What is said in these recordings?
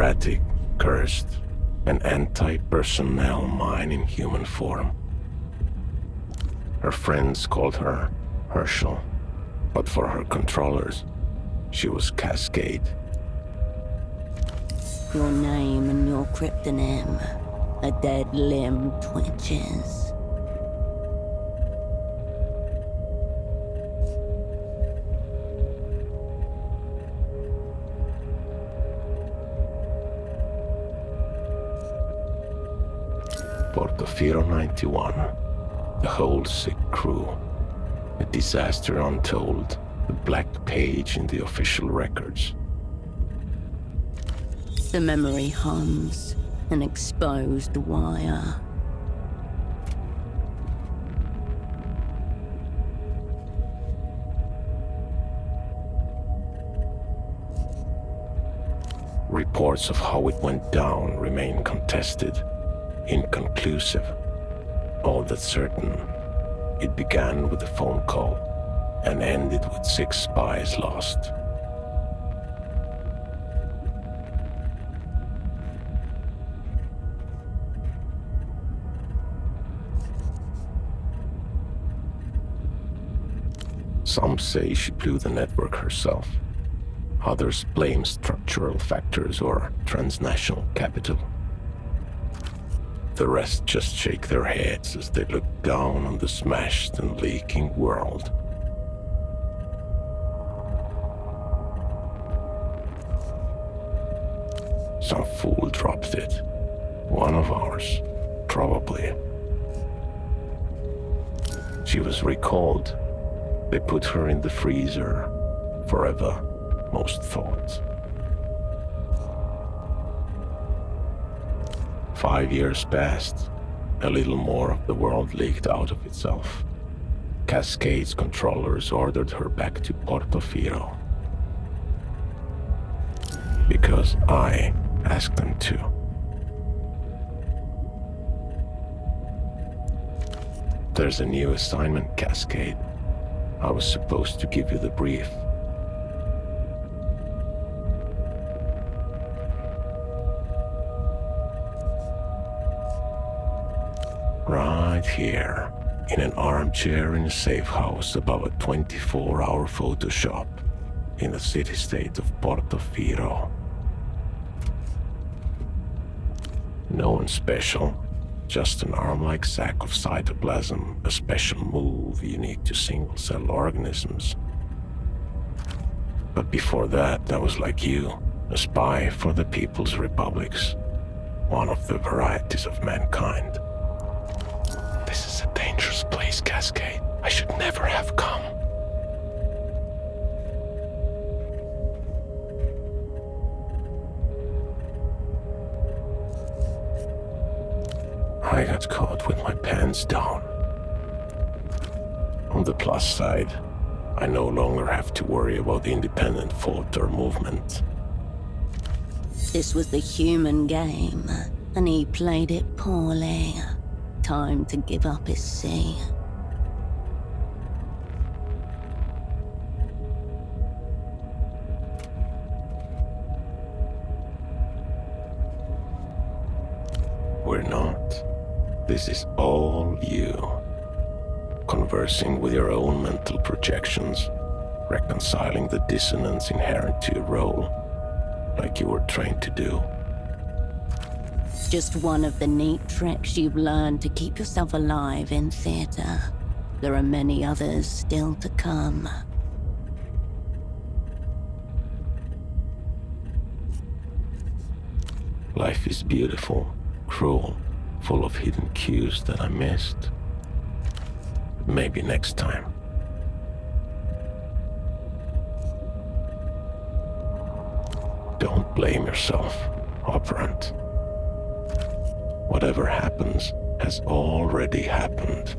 erratic, cursed, an anti-personnel mine in human form. Her friends called her Herschel, but for her controllers, she was Cascade. Your name and your cryptonym. A dead limb twitches. Portofino 91, the whole sick crew, a disaster untold, the black page in the official records. The memory hums, an exposed wire. Reports of how it went down remain contested, inconclusive. All that's certain, it began with a phone call and ended with 6 spies lost. Some say she blew the network herself. Others blame structural factors or transnational capital. The rest just shake their heads as they look down on the smashed and leaking world. Some fool dropped it. One of ours, probably. She was recalled. They put her in the freezer. Forever, most thought. 5 years passed. A little more of the world leaked out of itself. Cascade's controllers ordered her back to Portofino. Because I asked them to. There's a new assignment, Cascade. I was supposed to give you the brief. Right here, in an armchair in a safe house above a 24-hour photo shop in the city-state of Portofino. No one special. Just an arm-like sack of cytoplasm, a special move unique to single-cell organisms. But before that, I was like you, a spy for the People's Republics, one of the varieties of mankind. This is a dangerous place, Cascade. I should never have come. I got caught with my pants down. On the plus side, I no longer have to worry about independent thought or movement. This was the human game, and he played it poorly. Time to give up his seat. We're not. This is all you. Conversing with your own mental projections, reconciling the dissonance inherent to your role, like you were trained to do. Just one of the neat tricks you've learned to keep yourself alive in theater. There are many others still to come. Life is beautiful, cruel, full of hidden cues that I missed. Maybe next time. Don't blame yourself, operant. Whatever happens has already happened.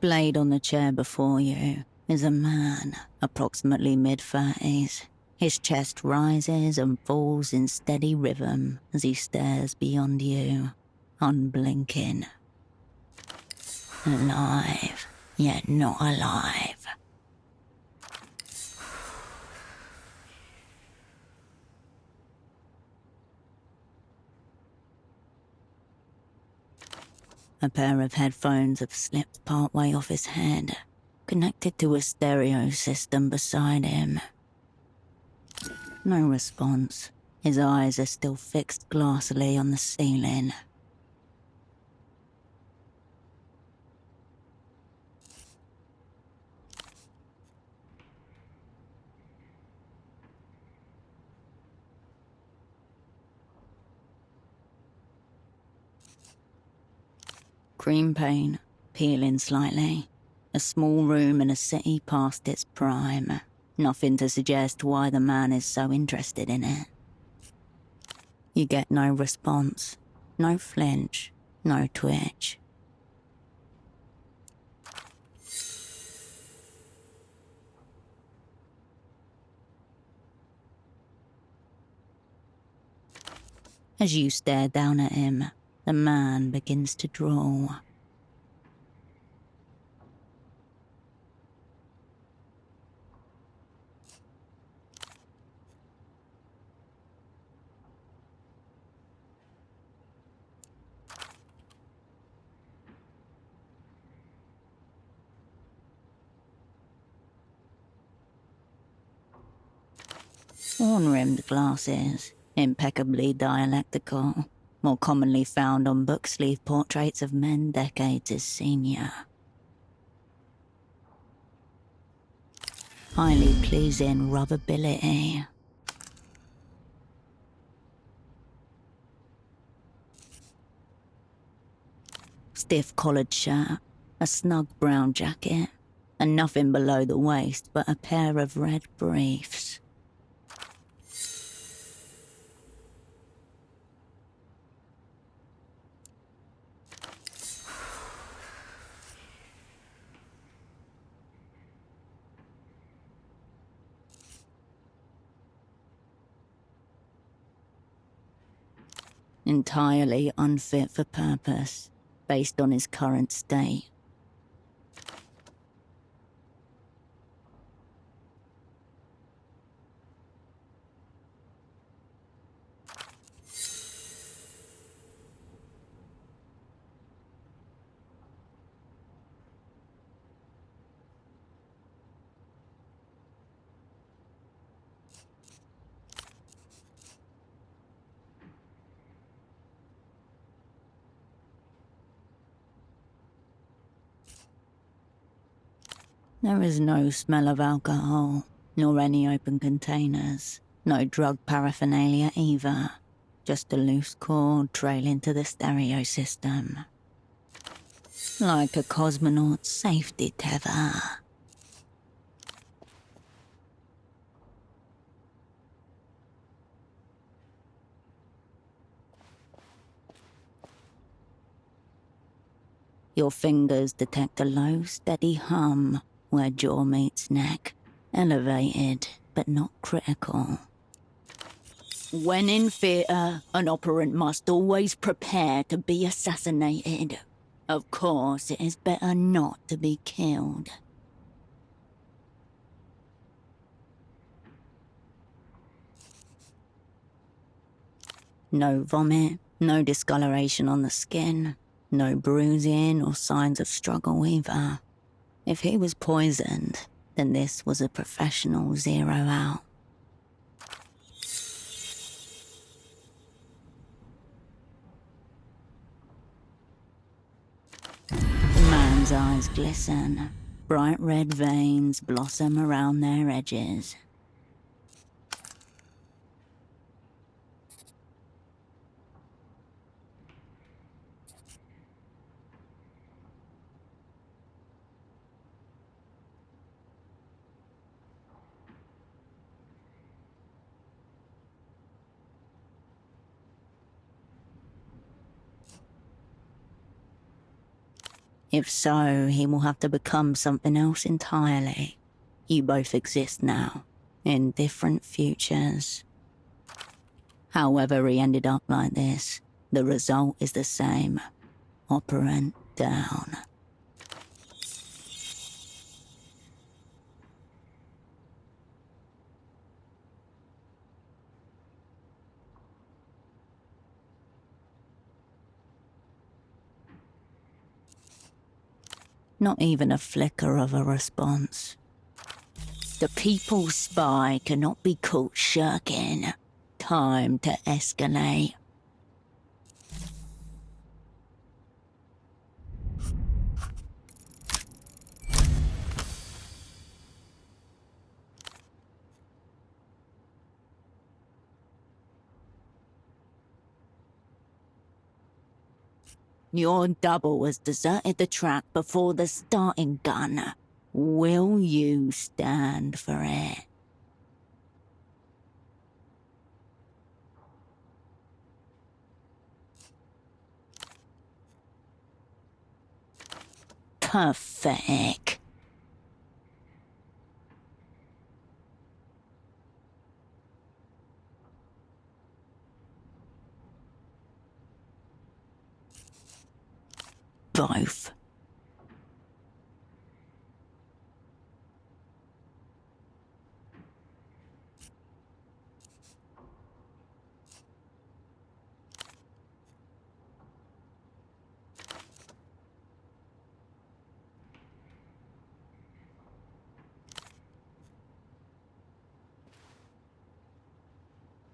Displayed on the chair before you is a man, approximately mid-30s. His chest rises and falls in steady rhythm as he stares beyond you, unblinking. Alive, yet not alive. A pair of headphones have slipped partway off his head, connected to a stereo system beside him. No response. His eyes are still fixed glassily on the ceiling. Cream paint, peeling slightly. A small room in a city past its prime. Nothing to suggest why the man is so interested in it. You get no response, no flinch, no twitch. As you stare down at him, the man begins to draw. Horn-rimmed glasses, impeccably dialectical, more commonly found on book sleeve portraits of men decades his senior. Highly pleasing rubbability. Stiff collared shirt, a snug brown jacket, and nothing below the waist but a pair of red briefs. Entirely unfit for purpose, based on his current state. There is no smell of alcohol, nor any open containers. No drug paraphernalia either. Just a loose cord trailing to the stereo system. Like a cosmonaut's safety tether. Your fingers detect a low, steady hum where jaw meets neck. Elevated, but not critical. When in theatre, an operant must always prepare to be assassinated. Of course, it is better not to be killed. No vomit, no discoloration on the skin, no bruising or signs of struggle either. If he was poisoned, then this was a professional zero out. The man's eyes glisten. Bright red veins blossom around their edges. If so, he will have to become something else entirely. You both exist now, in different futures. However he ended up like this, the result is the same. Operant down. Not even a flicker of a response. The people's spy cannot be caught shirking. Time to escalate. Your double has deserted the track before the starting gun. Will you stand for it? Pathetic. Both.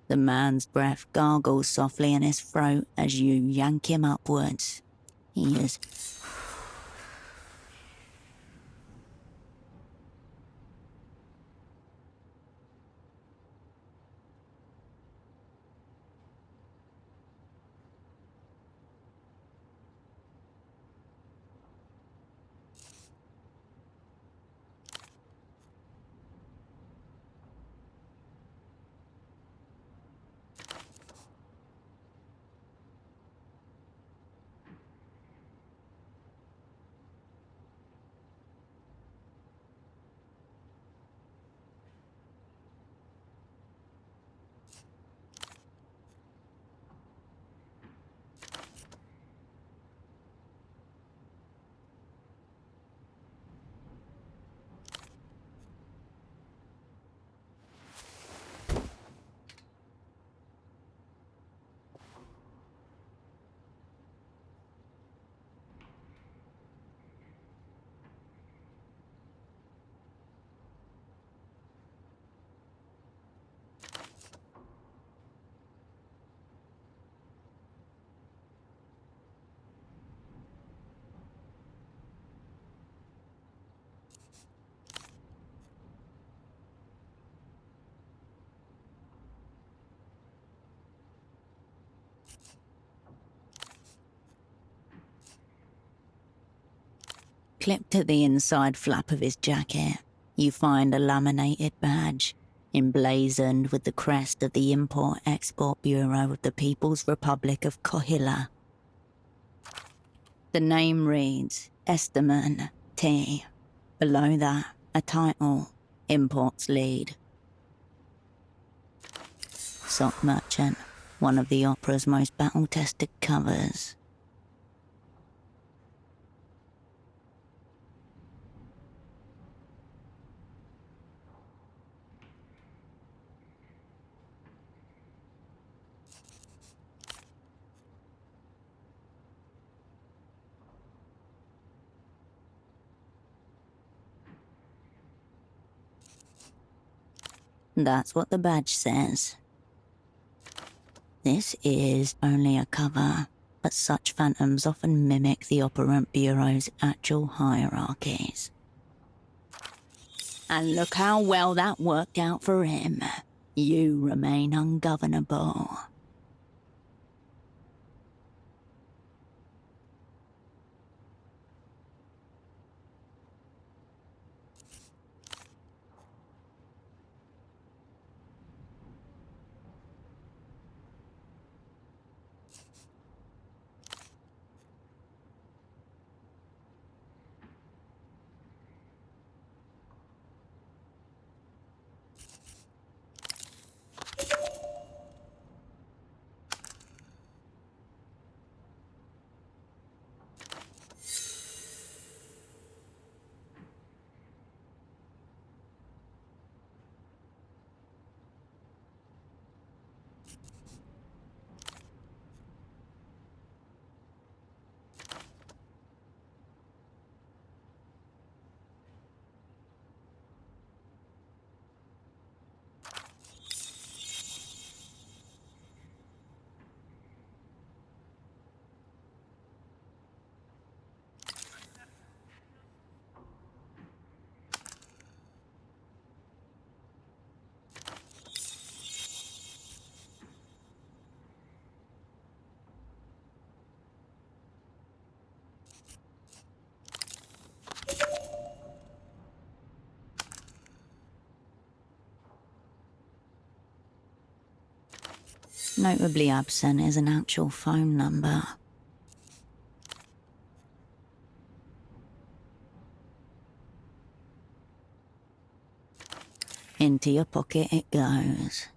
The man's breath gargles softly in his throat as you yank him upwards. He is... Clipped to the inside flap of his jacket, you find a laminated badge, emblazoned with the crest of the Import-Export Bureau of the People's Republic of Kohila. The name reads Esteman T. Below that, a title, Imports Lead. Sock Merchant, one of the opera's most battle-tested covers. That's what the badge says. This is only a cover, but such phantoms often mimic the Operant Bureau's actual hierarchies. And look how well that worked out for him. You remain ungovernable. Notably absent is an actual phone number. Into your pocket it goes.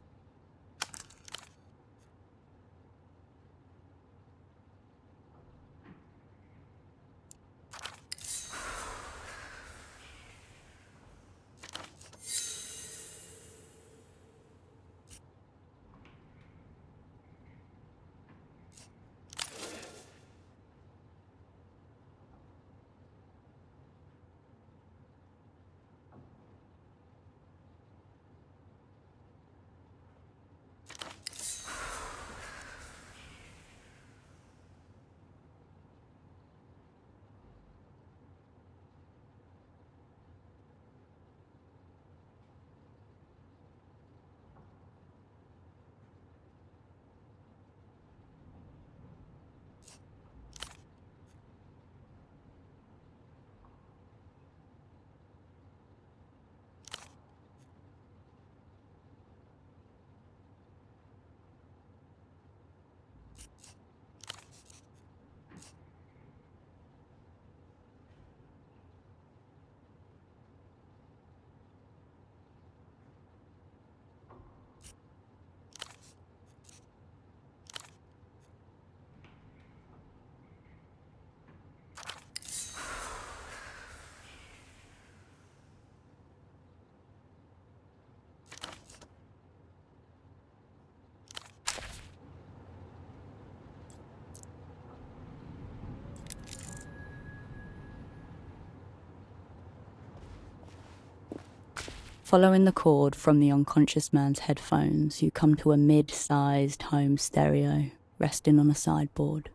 Following the cord from the unconscious man's headphones, you come to a mid-sized home stereo resting on a sideboard.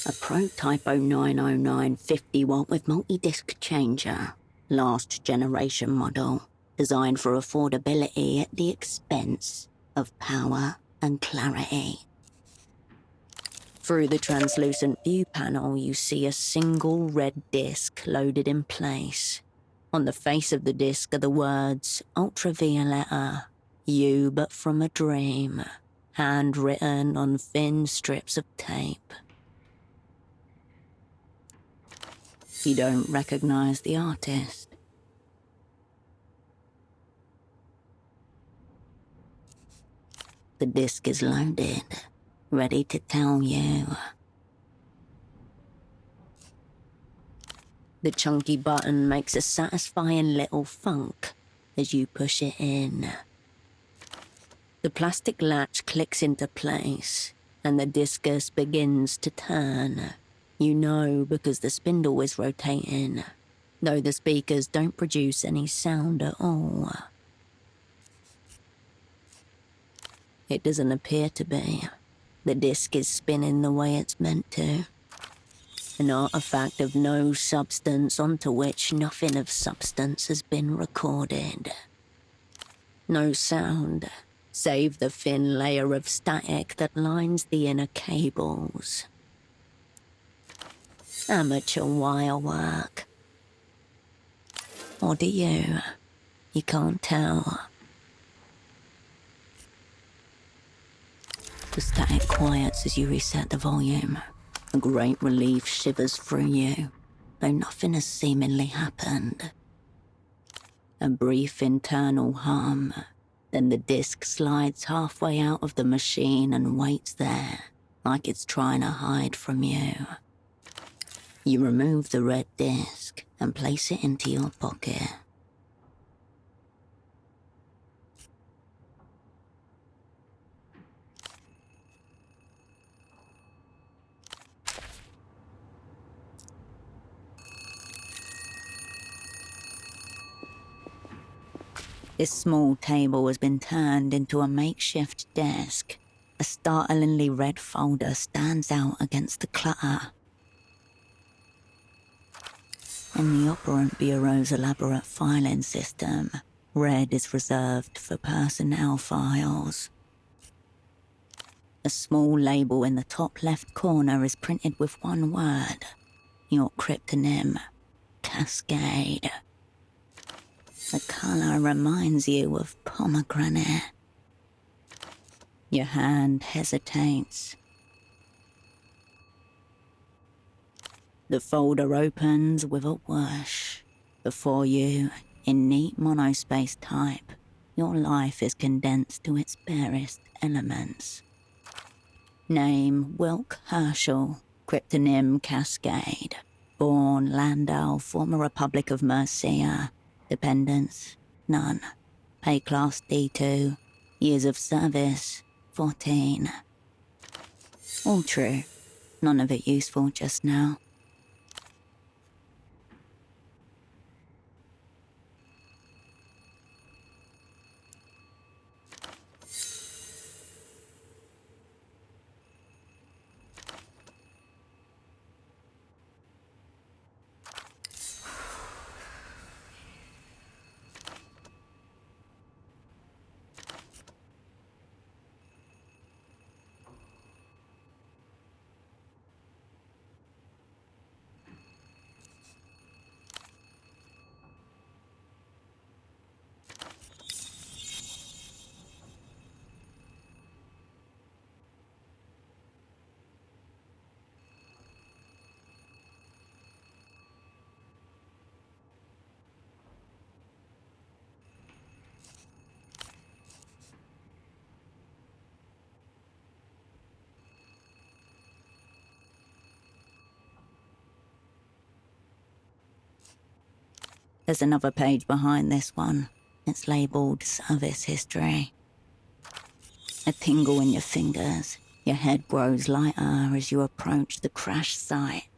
A prototype 0909 50-watt with multi-disc changer. Last generation model. Designed for affordability at the expense of power and clarity. Through the translucent view panel, you see a single red disc loaded in place. On the face of the disc are the words, Ultravioletta, you but from a dream, handwritten on thin strips of tape. You don't recognize the artist. The disc is loaded, ready to tell you. The chunky button makes a satisfying little thunk as you push it in. The plastic latch clicks into place, and the discus begins to turn. You know because the spindle is rotating, though the speakers don't produce any sound at all. It doesn't appear to be. The disc is spinning the way it's meant to. An artifact of no substance onto which nothing of substance has been recorded. No sound, save the thin layer of static that lines the inner cables. Amateur wire work. Or do you? You can't tell. The static quiets as you reset the volume. A great relief shivers through you, though nothing has seemingly happened. A brief internal hum, then the disc slides halfway out of the machine and waits there, like it's trying to hide from you. You remove the red disc and place it into your pocket. This small table has been turned into a makeshift desk. A startlingly red folder stands out against the clutter. In the Operant Bureau's elaborate filing system, red is reserved for personnel files. A small label in the top left corner is printed with one word. Your cryptonym, Cascade. The colour reminds you of pomegranate. Your hand hesitates. The folder opens with a whoosh. Before you, in neat monospace type, your life is condensed to its barest elements. Name Wilk Herschel, cryptonym Cascade. Born Landau, former Republic of Mercia. Dependents, none. Pay class D2. Years of service, 14. All true. None of it useful just now. There's another page behind this one. It's labelled Service History. A tingle in your fingers. Your head grows lighter as you approach the crash site.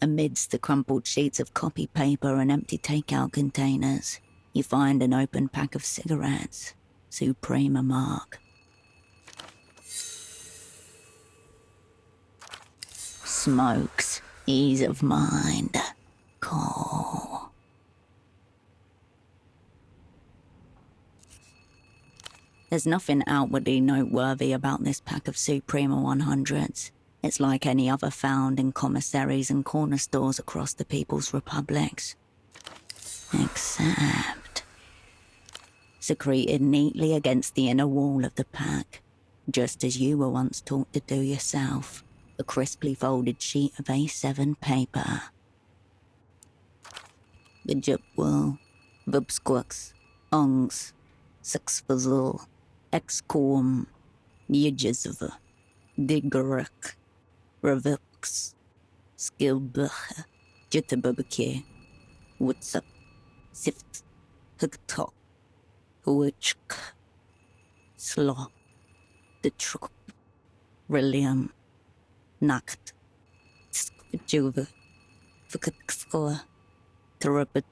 Amidst the crumpled sheets of copy paper and empty takeout containers, you find an open pack of cigarettes. Suprema mark. Smokes. Ease of mind. Cool. There's nothing outwardly noteworthy about this pack of Suprema 100s. It's like any other found in commissaries and corner stores across the People's Republics. Except secreted neatly against the inner wall of the pack, just as you were once taught to do yourself, a crisply folded sheet of A7 paper. Bijipwil, Vibsquix, Ungs, Sixfazil, Exquum, Yijizv, Digarik, Ravix, Skilbach, Jittababake, Whatsup, Sift, Hugtok, Huichk, Slaw, the Truck, Rilliam, Nacht, Skjuva, Fikatskla, Terabit.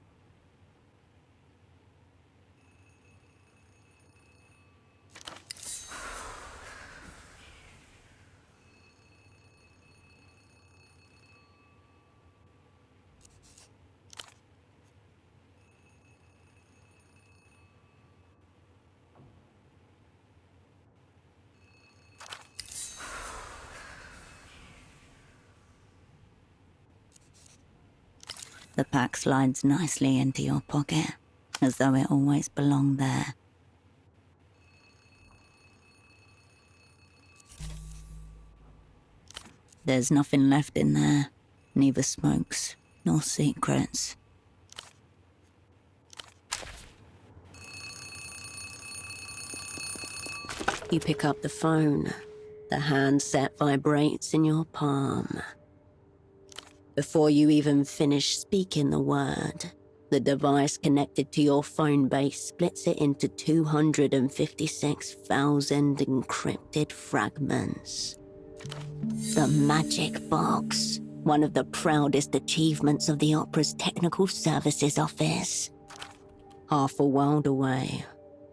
The pack slides nicely into your pocket, as though it always belonged there. There's nothing left in there, neither smokes nor secrets. You pick up the phone. The handset vibrates in your palm. Before you even finish speaking the word, the device connected to your phone base splits it into 256,000 encrypted fragments. The magic box. one of the proudest achievements of the opera's technical services office. Half a world away,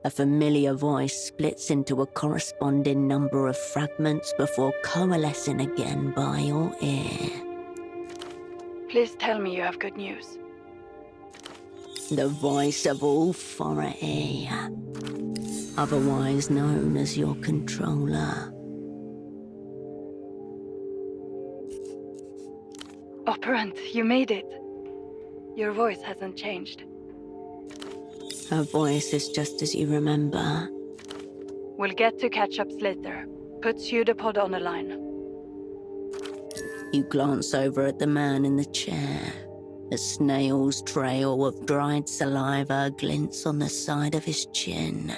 a familiar voice splits into a corresponding number of fragments before coalescing again by your ear. Please tell me you have good news. The voice of authority, otherwise known as your controller. Operant, you made it. Your voice hasn't changed. Her voice is just as you remember. We'll get to catch-ups later. Put pseudopod on the line. You glance over at the man in the chair. A snail's trail of dried saliva glints on the side of his chin.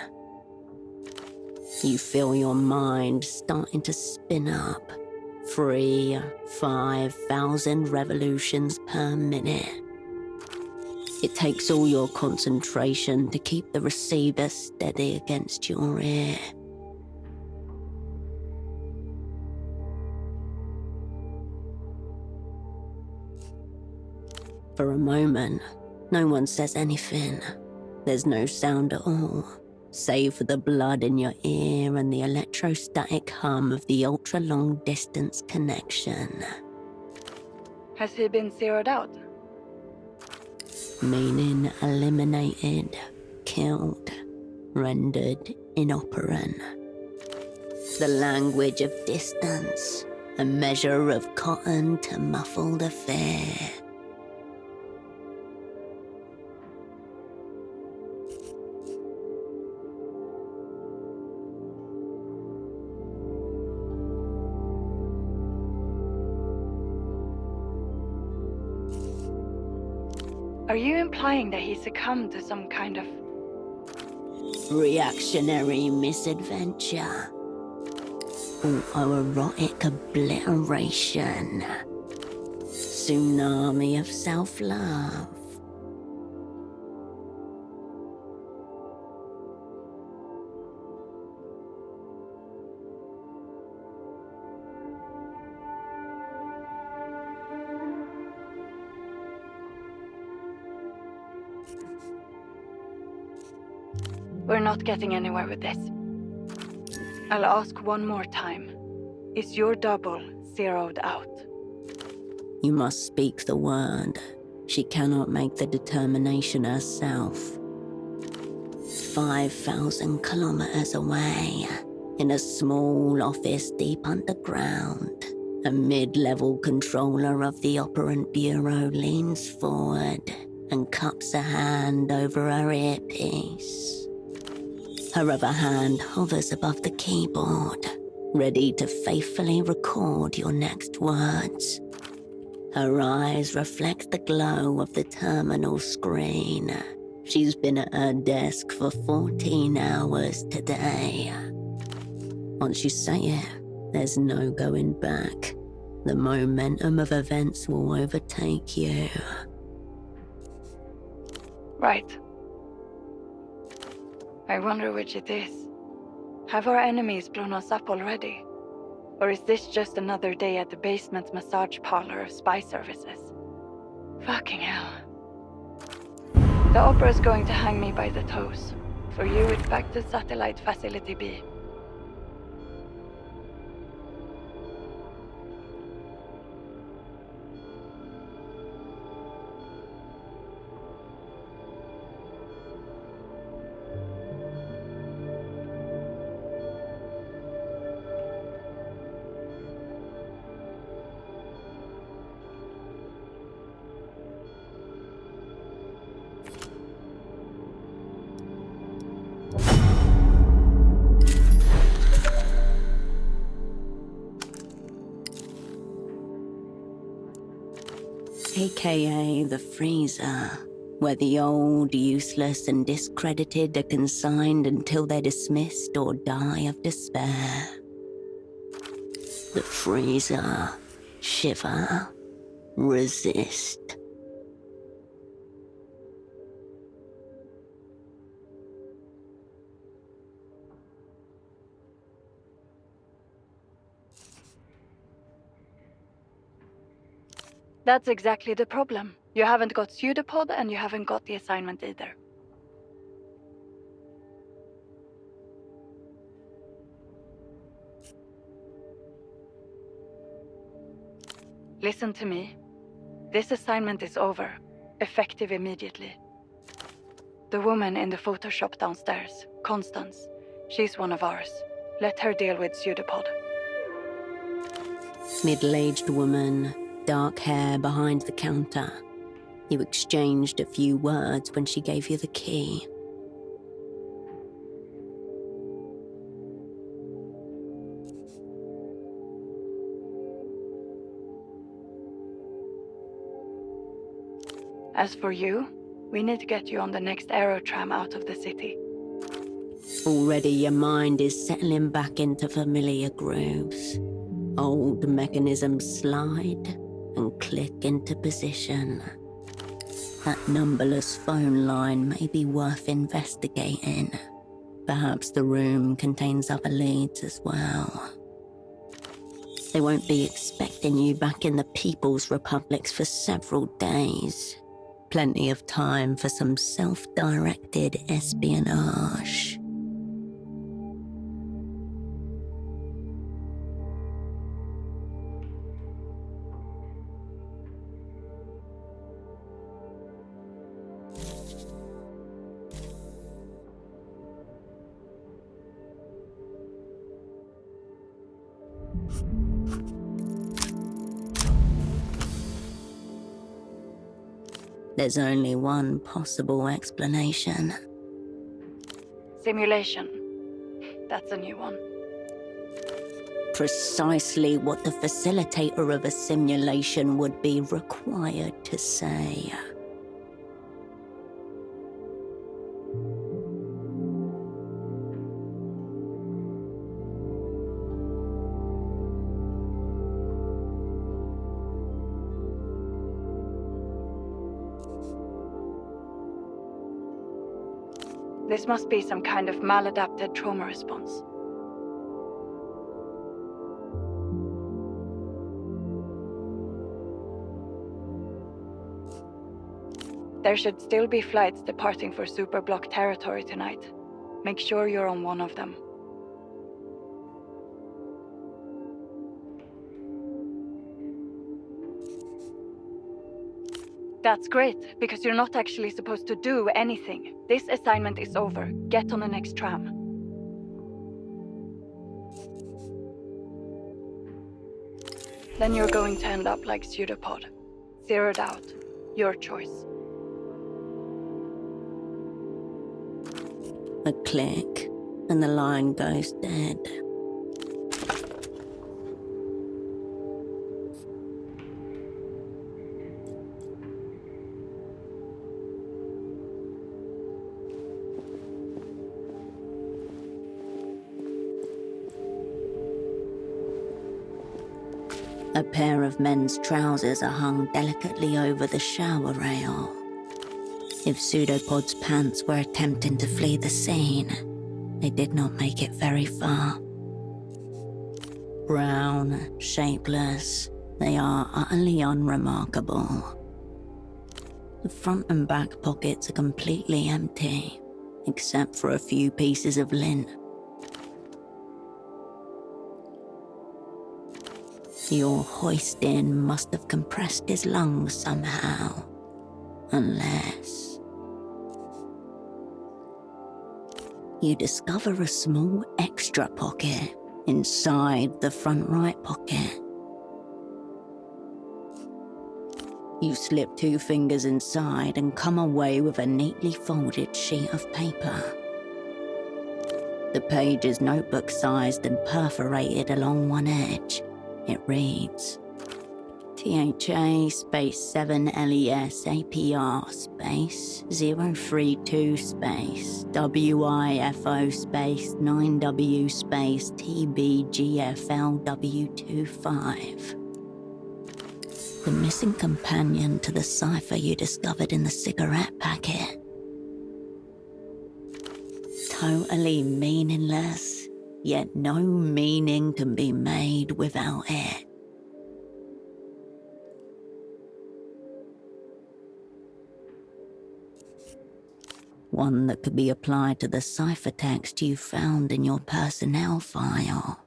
You feel your mind starting to spin up. 5,000 revolutions per minute. It takes all your concentration to keep the receiver steady against your ear. For a moment, no one says anything. There's no sound at all, save for the blood in your ear and the electrostatic hum of the ultra-long distance connection. Has he been zeroed out? Meaning eliminated, killed, rendered inoperant. The language of distance, a measure of cotton to muffle the fear. Are you implying that he succumbed to some kind of... reactionary misadventure? Autoerotic obliteration. Tsunami of self-love. We're not getting anywhere with this. I'll ask one more time. Is your double zeroed out? You must speak the word. She cannot make the determination herself. 5,000 kilometers away, in a small office deep underground, a mid-level controller of the Operant Bureau leans forward and cups a hand over her earpiece. Her other hand hovers above the keyboard, ready to faithfully record your next words. Her eyes reflect the glow of the terminal screen. She's been at her desk for 14 hours today. Once you say it, there's no going back. The momentum of events will overtake you. Right. I wonder which it is. Have our enemies blown us up already? Or is this just another day at the basement massage parlor of spy services? Fucking hell. The opera's going to hang me by the toes. For you, it's back to Satellite Facility B. AKA the freezer, where the old, useless and discredited are consigned until they're dismissed or die of despair. The freezer. Shiver. Resist. That's exactly the problem. You haven't got pseudopod and you haven't got the assignment either. Listen to me. This assignment is over. Effective immediately. The woman in the photo shop downstairs, Constance, she's one of ours. Let her deal with pseudopod. Middle-aged woman, dark hair behind the counter. You exchanged a few words when she gave you the key. As for you, we need to get you on the next aerotram out of the city. Already your mind is settling back into familiar grooves. Old mechanisms slide and click into position. That numberless phone line may be worth investigating. Perhaps the room contains other leads as well. They won't be expecting you back in the People's Republics for several days. Plenty of time for some self-directed espionage. There's only one possible explanation. Simulation. That's a new one. Precisely what the facilitator of a simulation would be required to say. This must be some kind of maladapted trauma response. There should still be flights departing for Superblock territory tonight. Make sure you're on one of them. That's great, because you're not actually supposed to do anything. This assignment is over. Get on the next tram. Then you're going to end up like Pseudopod. Zeroed out. Your choice. A click, and the line goes dead. A pair of men's trousers are hung delicately over the shower rail. If Pseudopod's pants were attempting to flee the scene, they did not make it very far. Brown, shapeless, they are utterly unremarkable. The front and back pockets are completely empty, except for a few pieces of lint. Your hoist-in must have compressed his lungs somehow, unless... You discover a small extra pocket inside the front right pocket. You slip 2 fingers inside and come away with a neatly folded sheet of paper. The page is notebook-sized and perforated along one edge. It reads, THA space 7 LES APR space 032 space WIFO space 9W space TBGFLW25. The missing companion to the cipher you discovered in the cigarette packet. Totally meaningless, yet no meaning can be made without it. One that could be applied to the ciphertext you found in your personnel file.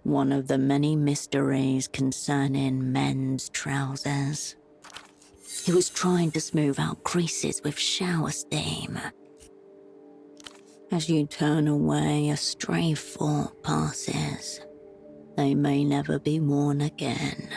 One of the many mysteries concerning men's trousers. He was trying to smooth out creases with shower steam. As you turn away, a stray thought passes. They may never be worn again.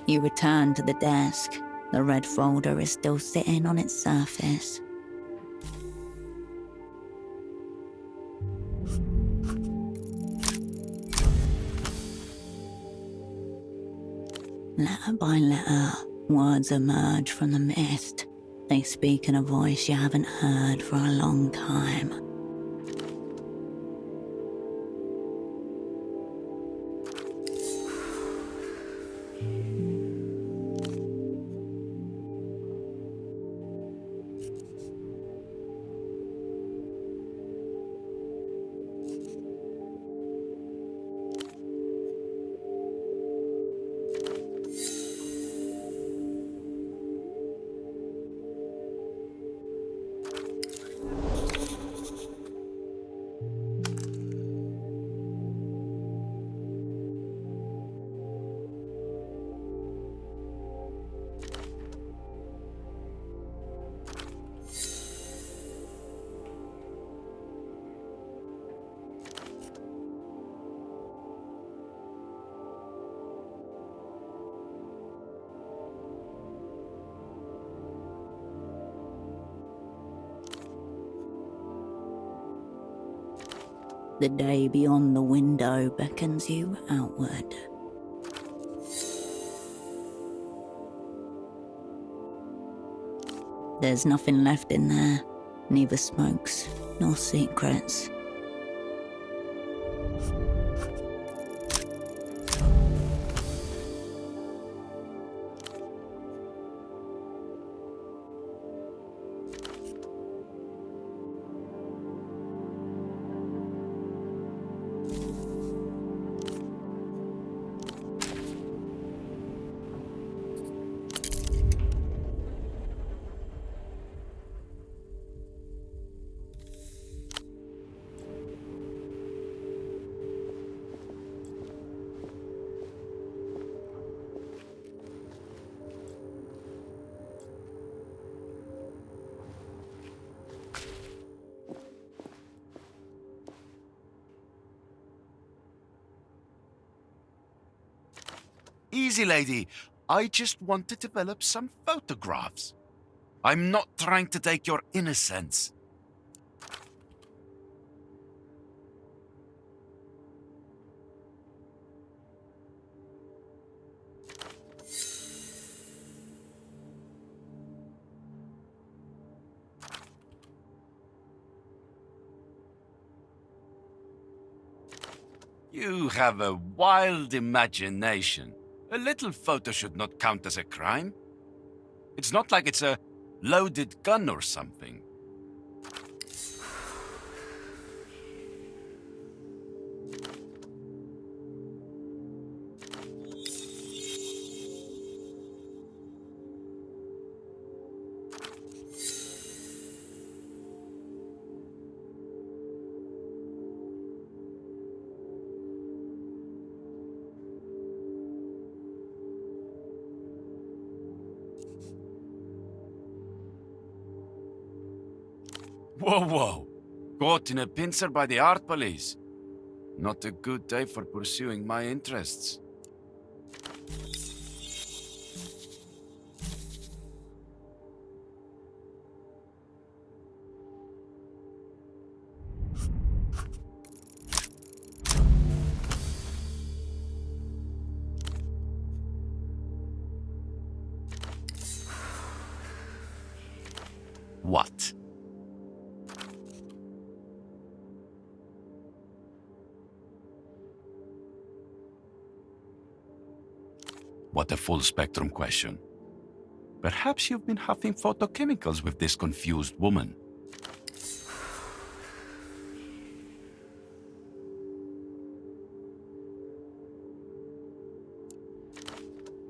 You return to the desk. The red folder is still sitting on its surface. Letter by letter, words emerge from the mist. They speak in a voice you haven't heard for a long time. The day beyond the window beckons you outward. There's nothing left in there, neither smokes nor secrets. Easy, lady. I just want to develop some photographs. I'm not trying to take your innocence. You have a wild imagination. A little photo should not count as a crime. It's not like it's a loaded gun or something. Whoa, whoa. Caught in a pincer by the art police. Not a good day for pursuing my interests. What? What a full spectrum question. Perhaps you've been huffing photochemicals with this confused woman.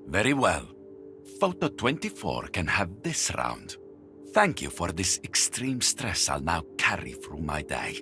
Very well. Photo 24 can have this round. Thank you for this extreme stress I'll now carry through my day.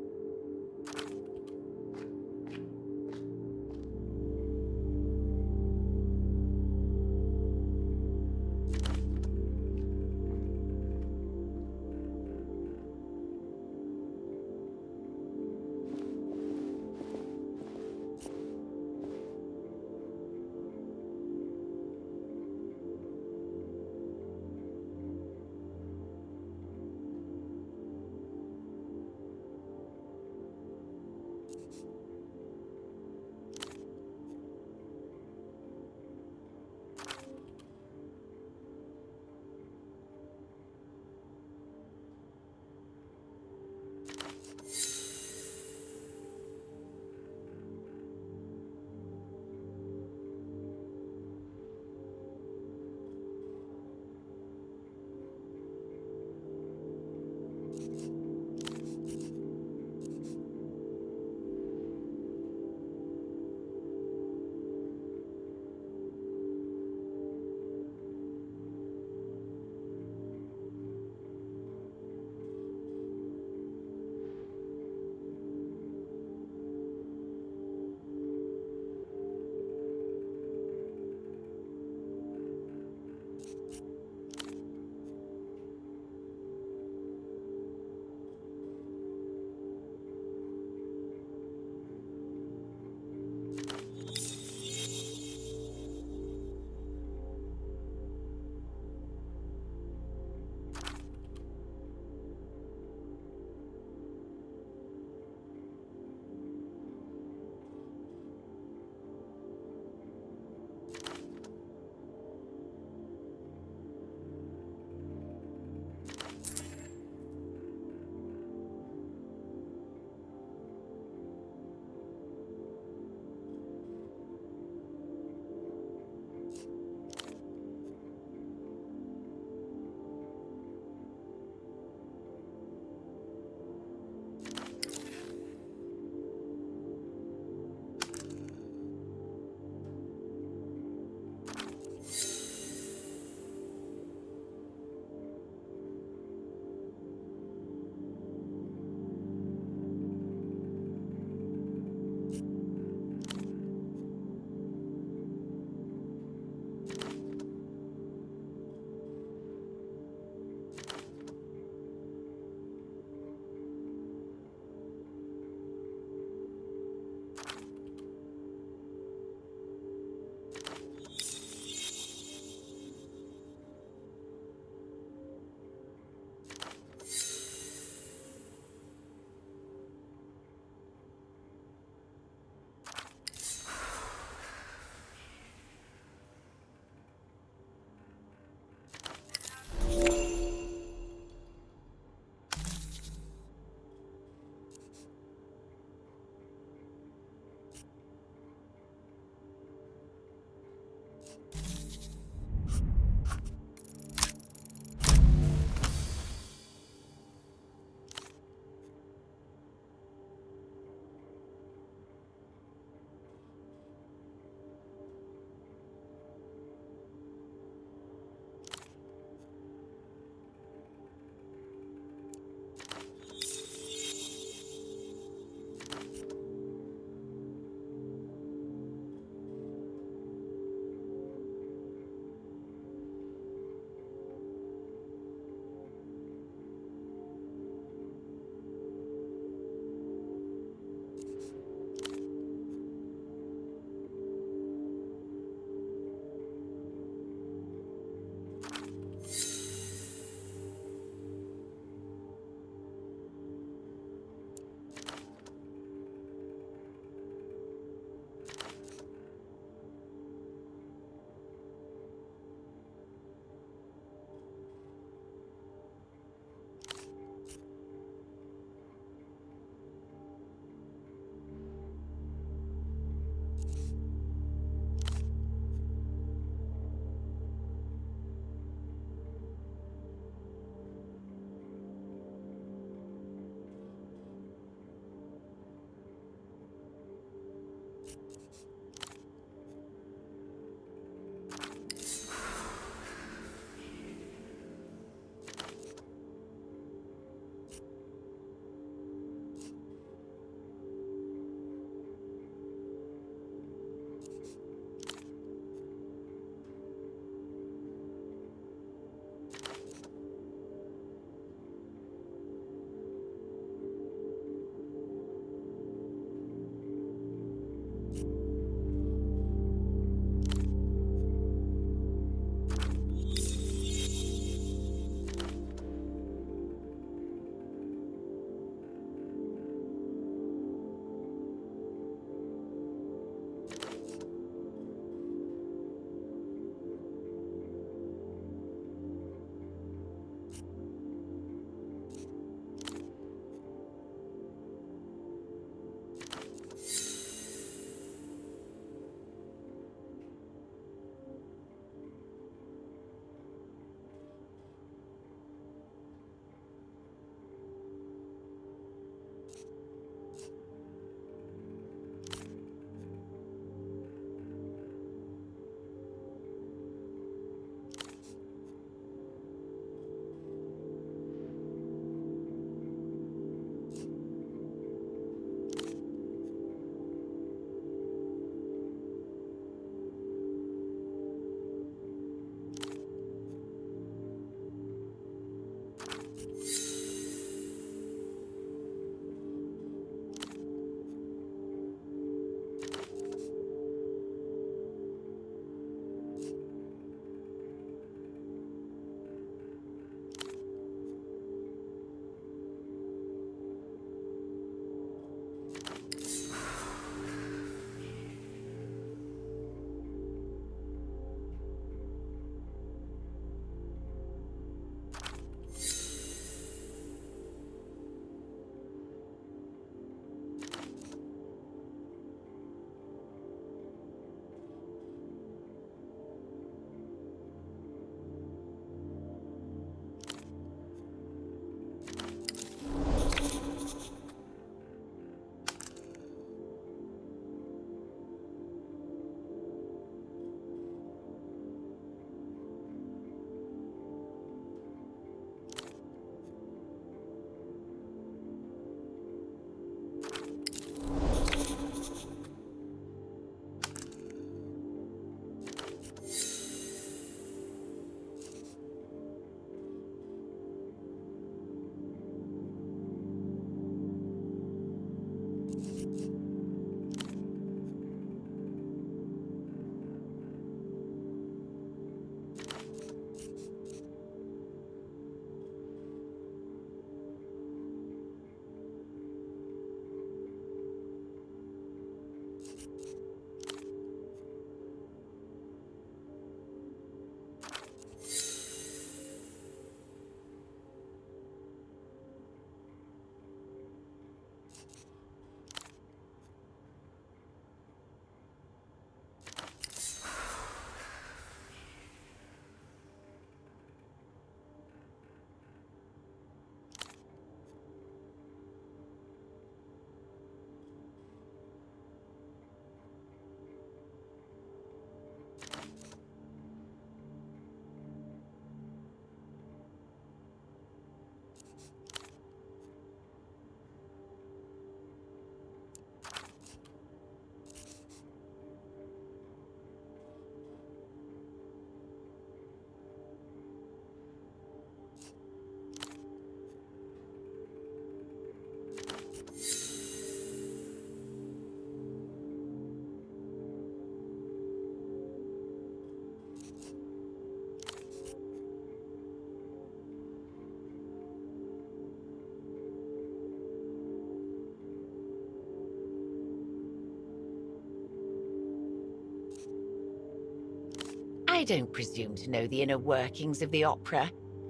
I don't presume to know the inner workings of the opera,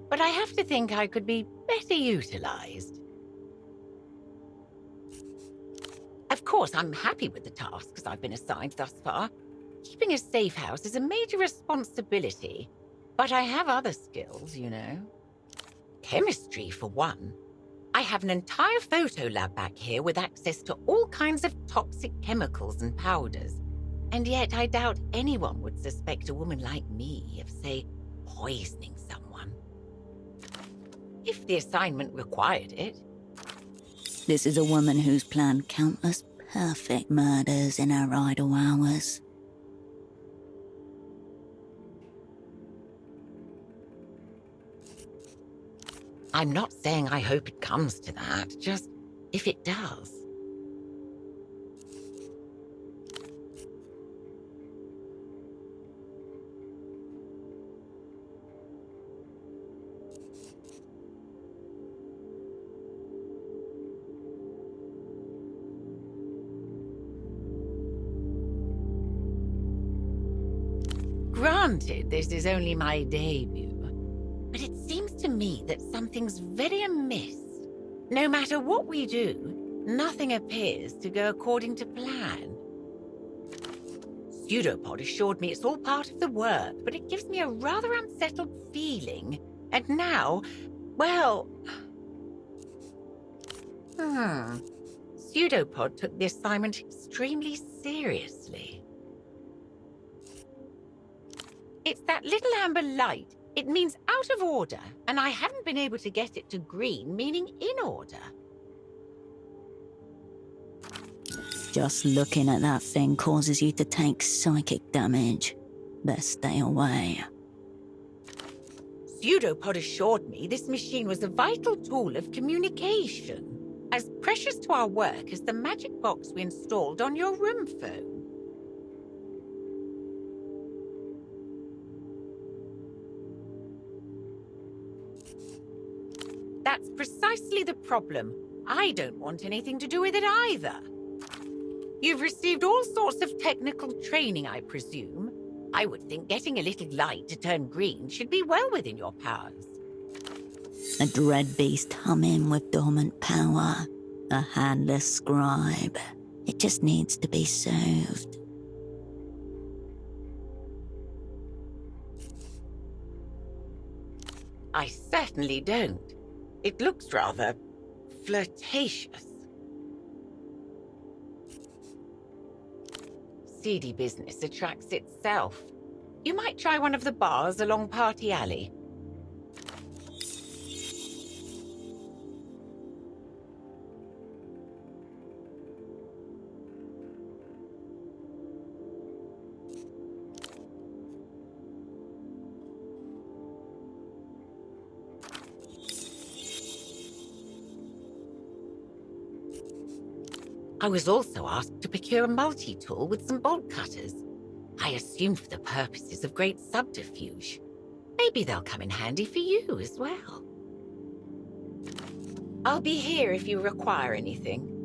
but I have to think I could be better utilized. Of course, I'm happy with the tasks I've been assigned thus far. Keeping a safe house is a major responsibility, but I have other skills, you know. Chemistry, for one. I have an entire photo lab back here with access to all kinds of toxic chemicals and powders. And yet I doubt anyone would suspect a woman like me of, say, poisoning someone. If the assignment required it. This is a woman who's planned countless perfect murders in her idle hours. I'm not saying I hope it comes to that, just if it does. Granted, this is only my debut, but it seems to me that something's very amiss. No matter what we do, nothing appears to go according to plan. Pseudopod assured me it's all part of the work, but it gives me a rather unsettled feeling. And now, well... Pseudopod took the assignment extremely seriously. It's that little amber light. It means out of order, and I haven't been able to get it to green, meaning in order. Just looking at that thing causes you to take psychic damage. Best stay away. Pseudopod assured me this machine was a vital tool of communication, as precious to our work as the magic box we installed on your room phone. That's precisely the problem. I don't want anything to do with it either. You've received all sorts of technical training, I presume. I would think getting a little light to turn green should be well within your powers. A dread beast humming with dormant power. A handless scribe. It just needs to be soothed. I certainly don't. It looks rather flirtatious. Seedy business attracts itself. You might try one of the bars along Party Alley. I was also asked to procure a multi-tool with some bolt cutters. I assume for the purposes of great subterfuge. Maybe they'll come in handy for you as well. I'll be here if you require anything.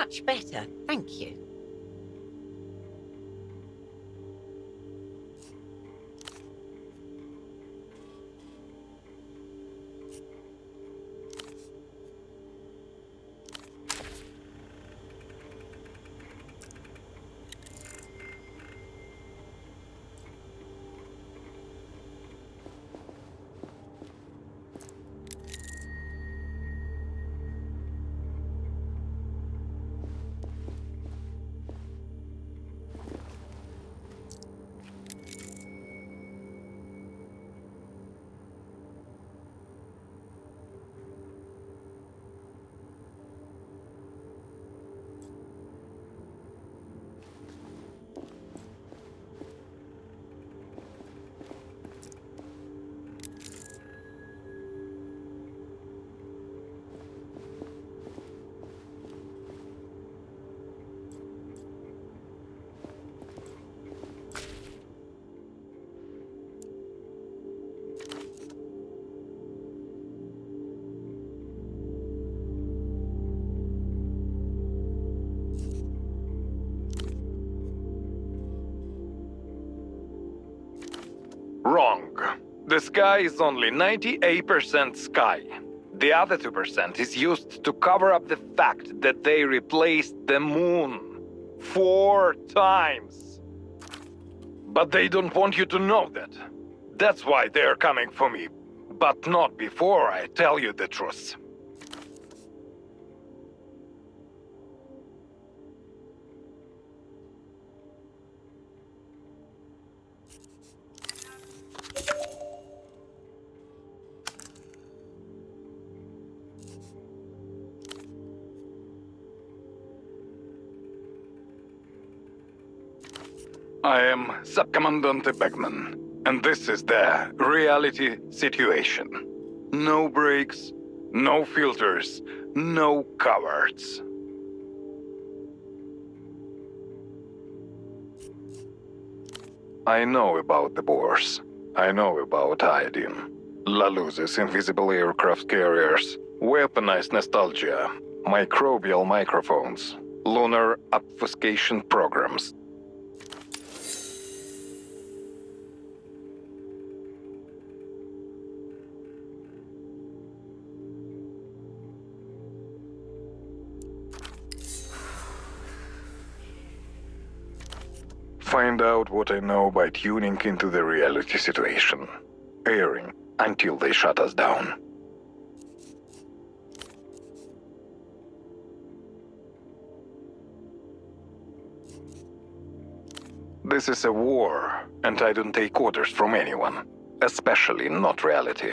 much better, thank you. Wrong. The sky is only 98% sky. The other 2% is used to cover up the fact that they replaced the moon 4 times. But they don't want you to know that. That's why they're coming for me. But not before I tell you the truth. I am Subcommandante Beckman, and this is the reality situation. No breaks, no filters, no cowards. I know about the Boers. I know about iodine. Laluze's invisible aircraft carriers, weaponized nostalgia, microbial microphones, lunar obfuscation programs. Find out what I know by tuning into the reality situation. Airing until they shut us down. This is a war, and I don't take orders from anyone. Especially not reality.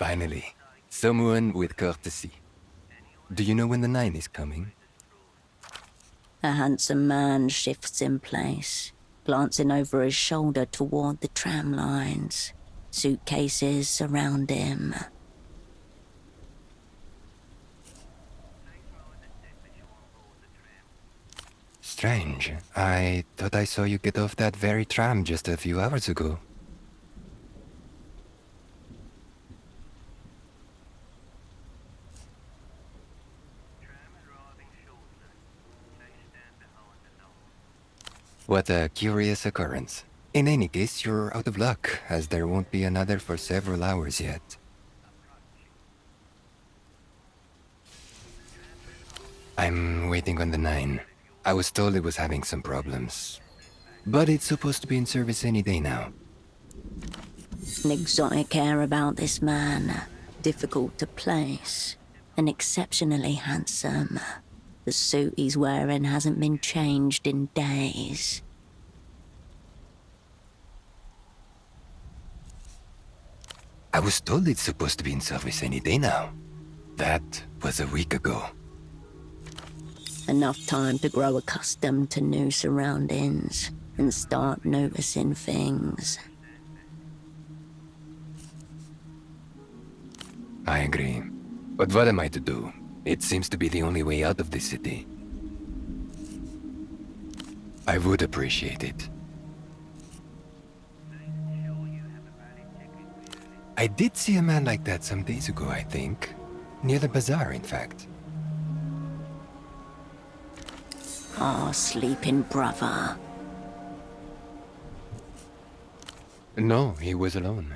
Finally, someone with courtesy. Do you know when the 9 is coming? A handsome man shifts in place, glancing over his shoulder toward the tram lines. Suitcases surround him. Strange. I thought I saw you get off that very tram just a few hours ago. What a curious occurrence. In any case, you're out of luck, as there won't be another for several hours yet. I'm waiting on the 9. I was told it was having some problems. But it's supposed to be in service any day now. An exotic air about this man, difficult to place, and exceptionally handsome. The suit he's wearing hasn't been changed in days. I was told it's supposed to be in service any day now. That was a week ago. Enough time to grow accustomed to new surroundings and start noticing things. I agree. But what am I to do? It seems to be the only way out of this city. I would appreciate it. I did see a man like that some days ago, I think. Near the bazaar, in fact. Our sleeping brother. No, he was alone.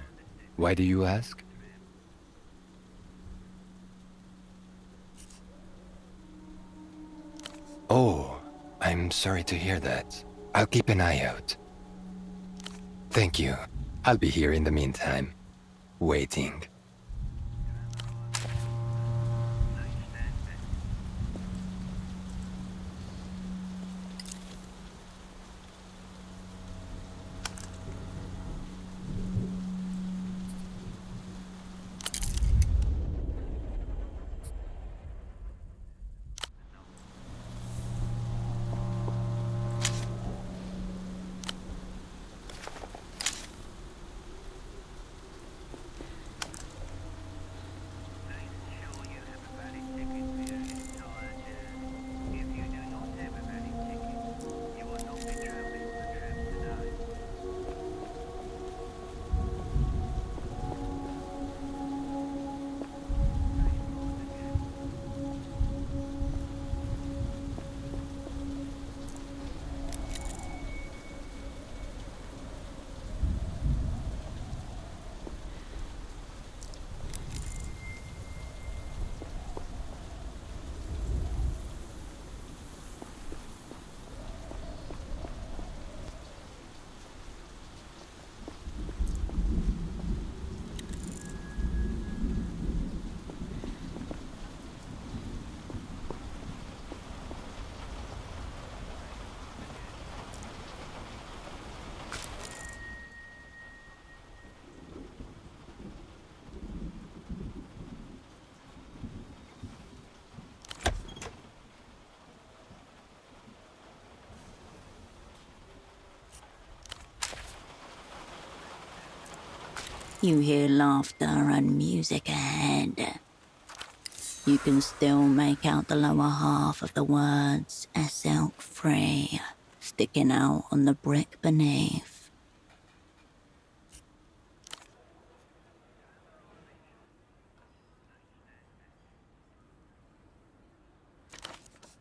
Why do you ask? Oh, I'm sorry to hear that. I'll keep an eye out. Thank you. I'll be here in the meantime. Waiting. You hear laughter and music ahead. You can still make out the lower half of the words "Elk Free" sticking out on the brick beneath.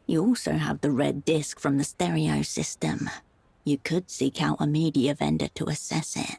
You also have the red disc from the stereo system. You could seek out a media vendor to assess it.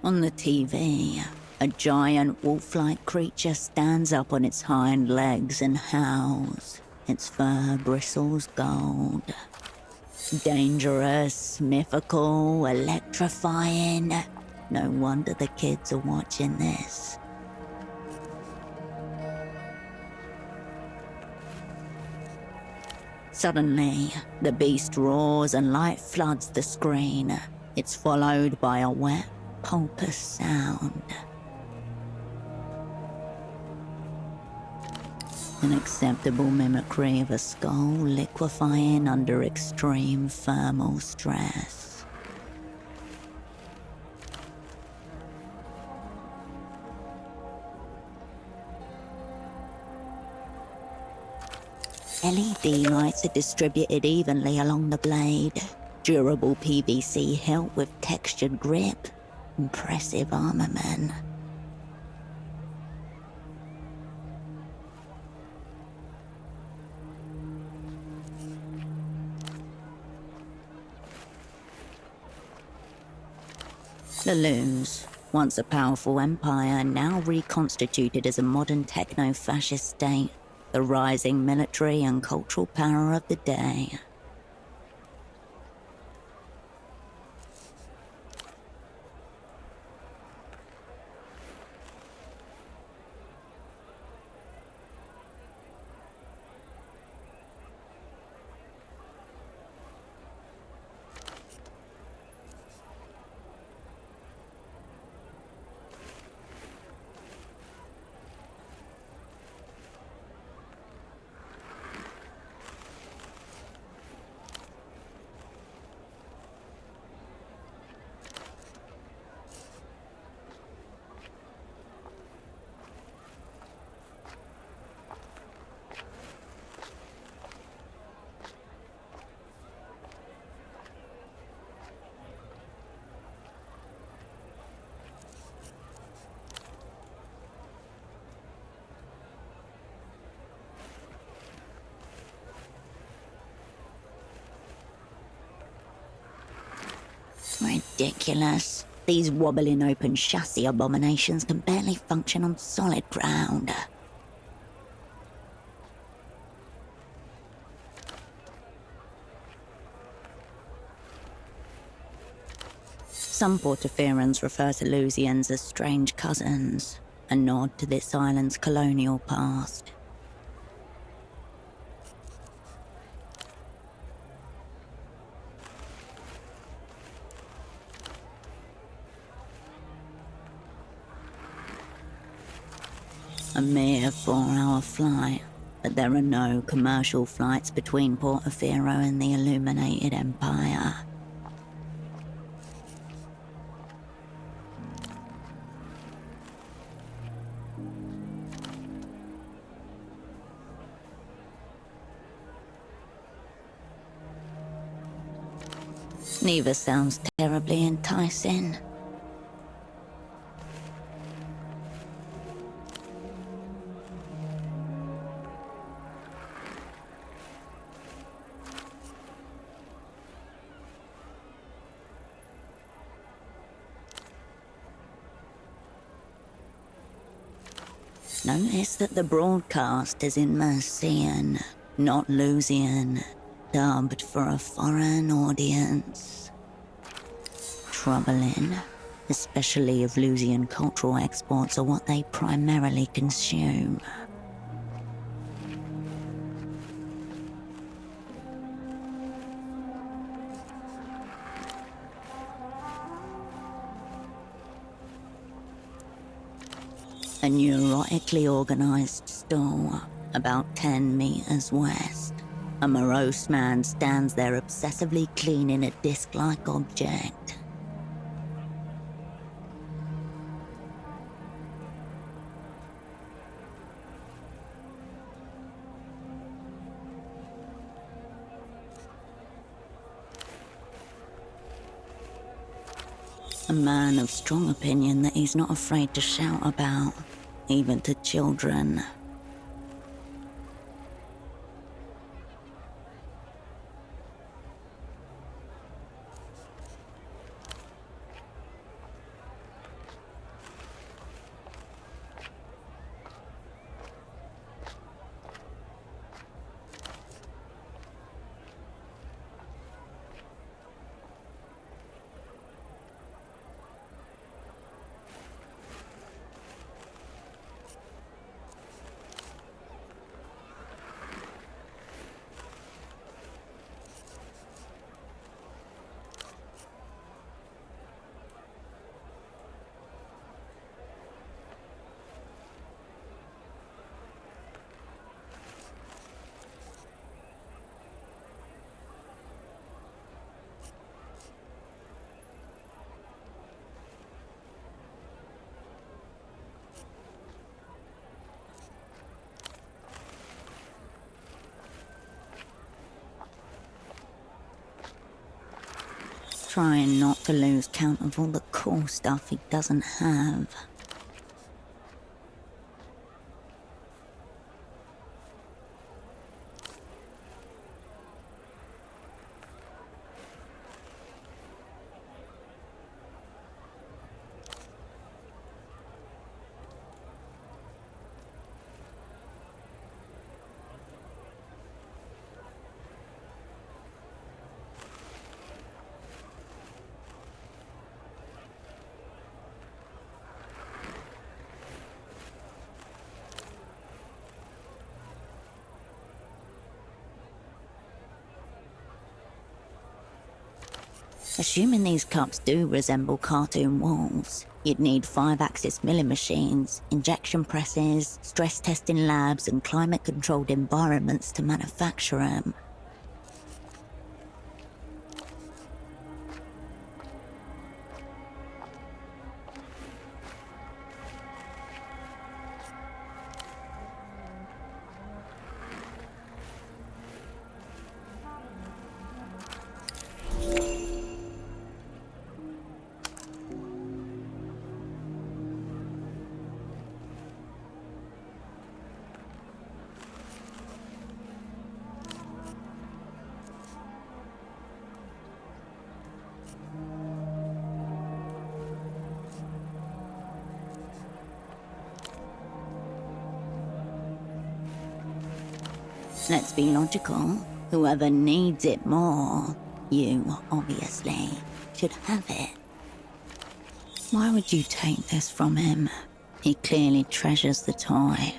On the TV, a giant wolf-like creature stands up on its hind legs and howls. Its fur bristles gold. Dangerous, mythical, electrifying. No wonder the kids are watching this. Suddenly, the beast roars and light floods the screen. It's followed by a wet, pulpous sound. An acceptable mimicry of a skull liquefying under extreme thermal stress. LED lights are distributed evenly along the blade. Durable PVC hilt with textured grip. Impressive armament. The Luz, once a powerful empire, now reconstituted as a modern techno-fascist state, the rising military and cultural power of the day. Ridiculous. These wobbling open chassis abominations can barely function on solid ground. Some Portofirans refer to Lusians as strange cousins, a nod to this island's colonial past. A mere 4-hour flight, but there are no commercial flights between Portofino and the Illuminated Empire. Neither sounds terribly enticing. Notice that the broadcast is in Mercian, not Lusian, dubbed for a foreign audience. Troubling, especially if Lusian cultural exports are what they primarily consume. A neurotically organized store, about 10 meters west. A morose man stands there obsessively cleaning a disc-like object. A man of strong opinion that he's not afraid to shout about, even to children. Trying not to lose count of all the cool stuff he doesn't have. Assuming these cups do resemble cartoon walls, you'd need 5-axis milling machines, injection presses, stress testing labs, and climate-controlled environments to manufacture them. Let's be logical. Whoever needs it more, you, obviously, should have it. Why would you take this from him? He clearly treasures the toy.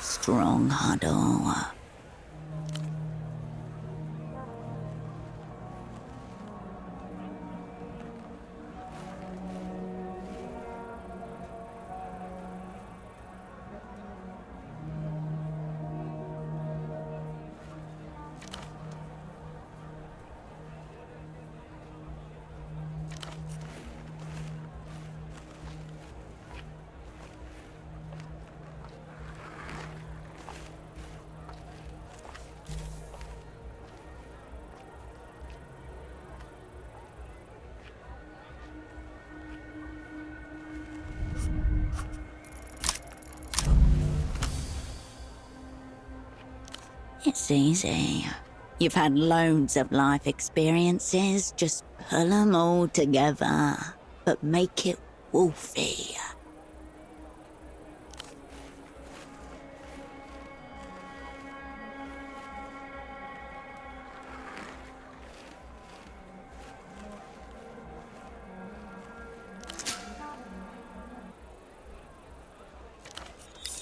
Strong huddle. It's easy. You've had loads of life experiences, just pull them all together, but make it wolfy.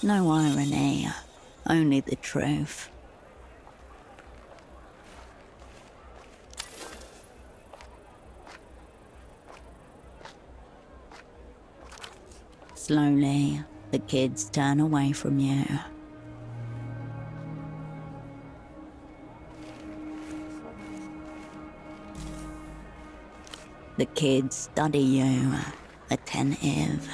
No irony, only the truth. Slowly, the kids turn away from you. The kids study you, attentive.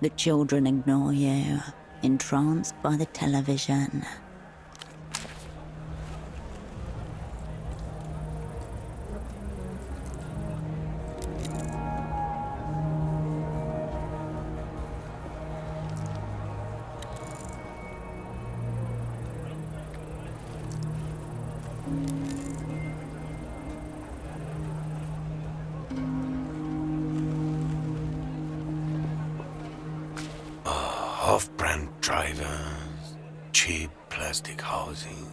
The children ignore you, entranced by the television. Off-brand drivers, cheap plastic housing.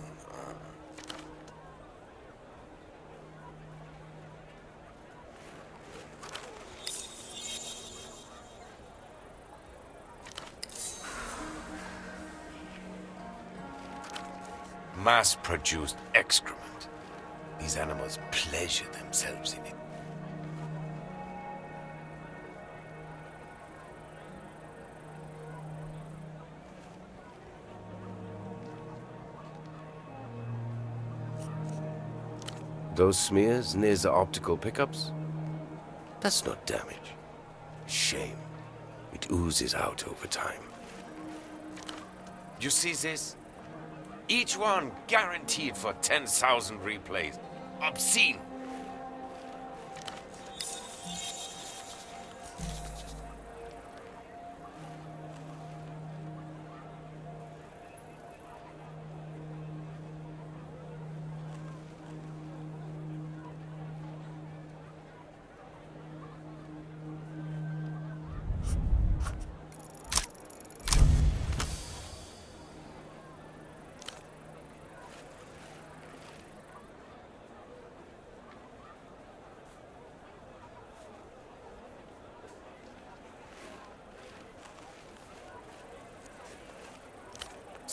Mass-produced excrement. These animals pleasure themselves in it. Those smears near the optical pickups? That's not damage. Shame. It oozes out over time. You see this? Each one guaranteed for 10,000 replays. Obscene.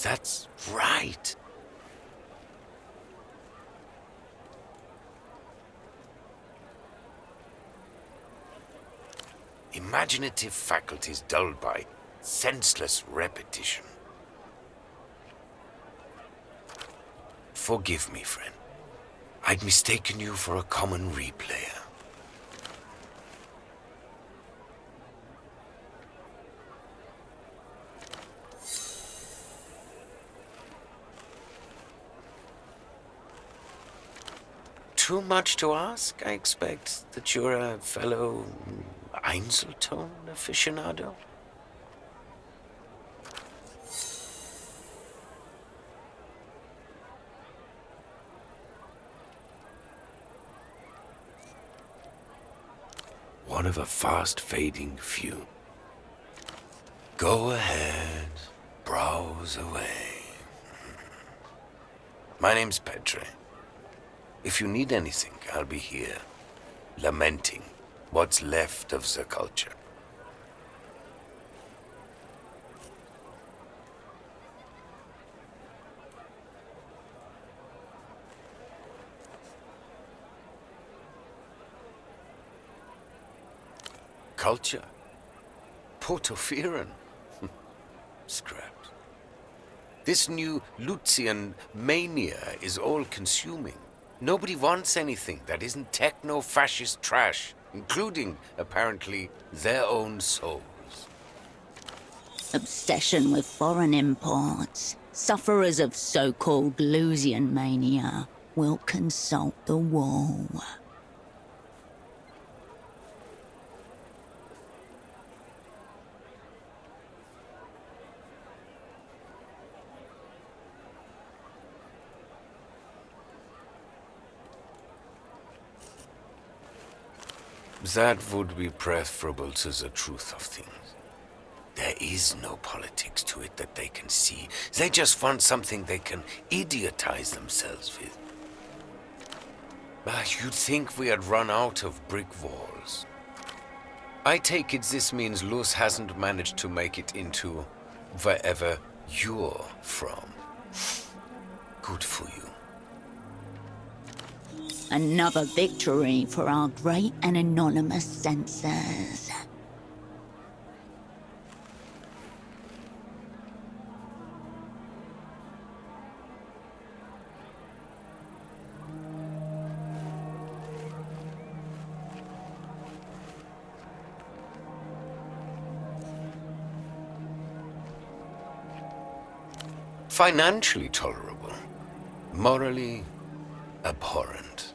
That's right. Imaginative faculties dulled by senseless repetition. Forgive me, friend. I'd mistaken you for a common replayer. Too much to ask, I expect, that you're a fellow Einzelton aficionado? One of a fast-fading few. Go ahead, browse away. My name's Petre. If you need anything, I'll be here, lamenting what's left of the culture. Culture? Portoferan? Scraps. This new Lucian mania is all-consuming. Nobody wants anything that isn't techno-fascist trash, including, apparently, their own souls. Obsession with foreign imports. Sufferers of so-called Lucian mania will consult the wall. That would be preferable to the truth of things. There is no politics to it that they can see. They just want something they can idiotize themselves with. You'd think we had run out of brick walls. I take it this means Luz hasn't managed to make it into wherever you're from. Good for you. Another victory for our great and anonymous censors. Financially tolerable. Morally abhorrent.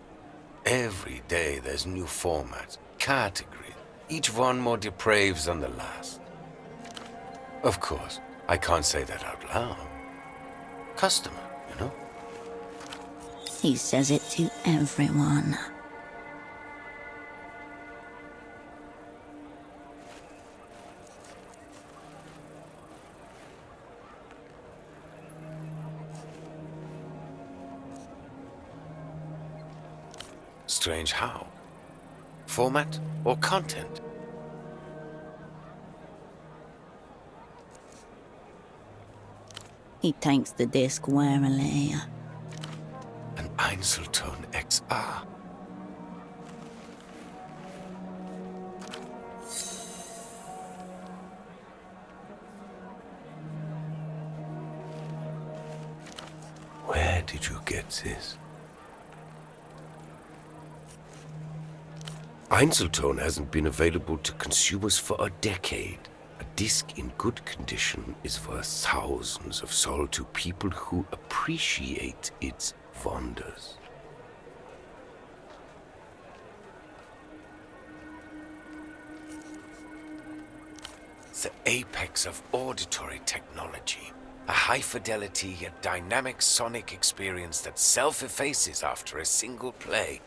Every day there's new formats, categories, each one more depraved than the last. Of course, I can't say that out loud. Customer, you know? He says it to everyone. Strange how? Format or content? He takes the disc warily. An Einzelton XR. Where did you get this? Einzelton hasn't been available to consumers for a decade. A disc in good condition is worth thousands of sold to people who appreciate its wonders. The apex of auditory technology. A high-fidelity yet dynamic sonic experience that self-effaces after a single play.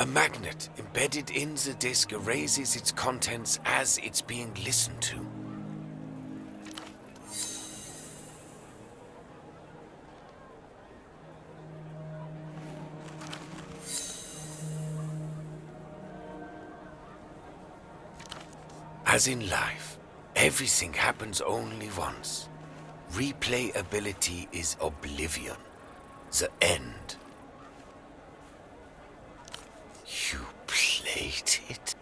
A magnet embedded in the disc erases its contents as it's being listened to. As in life, everything happens only once. Replayability is oblivion, the end. You played it?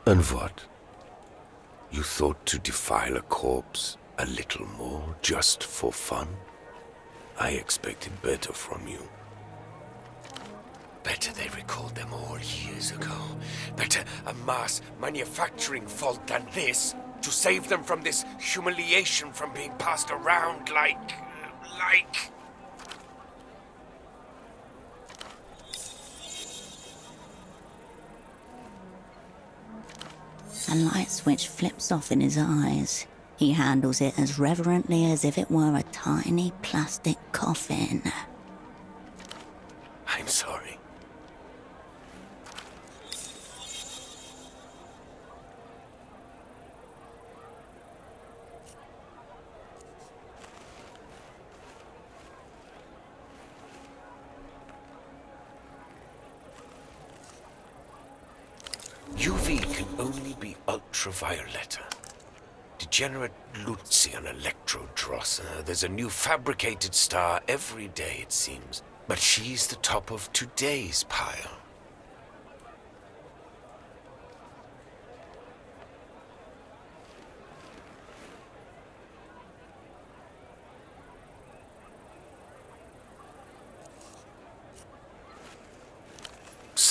And what? You thought to defile a corpse a little more just for fun? I expected better from you. Better they recalled them all years ago. Better a mass manufacturing fault than this. To save them from this humiliation from being passed around like... A light switch flips off in his eyes. He handles it as reverently as if it were a tiny plastic coffin. I'm sorry. UV can only be ultraviolet. Degenerate Lucian Electrodrosser. There's a new fabricated star every day, it seems. But she's the top of today's pile.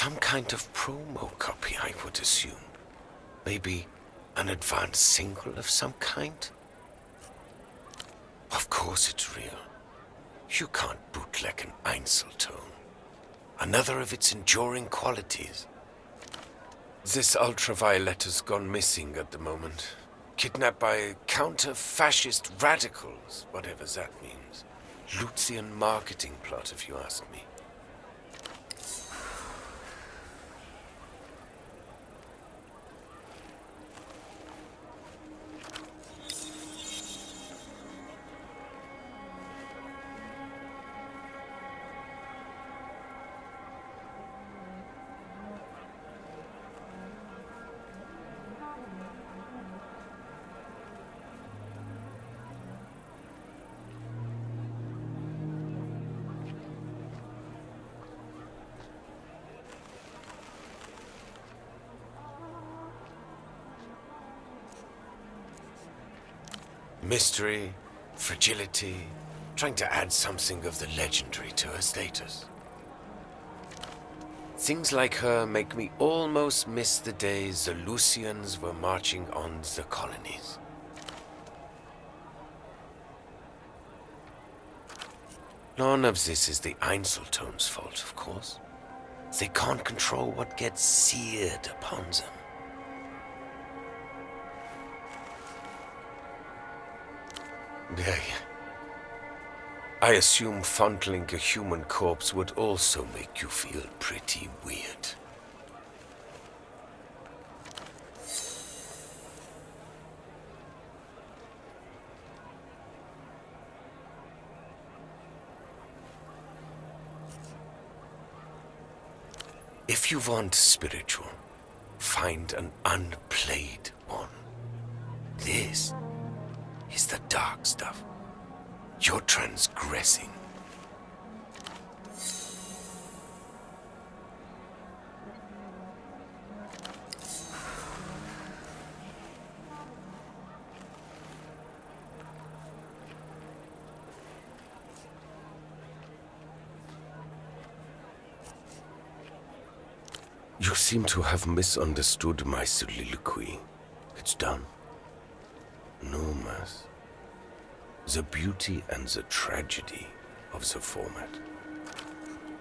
Some kind of promo copy, I would assume. Maybe an advanced single of some kind? Of course it's real. You can't bootleg an Einzeltone. Another of its enduring qualities. This ultraviolet has gone missing at the moment. Kidnapped by counter-fascist radicals, whatever that means. Lucian marketing plot, if you ask me. Mystery, fragility, trying to add something of the legendary to her status. Things like her make me almost miss the days the Lucians were marching on the colonies. None of this is the Einzeltone's fault, of course. They can't control what gets seared upon them. I assume fondling a human corpse would also make you feel pretty weird. If you want spiritual, find an unplayed one. This is the dark stuff. You're transgressing. You seem to have misunderstood my soliloquy. It's done. No mass. The beauty and the tragedy of the format.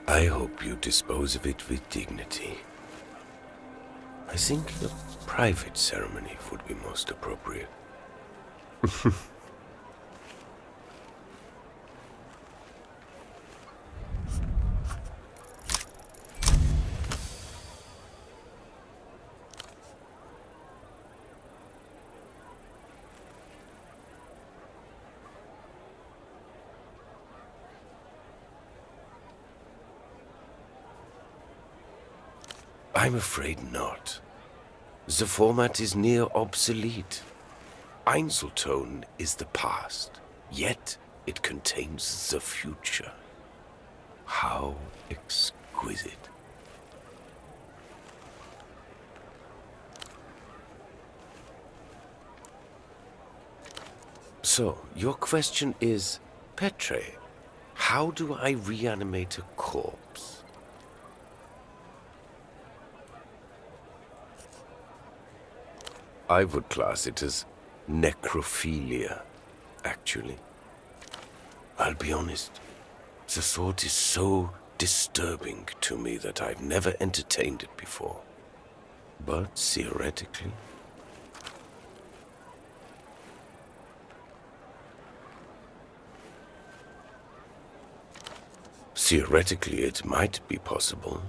I hope you dispose of it with dignity. I think a private ceremony would be most appropriate. I'm afraid not. The format is near obsolete. Einzeltone is the past, yet it contains the future. How exquisite. So, your question is, Petre, how do I reanimate a corpse? I would class it as necrophilia, actually. I'll be honest, the thought is so disturbing to me that I've never entertained it before. But theoretically... Theoretically, it might be possible.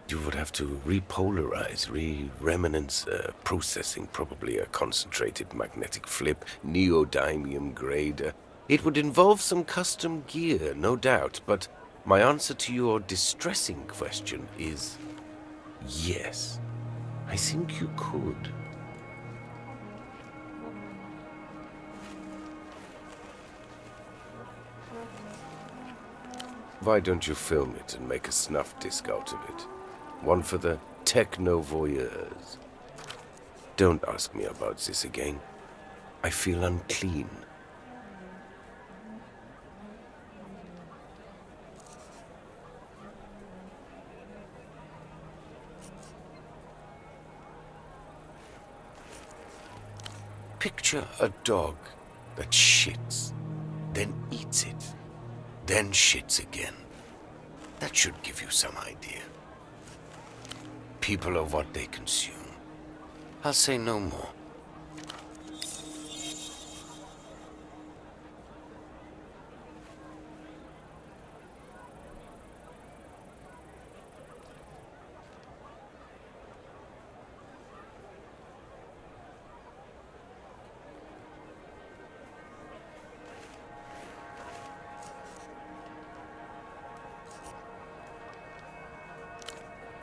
You would have to repolarize, re-remanence processing, probably a concentrated magnetic flip, neodymium grade. It would involve some custom gear, no doubt, but my answer to your distressing question is yes. I think you could. Why don't you film it and make a snuff disc out of it? One for the techno-voyeurs. Don't ask me about this again. I feel unclean. Picture a dog that shits, then eats it, then shits again. That should give you some idea. People are what they consume. I'll say no more.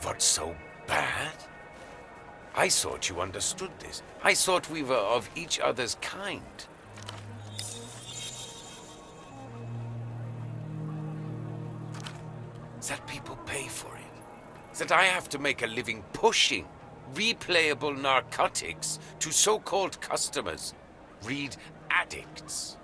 What's so bad? I thought you understood this. I thought we were of each other's kind. That people pay for it. That I have to make a living pushing replayable narcotics to so-called customers. Read addicts.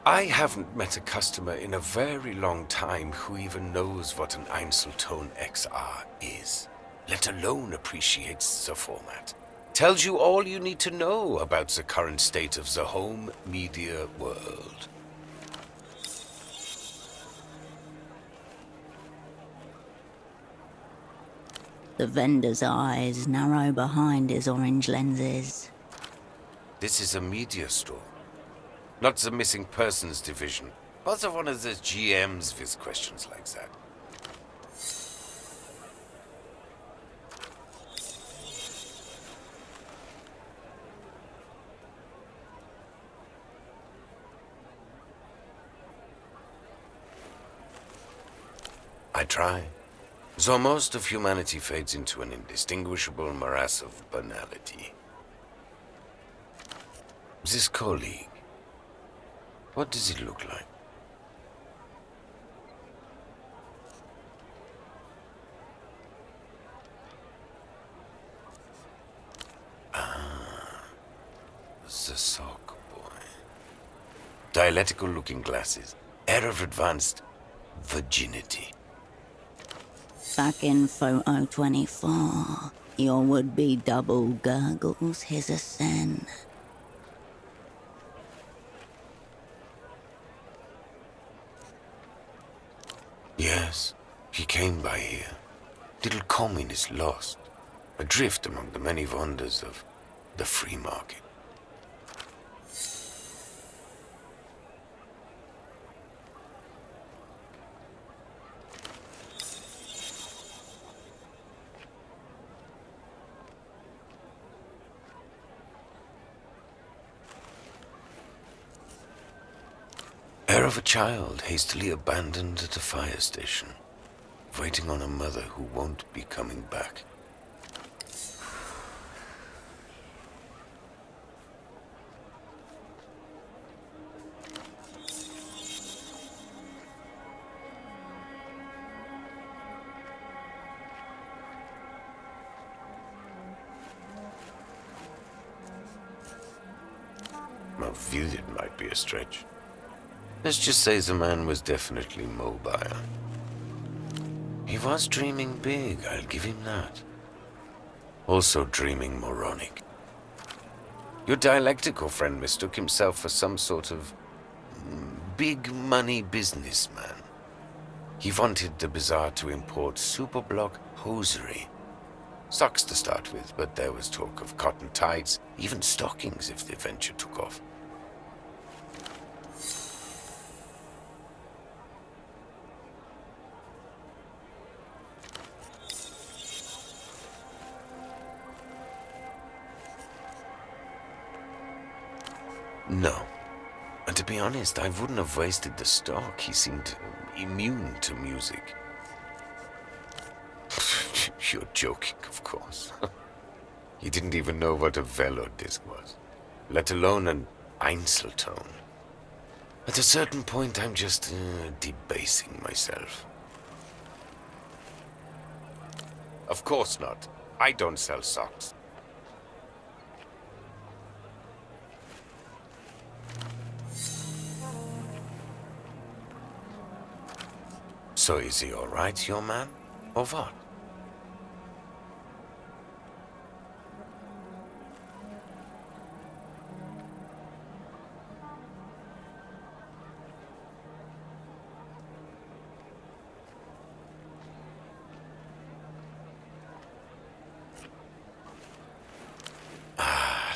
I haven't met a customer in a very long time who even knows what an Einzelton XR is, let alone appreciates the format. Tells you all you need to know about the current state of the home media world. The vendor's eyes narrow behind his orange lenses. This is a media store. Not the missing persons division. Also one of the GMs with questions like that. I try. So most of humanity fades into an indistinguishable morass of banality. This colleague, what does it look like? Ah, the sock boy. Dialectical-looking glasses. Air of advanced virginity. Back in photo 24, your would-be double gurgles his ascent. Yes, he came by here. Little communist lost, adrift among the many wonders of the free market. Air of a child hastily abandoned at a fire station, waiting on a mother who won't be coming back. Well, viewed it might be a stretch. Let's just say the man was definitely mobile. He was dreaming big, I'll give him that. Also dreaming moronic. Your dialectical friend mistook himself for some sort of big money businessman. He wanted the bazaar to import superblock hosiery. Socks to start with, but there was talk of cotton tights, even stockings if the venture took off. No. And to be honest, I wouldn't have wasted the stock. He seemed immune to music. You're joking, of course. He didn't even know what a velo disc was, let alone an Einzelton. At a certain point, I'm just debasing myself. Of course not. I don't sell socks. So is he all right, your man? Or what?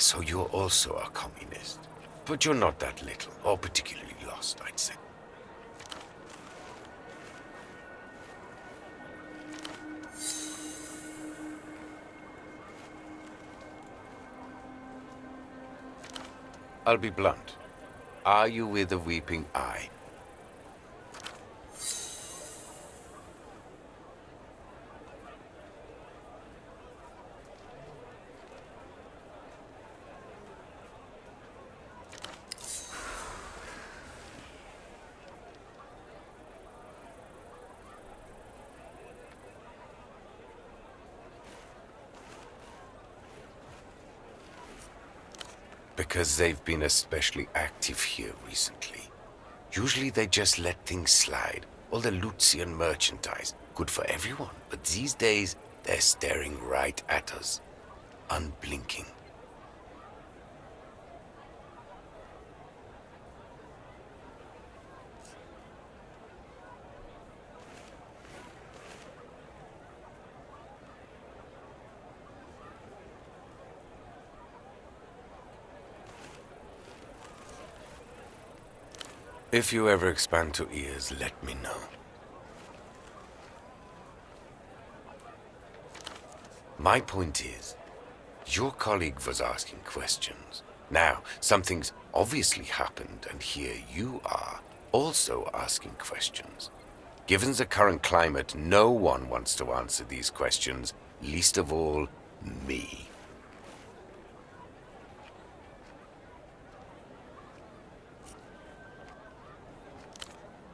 So you're also a communist. But you're not that little, or particularly lost, I'd say. I'll be blunt. Are you with the Weeping Eye? Because they've been especially active here recently. Usually they just let things slide. All the Lucian merchandise. Good for everyone. But these days, they're staring right at us. Unblinking. If you ever expand to ears, let me know. My point is, your colleague was asking questions. Now, something's obviously happened, and here you are, also asking questions. Given the current climate, no one wants to answer these questions, least of all, me.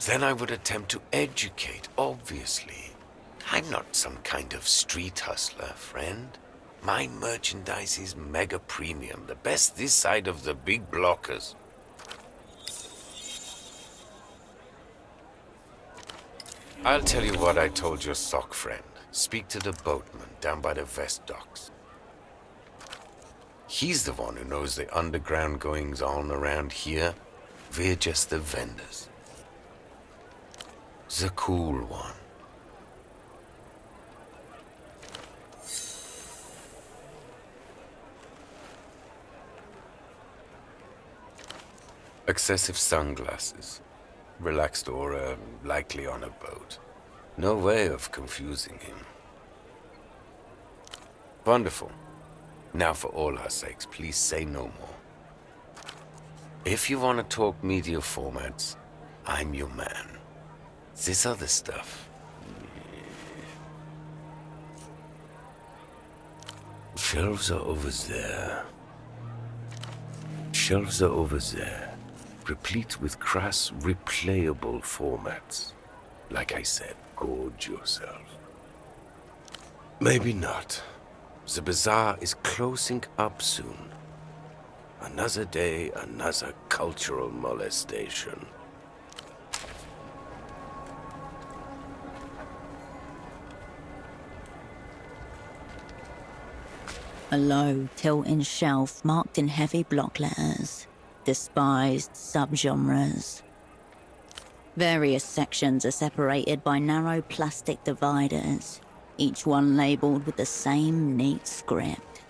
Then I would attempt to educate, obviously. I'm not some kind of street hustler, friend. My merchandise is mega premium, the best this side of the big blockers. I'll tell you what I told your sock friend. Speak to the boatman down by the West docks. He's the one who knows the underground goings-on around here. We're just the vendors. The cool one. Excessive sunglasses. Relaxed aura, likely on a boat. No way of confusing him. Wonderful. Now for all our sakes, please say no more. If you want to talk media formats, I'm your man. This other stuff. Shelves are over there. Shelves are over there. Replete with crass, replayable formats. Like I said, gorge yourself. Maybe not. The bazaar is closing up soon. Another day, another cultural molestation. A low, tilting shelf marked in heavy block letters. Despised subgenres. Various sections are separated by narrow plastic dividers, each one labelled with the same neat script.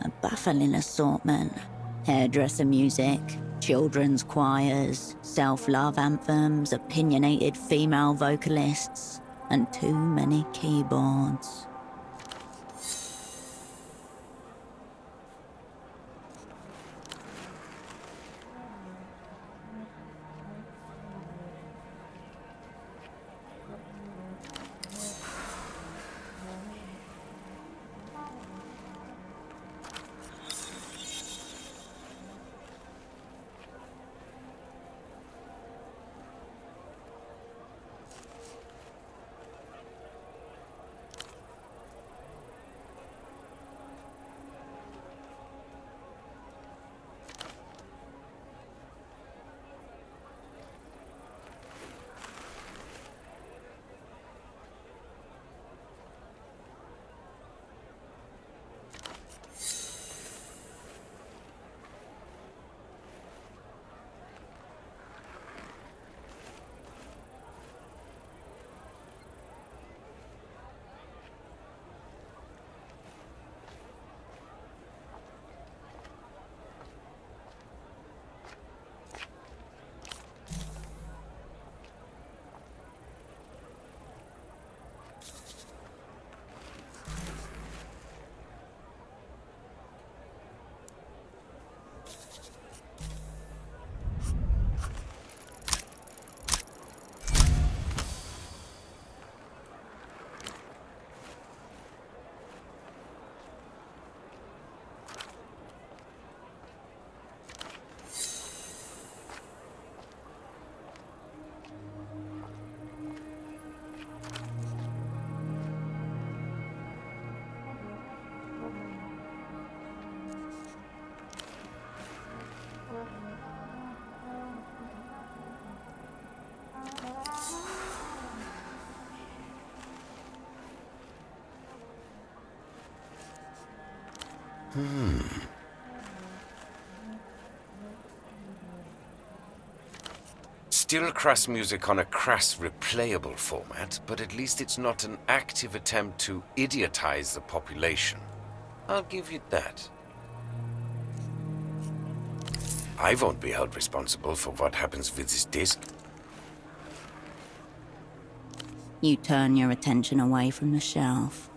A baffling assortment. Hairdresser music, children's choirs, self-love anthems, opinionated female vocalists, and too many keyboards. Still crass music on a crass replayable format, but at least it's not an active attempt to idiotize the population. I'll give you that. I won't be held responsible for what happens with this disc. You turn your attention away from the shelf.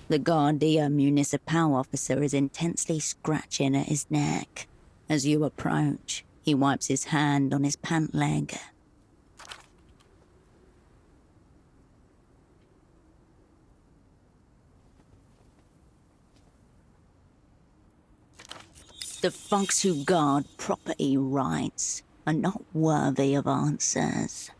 The Guardia Municipal officer is intensely scratching at his neck. As you approach, he wipes his hand on his pant leg. The folks who guard property rights are not worthy of answers.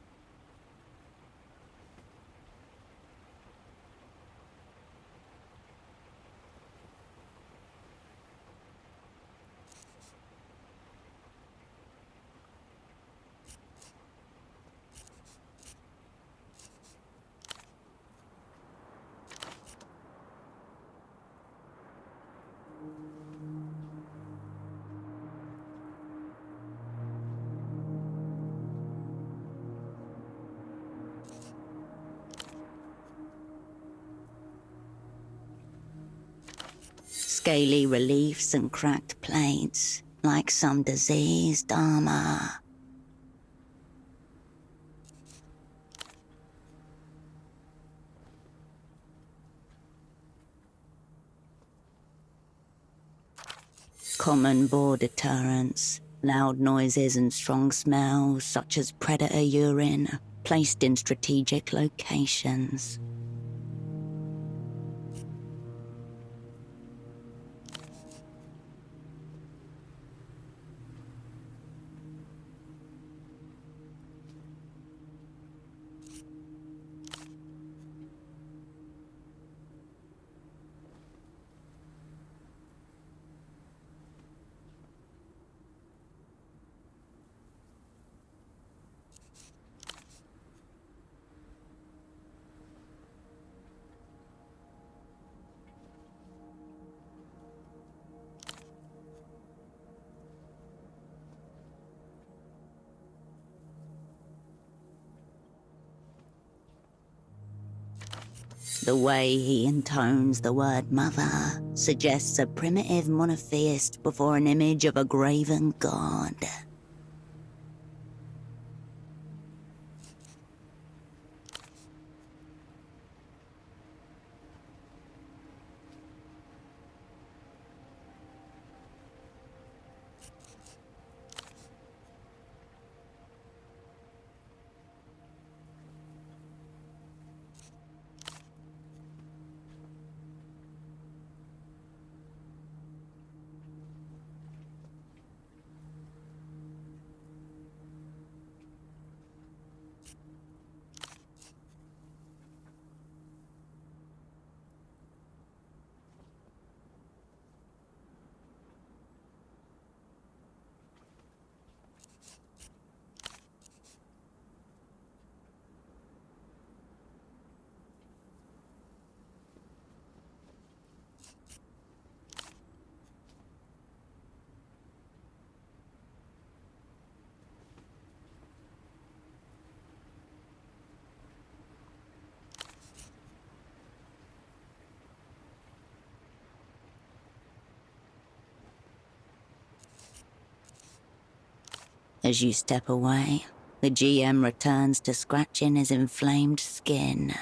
Scaly reliefs and cracked plates, like some diseased armor. Common boar deterrents, loud noises and strong smells such as predator urine, placed in strategic locations. The way he intones the word mother suggests a primitive monotheist before an image of a graven god. As you step away, the GM returns to scratching his inflamed skin.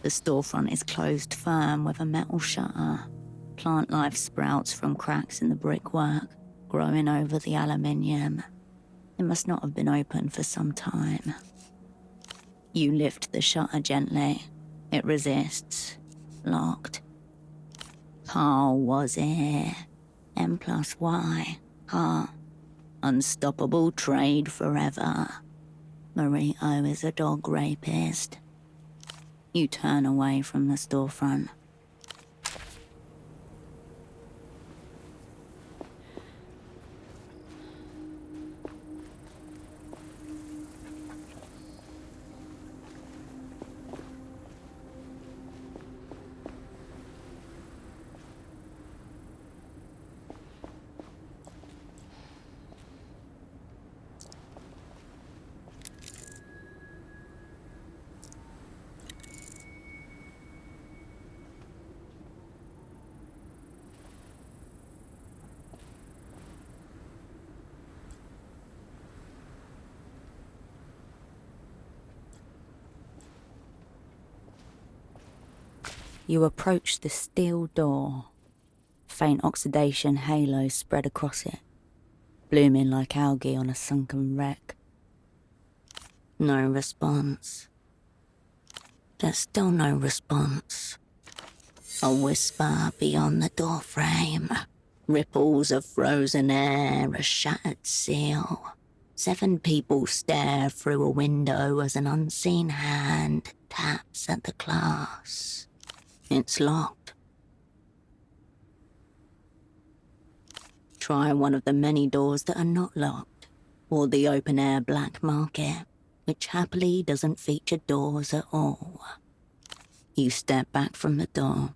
The storefront is closed firm with a metal shutter. Plant life sprouts from cracks in the brickwork, growing over the aluminium. It must not have been open for some time. You lift the shutter gently. It resists. Locked. Carl was here. M plus Y. Huh? Unstoppable trade forever. Marito is a dog rapist. You turn away from the storefront. You approach the steel door. Faint oxidation halos spread across it, blooming like algae on a sunken wreck. No response. There's still no response. A whisper beyond the doorframe. Ripples of frozen air, a shattered seal. 7 people stare through a window as an unseen hand taps at the glass. It's locked. Try one of the many doors that are not locked, or the open-air black market, which happily doesn't feature doors at all. You step back from the door.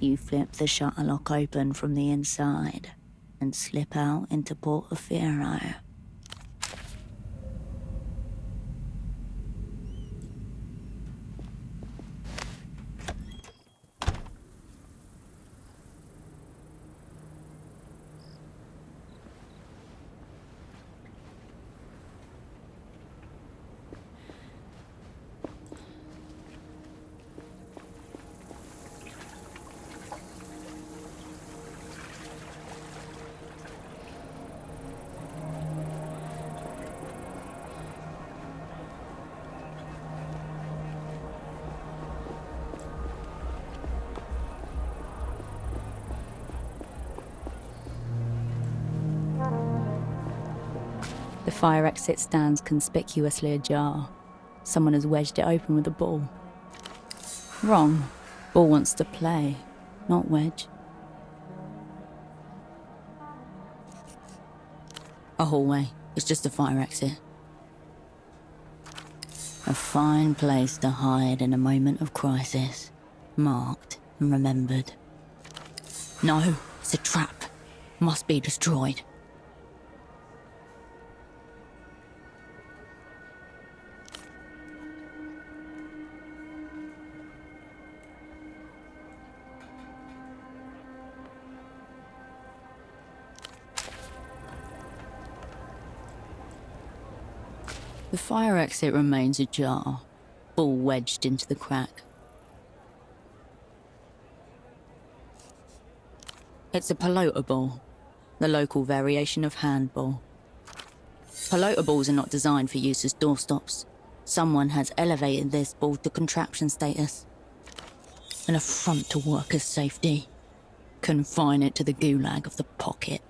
You flip the shutter lock open from the inside and slip out into Portofino. The fire exit stands conspicuously ajar. Someone has wedged it open with a ball. Wrong. Ball wants to play, not wedge. A hallway. It's just a fire exit. A fine place to hide in a moment of crisis. Marked and remembered. No, it's a trap. Must be destroyed. The fire exit remains ajar, ball wedged into the crack. It's a pelota ball, the local variation of handball. Pelota balls are not designed for use as doorstops. Someone has elevated this ball to contraption status. An affront to workers' safety. Confine it to the gulag of the pocket.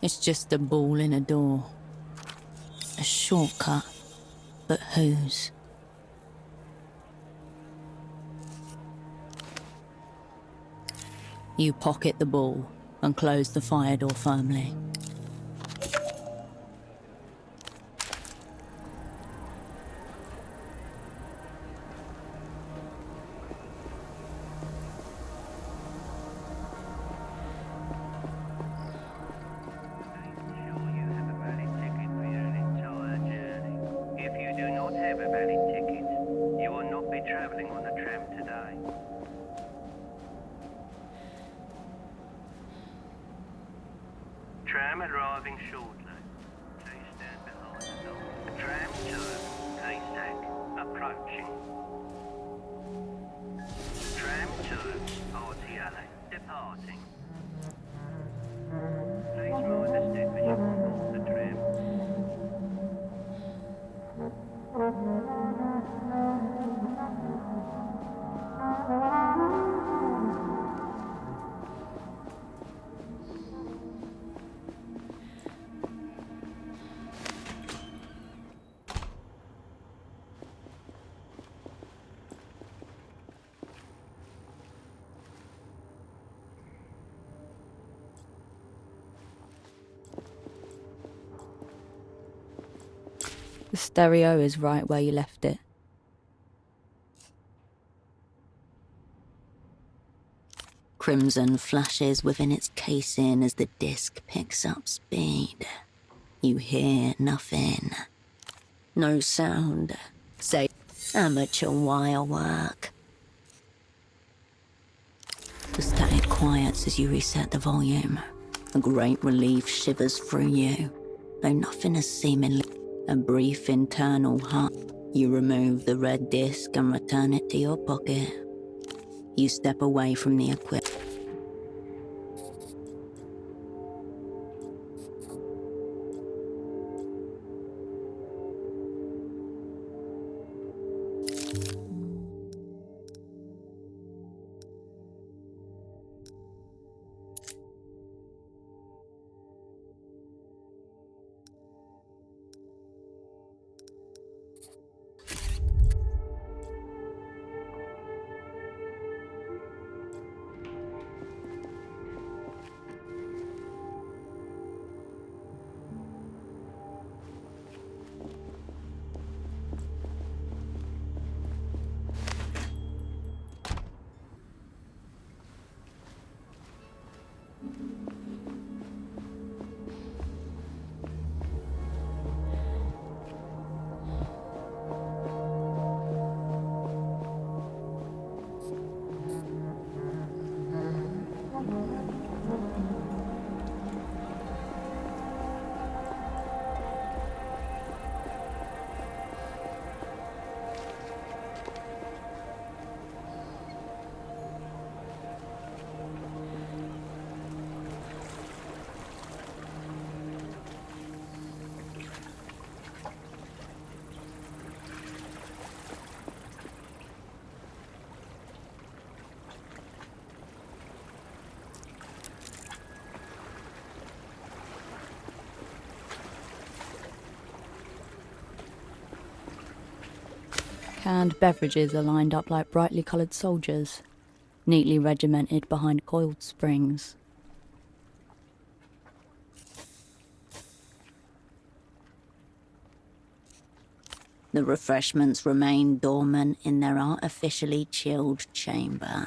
It's just a ball in a door. A shortcut, but whose? You pocket the ball and close the fire door firmly. Tram arriving shortly. Please stand behind the door. Tram 2, please take approaching. Tram 2, Party Alley, departing. Please mind the step as you come off the tram. The stereo is right where you left it. Crimson flashes within its casing as the disc picks up speed. You hear nothing. No sound. Say, amateur wire work. The static quiets as you reset the volume. A great relief shivers through you, though nothing is seemingly. A brief internal hut. You remove the red disc and return it to your pocket. You step away from the equipment. Canned beverages are lined up like brightly coloured soldiers, neatly regimented behind coiled springs. The refreshments remain dormant in their artificially chilled chamber.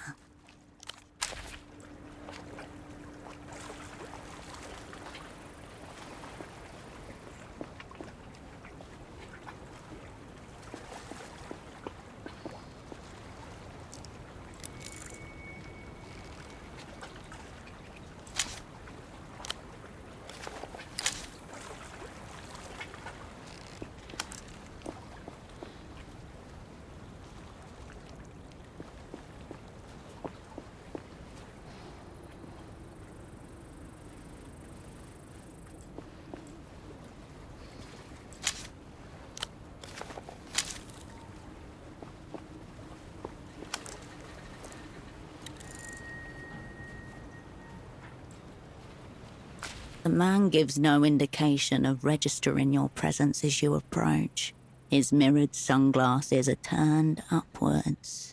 The man gives no indication of registering your presence as you approach. His mirrored sunglasses are turned upwards.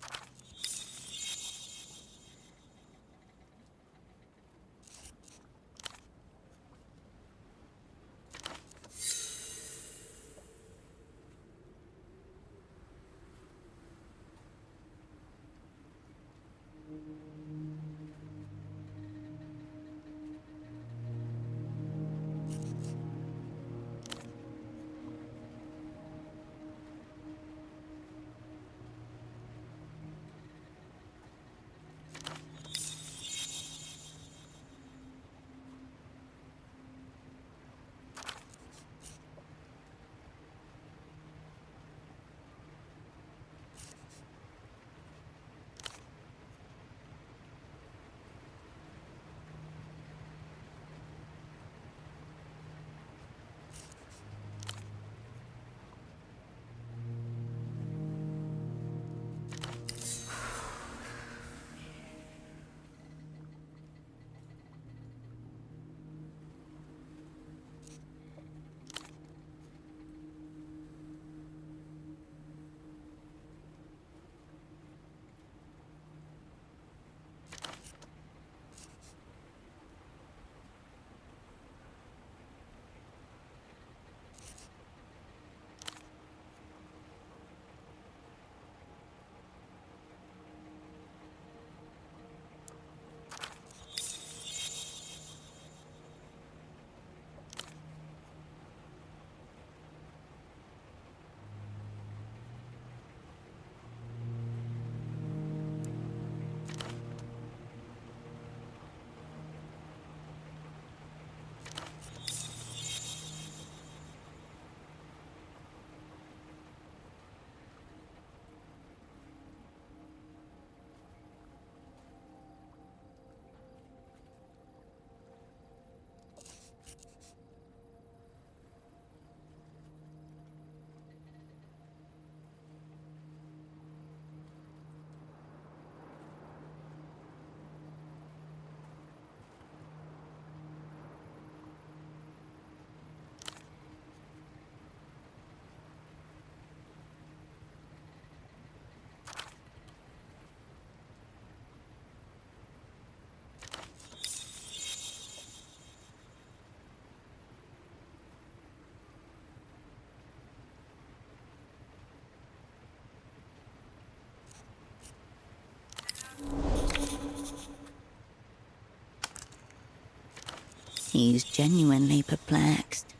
He's genuinely perplexed.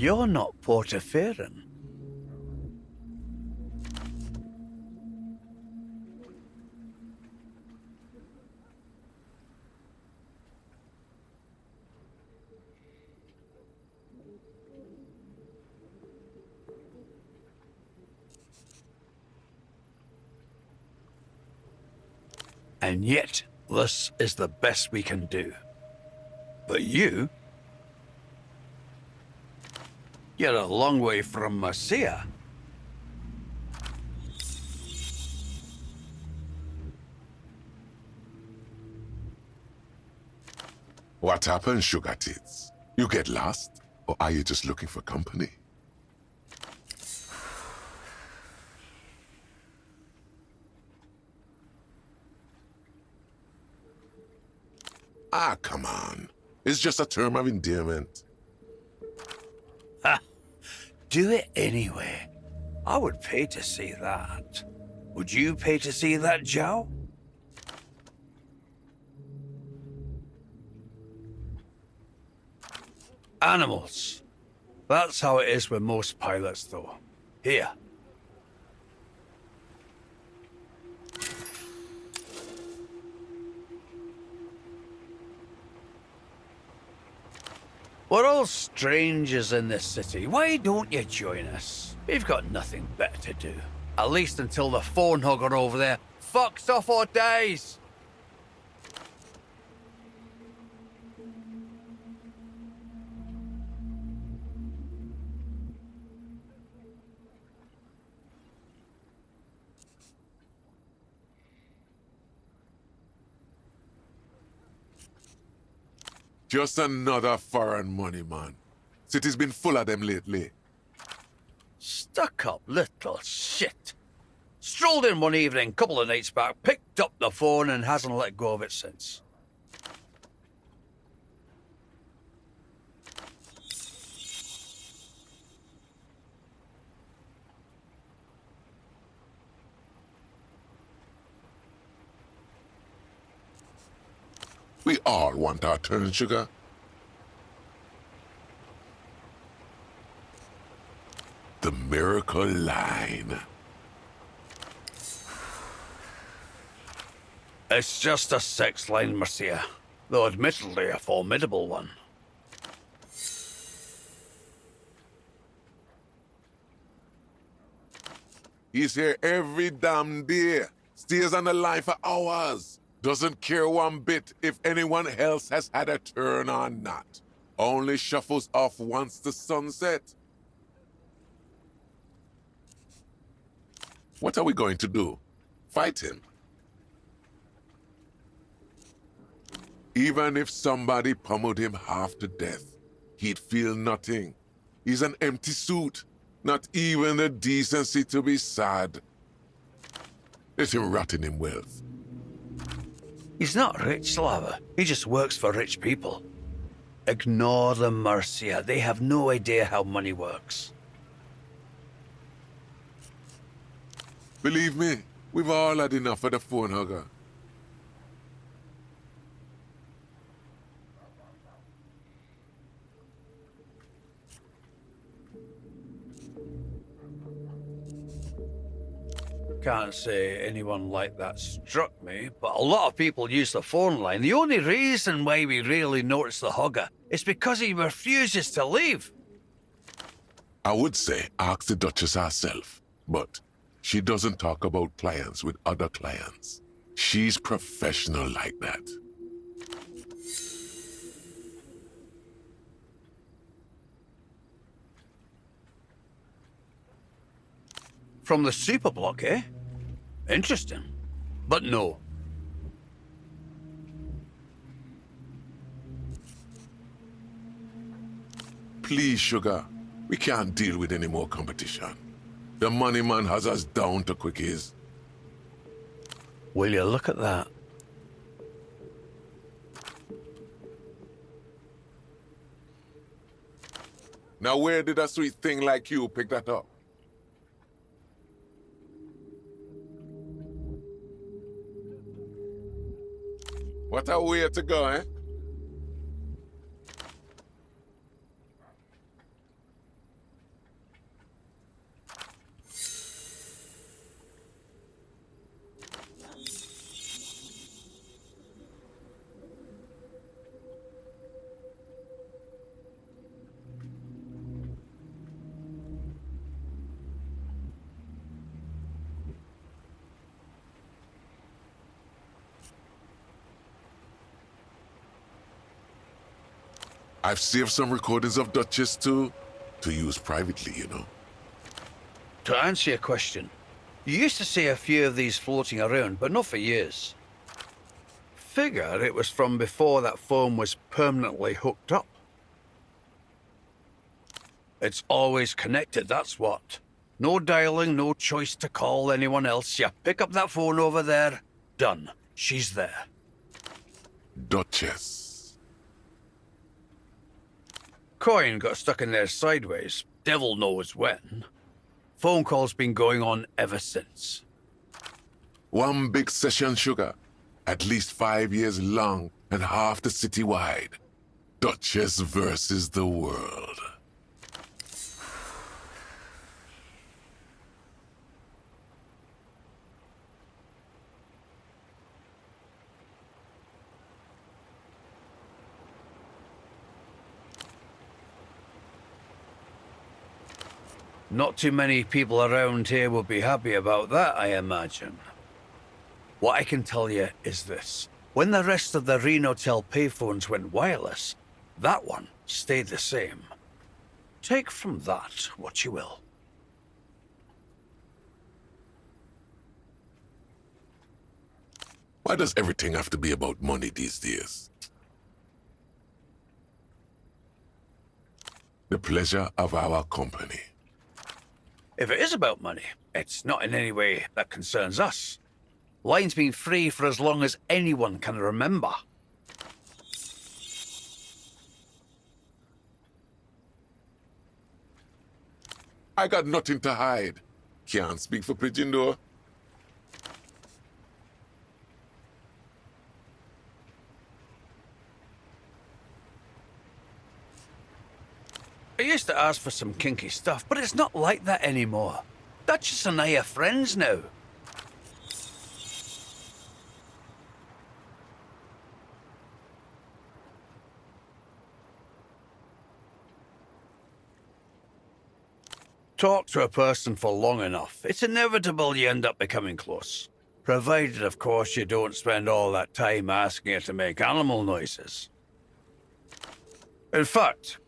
You're not Portaferan. And yet, this is the best we can do. But you're a long way from Marcia. What happened, Sugar Tits? You get lost? Or are you just looking for company? Ah, come on. It's just a term of endearment. Ha! Do it anyway. I would pay to see that. Would you pay to see that, Joe? Animals. That's how it is with most pilots, though. Here. We're all strangers in this city. Why don't you join us? We've got nothing better to do. At least until the phone hugger over there fucks off or dies. Just another foreign money, man. City's been full of them lately. Stuck up little shit. Strolled in one evening, couple of nights back, picked up the phone and hasn't let go of it since. We all want our turn, Sugar. The Miracle Line. It's just a sex line, Marcia. Though admittedly a formidable one. He's here every damn day. Stays on the line for hours. Doesn't care one bit if anyone else has had a turn or not. Only shuffles off once the sun sets. What are we going to do? Fight him? Even if somebody pummeled him half to death, he'd feel nothing. He's an empty suit. Not even the decency to be sad. Let him rot in wealth. He's not rich, Lava. He just works for rich people. Ignore them, Marcia. They have no idea how money works. Believe me, we've all had enough of the phone hugger. Can't say anyone like that struck me, but a lot of people use the phone line. The only reason why we rarely notice the hugger is because he refuses to leave. I would say ask the Duchess herself, but she doesn't talk about clients with other clients. She's professional like that. From the superblock, eh? Interesting. But no. Please, Sugar. We can't deal with any more competition. The money man has us down to quickies. Will you look at that? Now where did a sweet thing like you pick that up? What a way to go, eh? I've saved some recordings of Duchess too, to use privately, you know. To answer your question, you used to see a few of these floating around, but not for years. Figure it was from before that phone was permanently hooked up. It's always connected, that's what. No dialing, no choice to call anyone else. You pick up that phone over there, done. She's there. Duchess. Coin got stuck in there sideways. Devil knows when. Phone calls been going on ever since. One big session, sugar. At least 5 years long and half the city wide. Duchess versus the world. Not too many people around here will be happy about that, I imagine. What I can tell you is this. When the rest of the Renotel payphones went wireless, that one stayed the same. Take from that what you will. Why does everything have to be about money these days? The pleasure of our company. If it is about money, it's not in any way that concerns us. Line's been free for as long as anyone can remember. I got nothing to hide. Can't speak for Pigeon though. I used to ask for some kinky stuff, but it's not like that anymore. Duchess and I are friends now. Talk to a person for long enough, it's inevitable you end up becoming close. Provided, of course, you don't spend all that time asking her to make animal noises. In fact,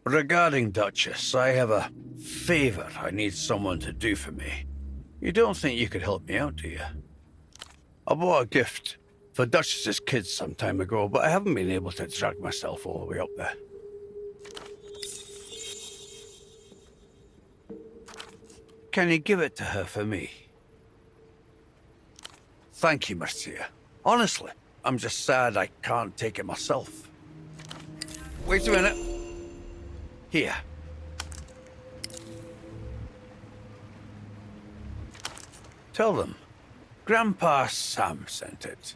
regarding Duchess, I have a favor I need someone to do for me. You don't think you could help me out, do you? I bought a gift for Duchess's kids some time ago, but I haven't been able to drag myself all the way up there. Can you give it to her for me? Thank you, Marcia. Honestly, I'm just sad I can't take it myself. Wait a minute. Here. Tell them, Grandpa Sam sent it.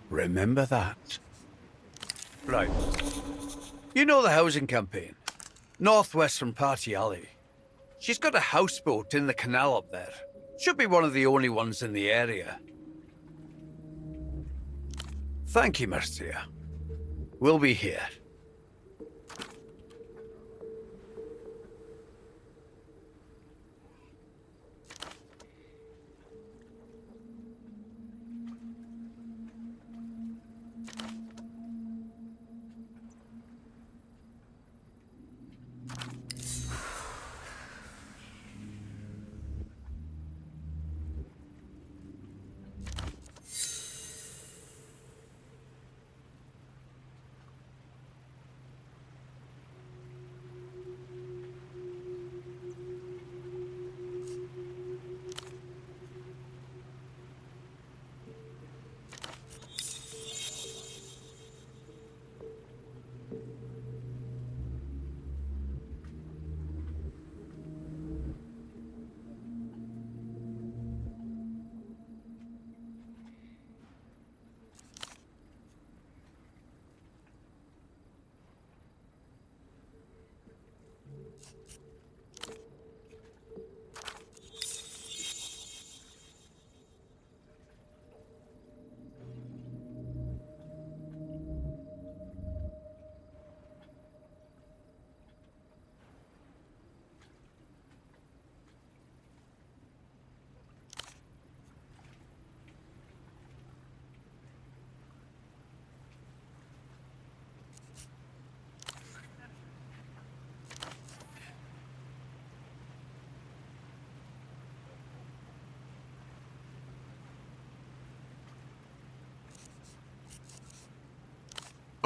Remember that. Right. You know the housing campaign. Northwest from Party Alley. She's got a houseboat in the canal up there. Should be one of the only ones in the area. Thank you, Marcia. We'll be here.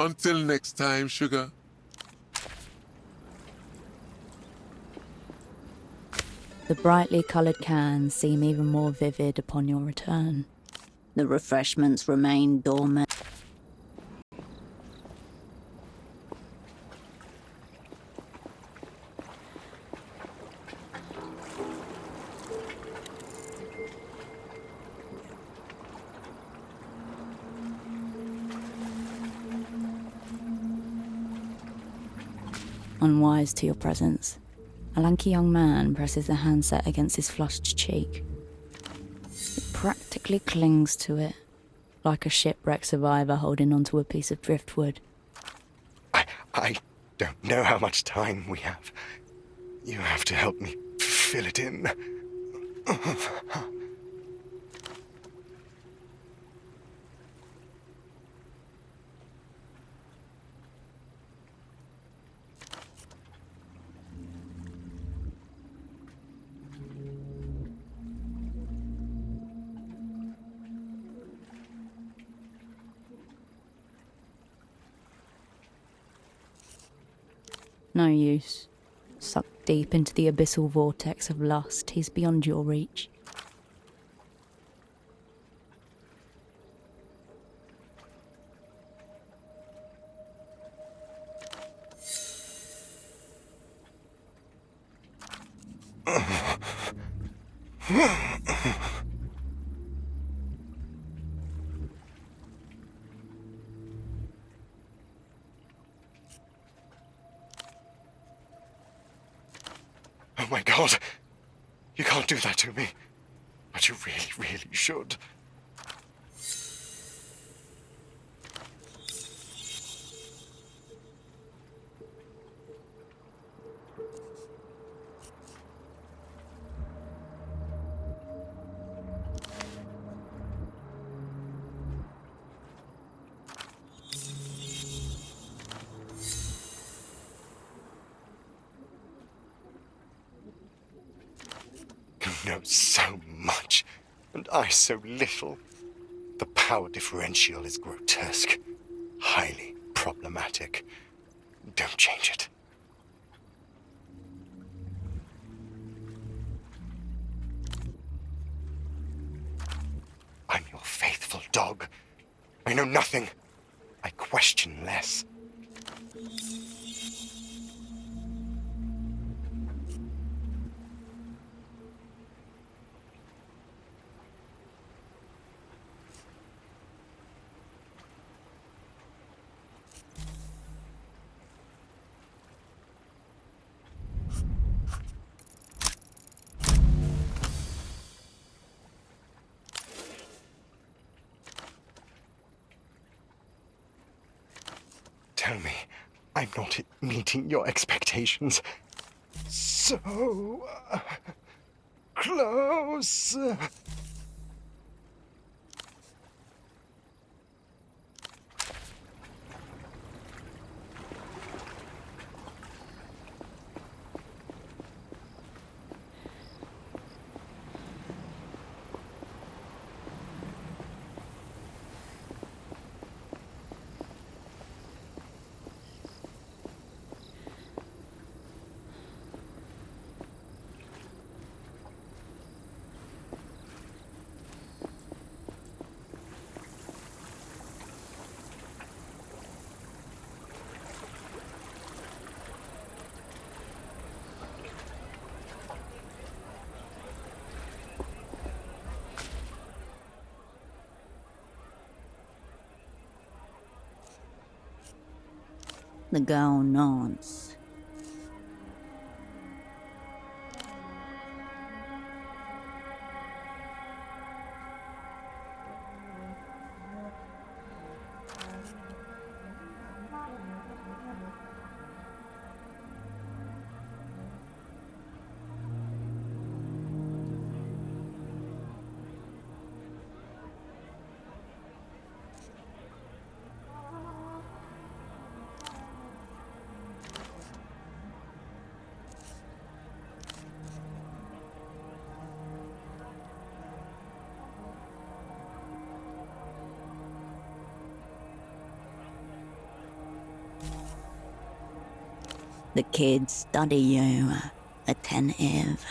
Until next time, sugar. The brightly coloured cans seem even more vivid upon your return. The refreshments remain dormant. Unwise to your presence, a lanky young man presses the handset against his flushed cheek. It practically clings to it, like a shipwreck survivor holding onto a piece of driftwood. I don't know how much time we have. You have to help me fill it in. No use. Sucked deep into the abyssal vortex of lust, he's beyond your reach. Oh my god. You can't do that to me. But you really, really should. You know so much, and I so little. The power differential is grotesque, highly problematic. Don't change it. I'm your faithful dog. I know nothing. I question less. Tell me, I'm not meeting your expectations. So close. The girl nods. The kids study you, attentive.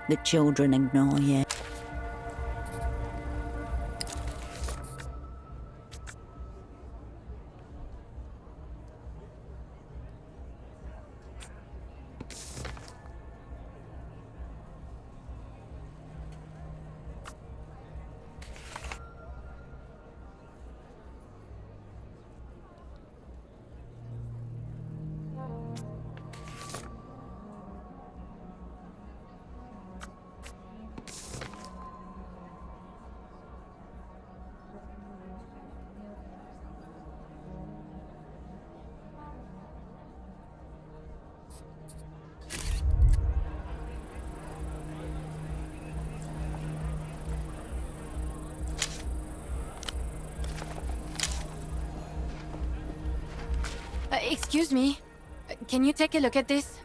The children ignore you. Excuse me. Can you take a look at this?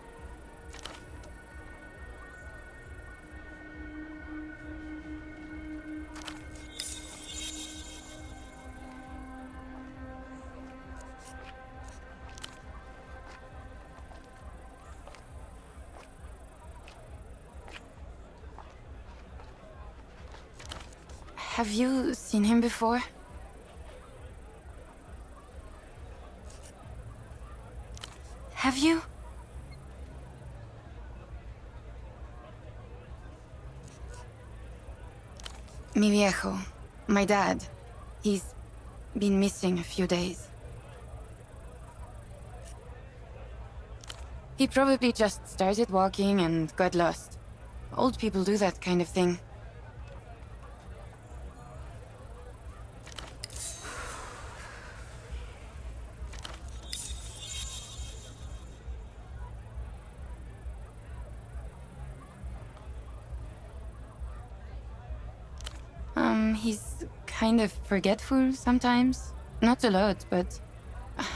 Have you seen him before? Have you? Mi viejo, my dad. He's been missing a few days. He probably just started walking and got lost. Old people do that kind of thing. He's kind of forgetful sometimes. Not a lot, but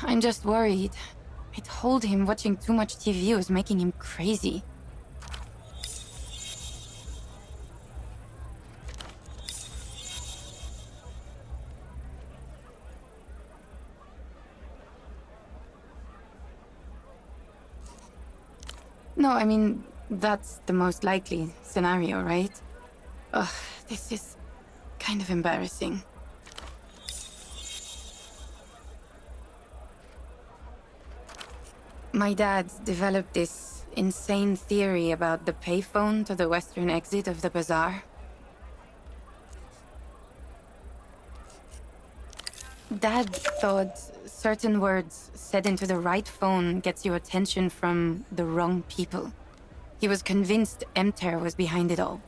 I'm just worried. I told him watching too much TV was making him crazy. No, I mean, that's the most likely scenario, right? Ugh, this is kind of embarrassing. My dad developed this insane theory about the payphone to the western exit of the bazaar. Dad thought certain words said into the right phone gets you attention from the wrong people. He was convinced Emter was behind it all.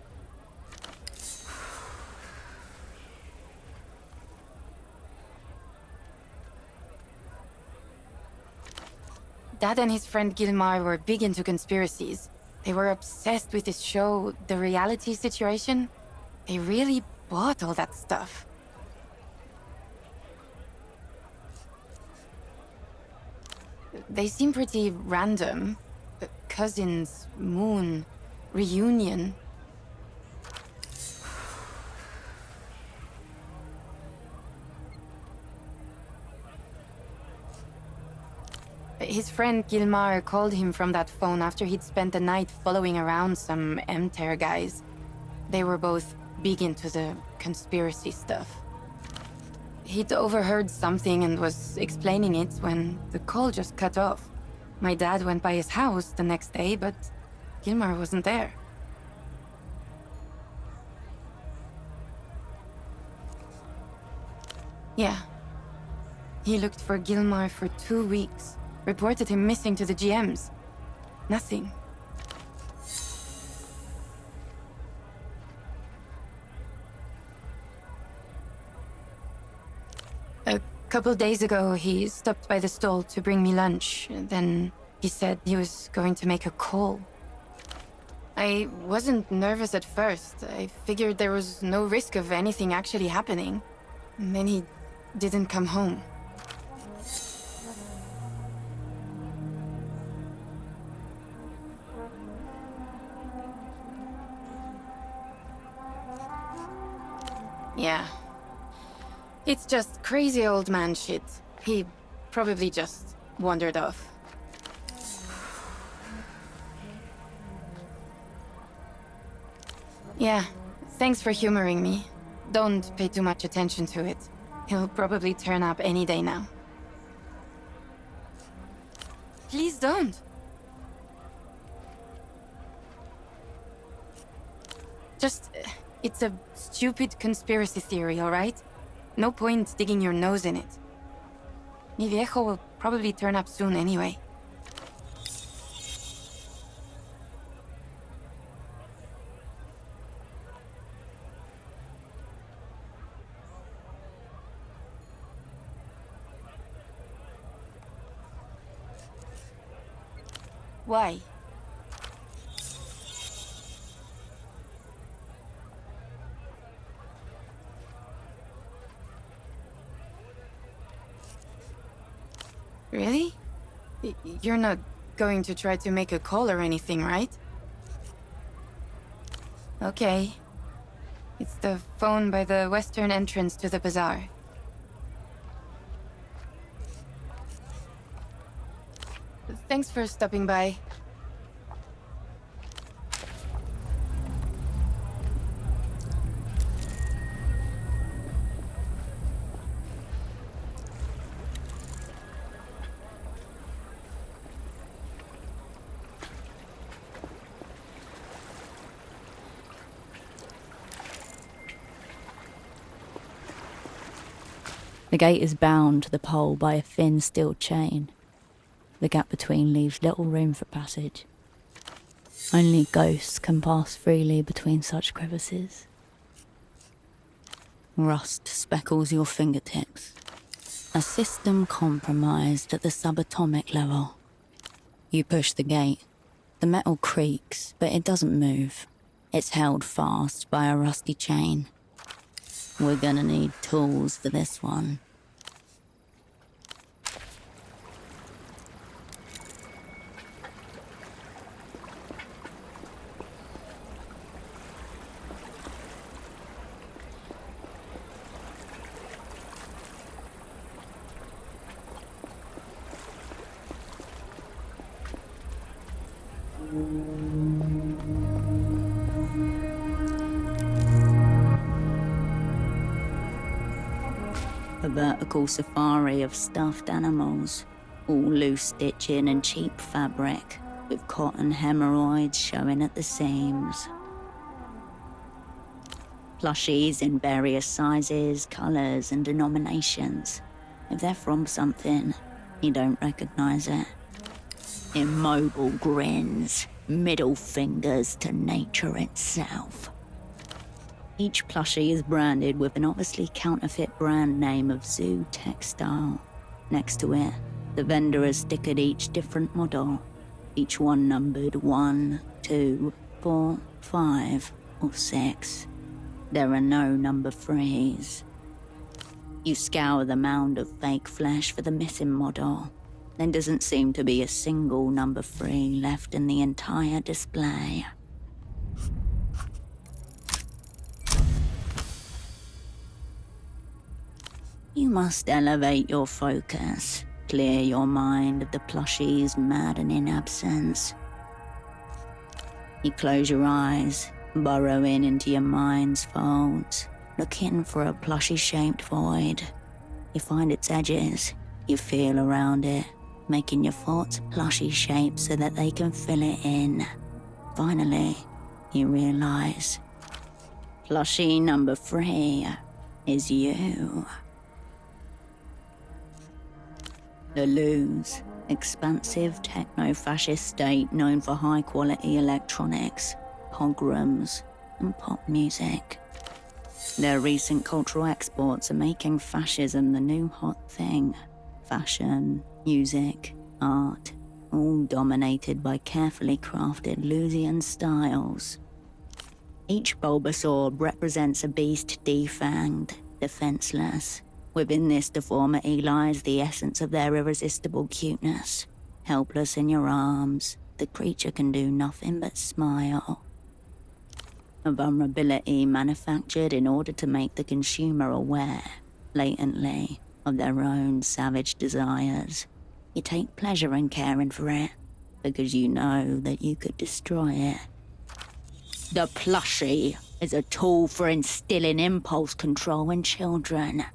Dad and his friend Gilmar were big into conspiracies. They were obsessed with this show, The Reality Situation. They really bought all that stuff. They seem pretty random. Cousins, moon, reunion. His friend Gilmar called him from that phone after he'd spent the night following around some Emter guys. They were both big into the conspiracy stuff. He'd overheard something and was explaining it when the call just cut off. My dad went by his house the next day, but Gilmar wasn't there. Yeah. He looked for Gilmar for 2 weeks. Reported him missing to the GMs. Nothing. A couple days ago, he stopped by the stall to bring me lunch. Then he said he was going to make a call. I wasn't nervous at first. I figured there was no risk of anything actually happening. And then he didn't come home. Yeah. It's just crazy old man shit. He probably just wandered off. Yeah, thanks for humoring me. Don't pay too much attention to it. He'll probably turn up any day now. Please don't. Just, it's a stupid conspiracy theory, alright? No point digging your nose in it. Mi viejo will probably turn up soon anyway. Why? Really? You're not going to try to make a call or anything, right? Okay. It's the phone by the western entrance to the bazaar. Thanks for stopping by. The gate is bound to the pole by a thin steel chain. The gap between leaves little room for passage. Only ghosts can pass freely between such crevices. Rust speckles your fingertips. A system compromised at the subatomic level. You push the gate. The metal creaks, but it doesn't move. It's held fast by a rusty chain. We're gonna need tools for this one. A vertical safari of stuffed animals, all loose stitching and cheap fabric, with cotton hemorrhoids showing at the seams. Plushies in various sizes, colours and denominations. If they're from something, you don't recognise it. Immobile grins, middle fingers to nature itself. Each plushie is branded with an obviously counterfeit brand name of Zoo Textile. Next to it, the vendor has stickered each different model, each one numbered 1, 2, 4, 5, or 6. There are no number 3s. You scour the mound of fake flesh for the missing model. There doesn't seem to be a single number 3 left in the entire display. You must elevate your focus, clear your mind of the plushie's maddening absence. You close your eyes, burrow into your mind's folds, looking for a plushie-shaped void. You find its edges, you feel around it, making your thoughts plushie shapes so that they can fill it in. Finally, you realize, plushie number 3 is you. The Luz, expansive techno-fascist state known for high-quality electronics, pogroms, and pop music. Their recent cultural exports are making fascism the new hot thing. Fashion, music, art, all dominated by carefully crafted Lusian styles. Each Bulbasaur represents a beast defanged, defenseless. Within this deformity lies the essence of their irresistible cuteness. Helpless in your arms, the creature can do nothing but smile. A vulnerability manufactured in order to make the consumer aware, blatantly, of their own savage desires. You take pleasure in caring for it, because you know that you could destroy it. The plushie is a tool for instilling impulse control in children.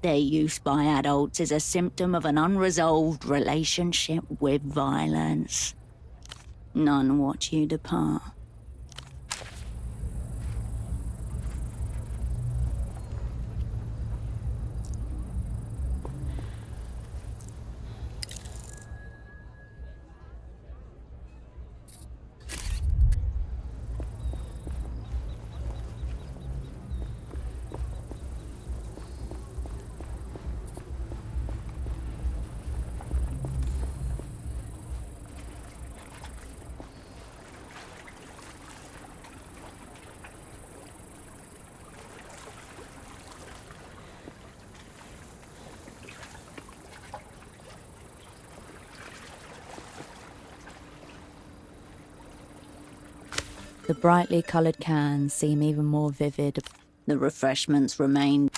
Their use by adults is a symptom of an unresolved relationship with violence. None watch you depart. The brightly coloured cans seem even more vivid. The refreshments remain.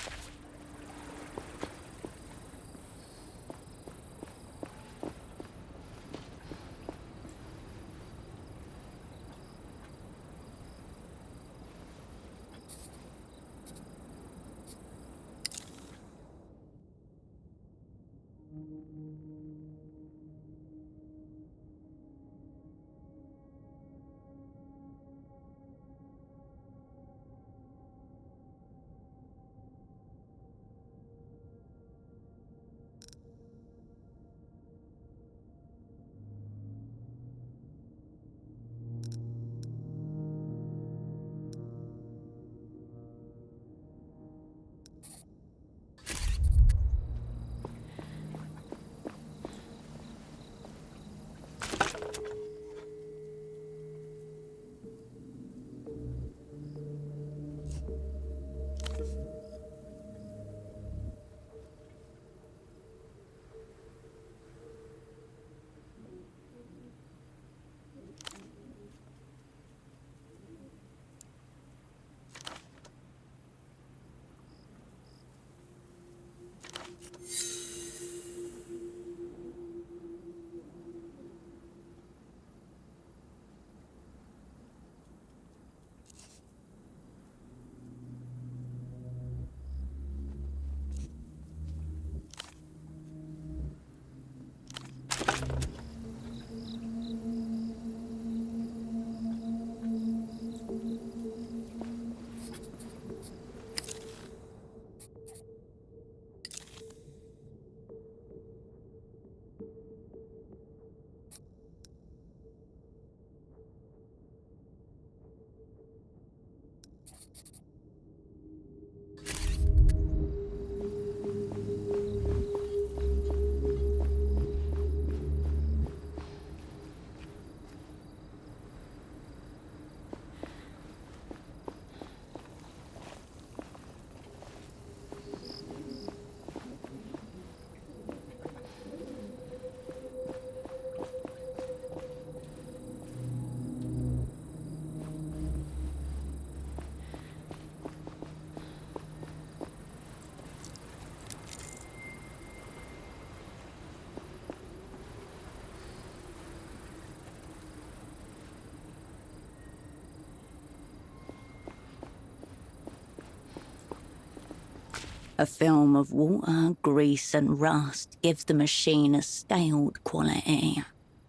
A film of water, grease, and rust gives the machine a scaled quality,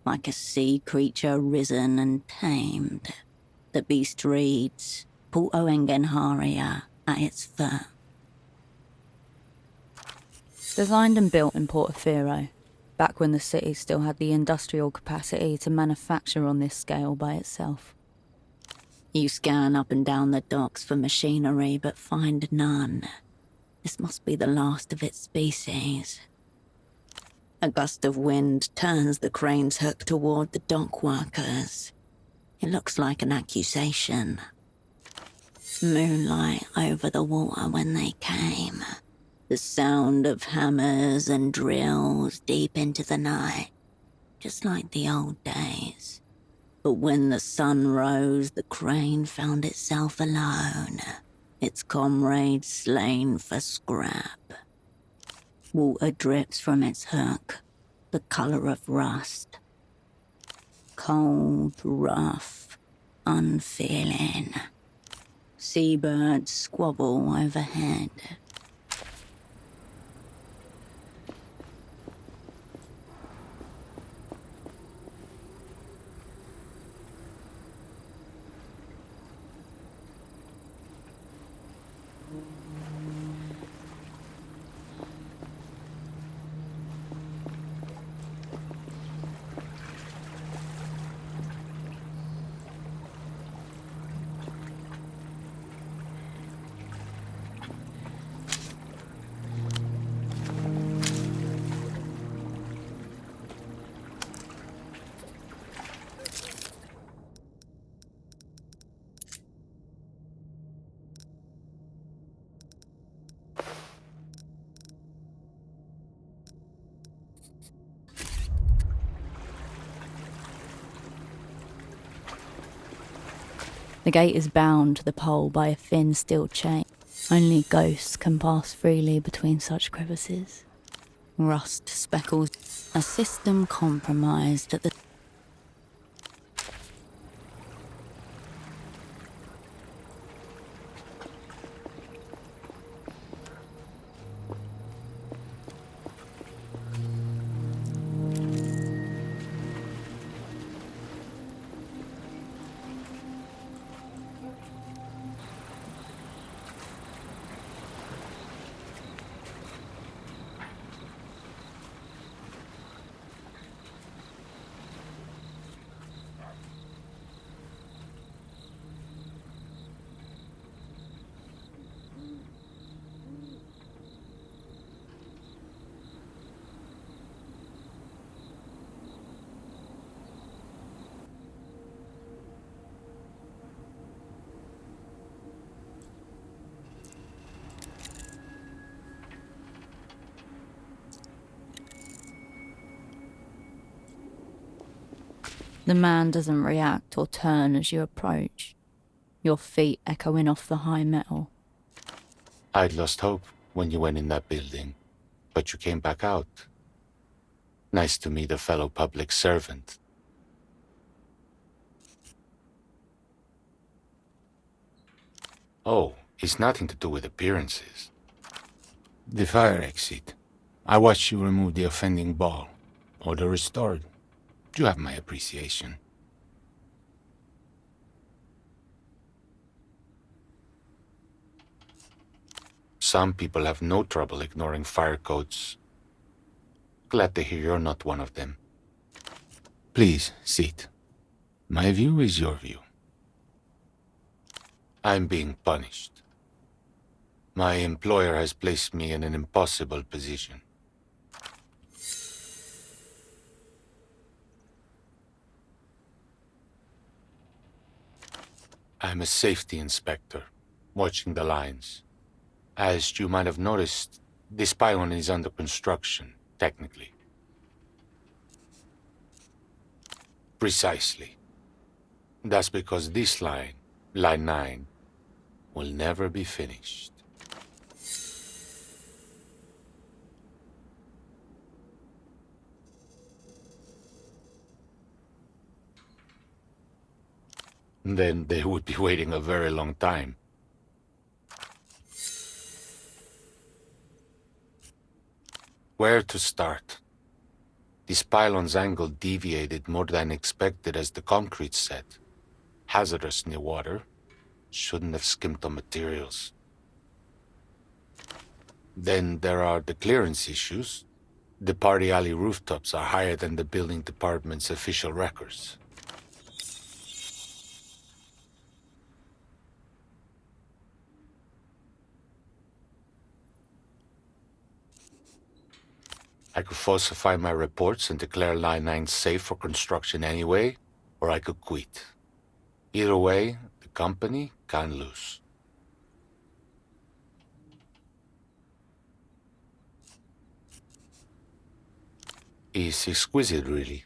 like a sea creature risen and tamed. The beast reads, Porto Engenharia at its foot. Designed and built in Portofino, back when the city still had the industrial capacity to manufacture on this scale by itself. You scan up and down the docks for machinery, but find none. This must be the last of its species. A gust of wind turns the crane's hook toward the dock workers. It looks like an accusation. Moonlight over the water when they came. The sound of hammers and drills deep into the night. Just like the old days. But when the sun rose, the crane found itself alone, its comrades slain for scrap. Water drips from its hook, the colour of rust. Cold, rough, unfeeling. Seabirds squabble overhead. The gate is bound to the pole by a thin steel chain. Only ghosts can pass freely between such crevices. Rust speckles a system compromised at the... The man doesn't react or turn as you approach, your feet echoing off the high metal. I'd lost hope when you went in that building, but you came back out. Nice to meet a fellow public servant. Oh, it's nothing to do with appearances. The fire exit. I watched you remove the offending ball. Order restored. You have my appreciation. Some people have no trouble ignoring fire codes. Glad to hear you're not one of them. Please, sit. My view is your view. I'm being punished. My employer has placed me in an impossible position. I'm a safety inspector, watching the lines. As you might have noticed, this pylon is under construction, technically. Precisely. That's because this line, Line 9, will never be finished. Then they would be waiting a very long time. Where to start? This pylon's angle deviated more than expected as the concrete set. Hazardous near water. Shouldn't have skimped on materials. Then there are the clearance issues. The party alley rooftops are higher than the building department's official records. I could falsify my reports and declare Line 9 safe for construction anyway, or I could quit. Either way, the company can't lose. It's exquisite, really.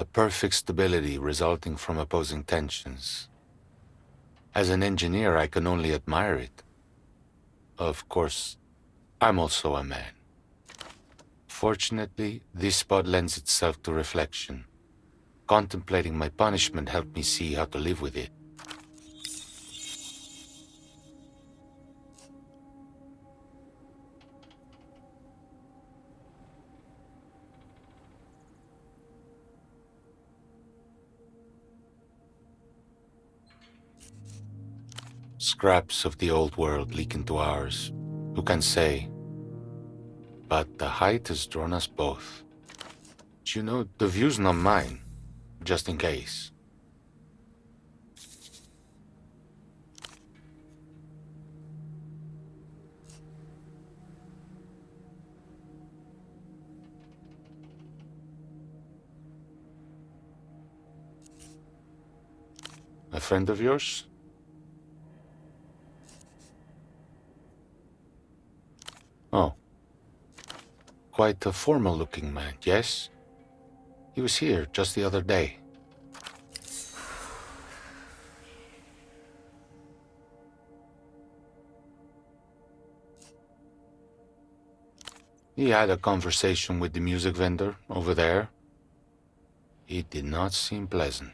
A perfect stability resulting from opposing tensions. As an engineer, I can only admire it. Of course, I'm also a man. Fortunately, this spot lends itself to reflection. Contemplating my punishment helped me see how to live with it. Scraps of the old world leak into ours. Who can say? But the height has drawn us both. But you know, the view's not mine. Just in case. A friend of yours? Oh. Quite a formal-looking man, yes? He was here just the other day. He had a conversation with the music vendor over there. It did not seem pleasant.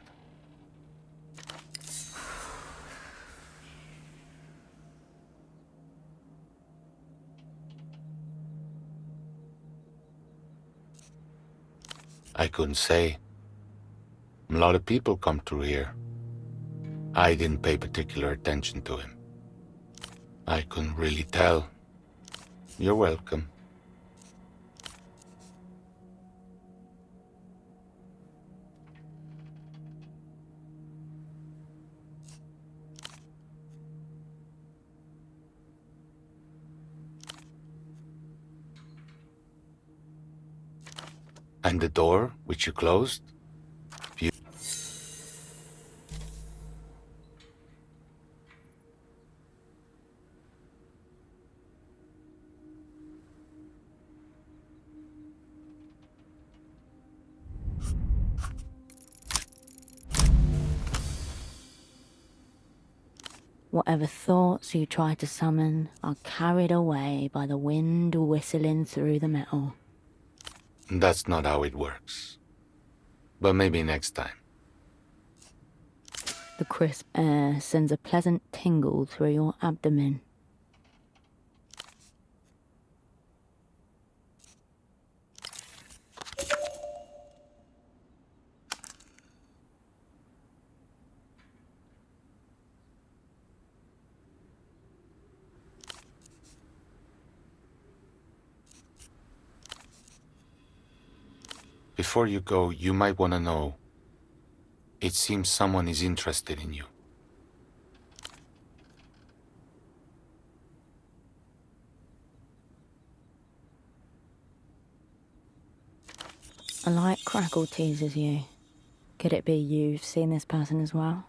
I couldn't say. A lot of people come through here. I didn't pay particular attention to him. I couldn't really tell. You're welcome. And the door, which you closed? Whatever thoughts you try to summon are carried away by the wind whistling through the metal. That's not how it works. But maybe next time. The crisp air sends a pleasant tingle through your abdomen. Before you go, you might want to know. It seems someone is interested in you. A light crackle teases you. Could it be you've seen this person as well?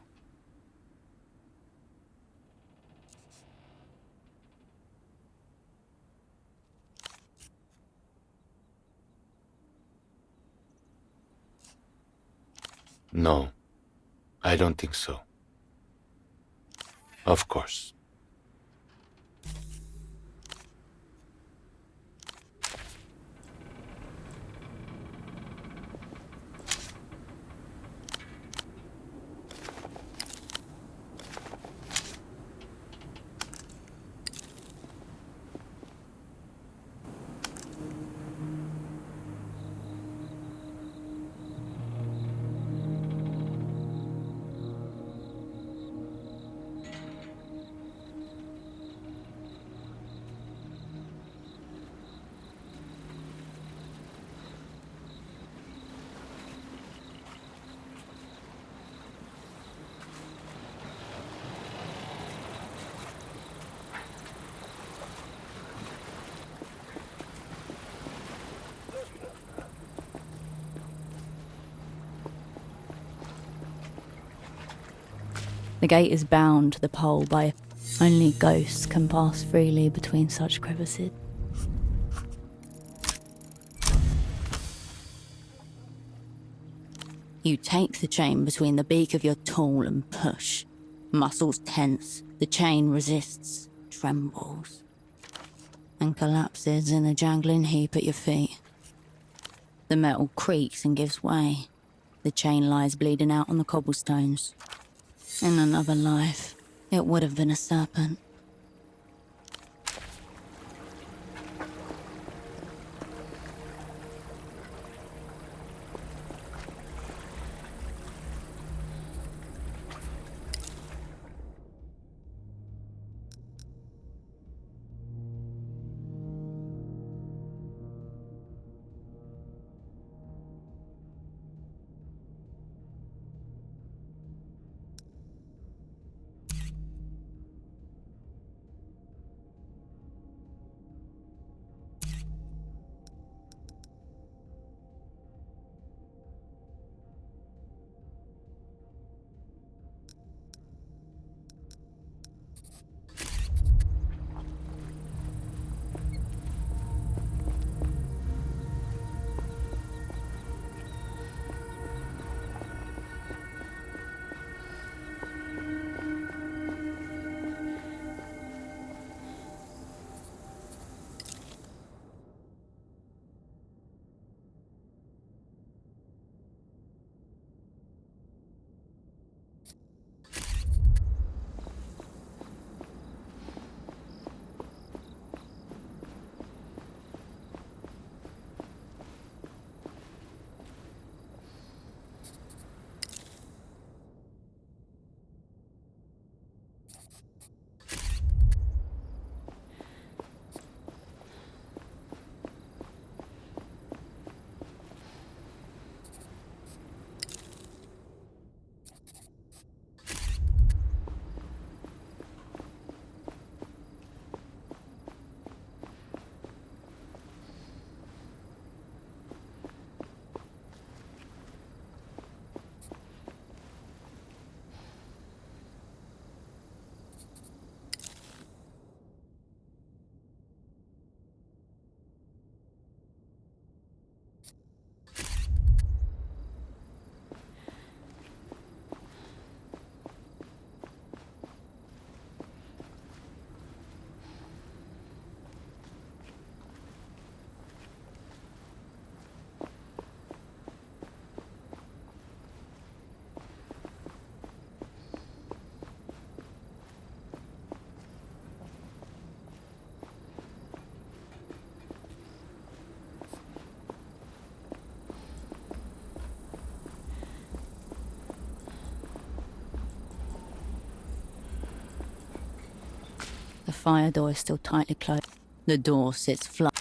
No, I don't think so. Of course. The gate is bound to the pole by only ghosts can pass freely between such crevices. You take the chain between the beak of your tool and push. Muscles tense, the chain resists, trembles, and collapses in a jangling heap at your feet. The metal creaks and gives way. The chain lies bleeding out on the cobblestones. In another life, it would have been a serpent. The fire door is still tightly closed. The door sits flat.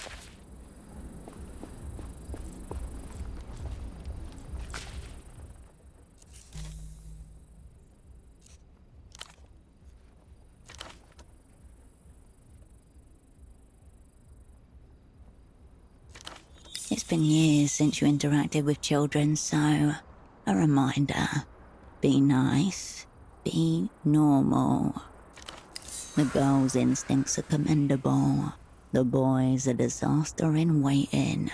It's been years since you interacted with children, so a reminder. Be nice. Be normal. The girl's instincts are commendable. The boy's a disaster in waiting.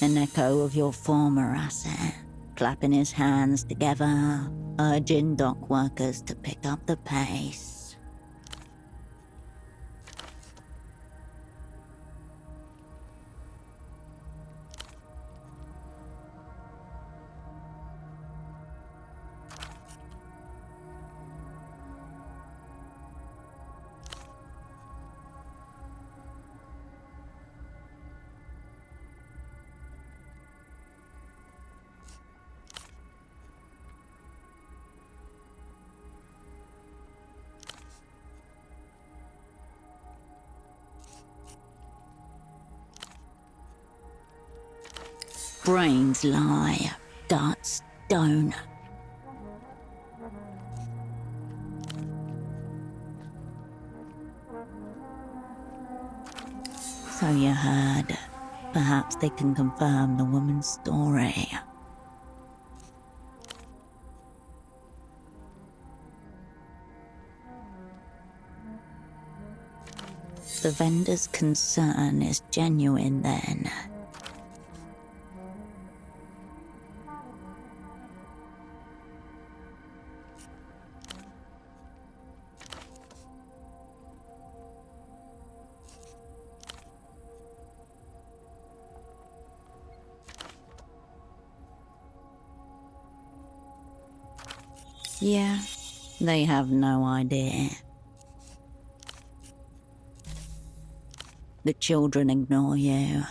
An echo of your former asset, clapping his hands together, urging dock workers to pick up the pace. Brains lie, guts don't. So you heard. Perhaps they can confirm the woman's story. The vendor's concern is genuine then. Yeah, they have no idea. The children ignore you.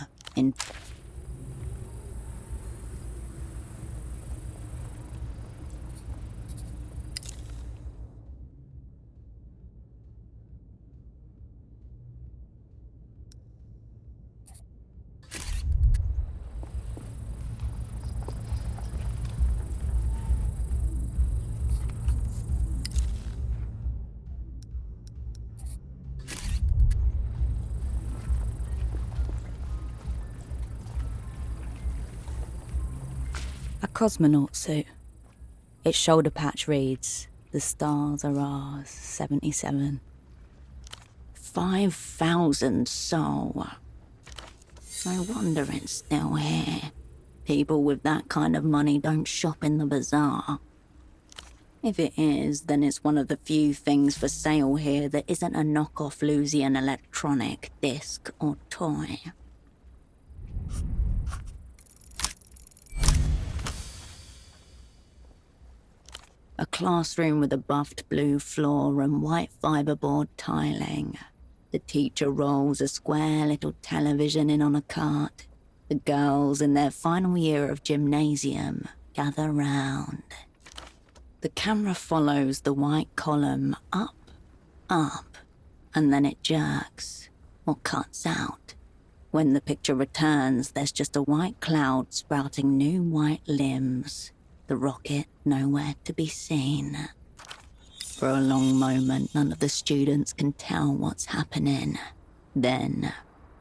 A cosmonaut suit. Its shoulder patch reads, "The stars are ours, 77. 5,000 soul. No wonder it's still here. People with that kind of money don't shop in the bazaar. If it is, then it's one of the few things for sale here that isn't a knockoff Lusian electronic, disc, or toy. A classroom with a buffed blue floor and white fiberboard tiling. The teacher rolls a square little television in on a cart. The girls in their final year of gymnasium gather round. The camera follows the white column up, and then it jerks, or cuts out. When the picture returns, there's just a white cloud sprouting new white limbs. The rocket nowhere to be seen. For a long moment, none of the students can tell what's happening. Then,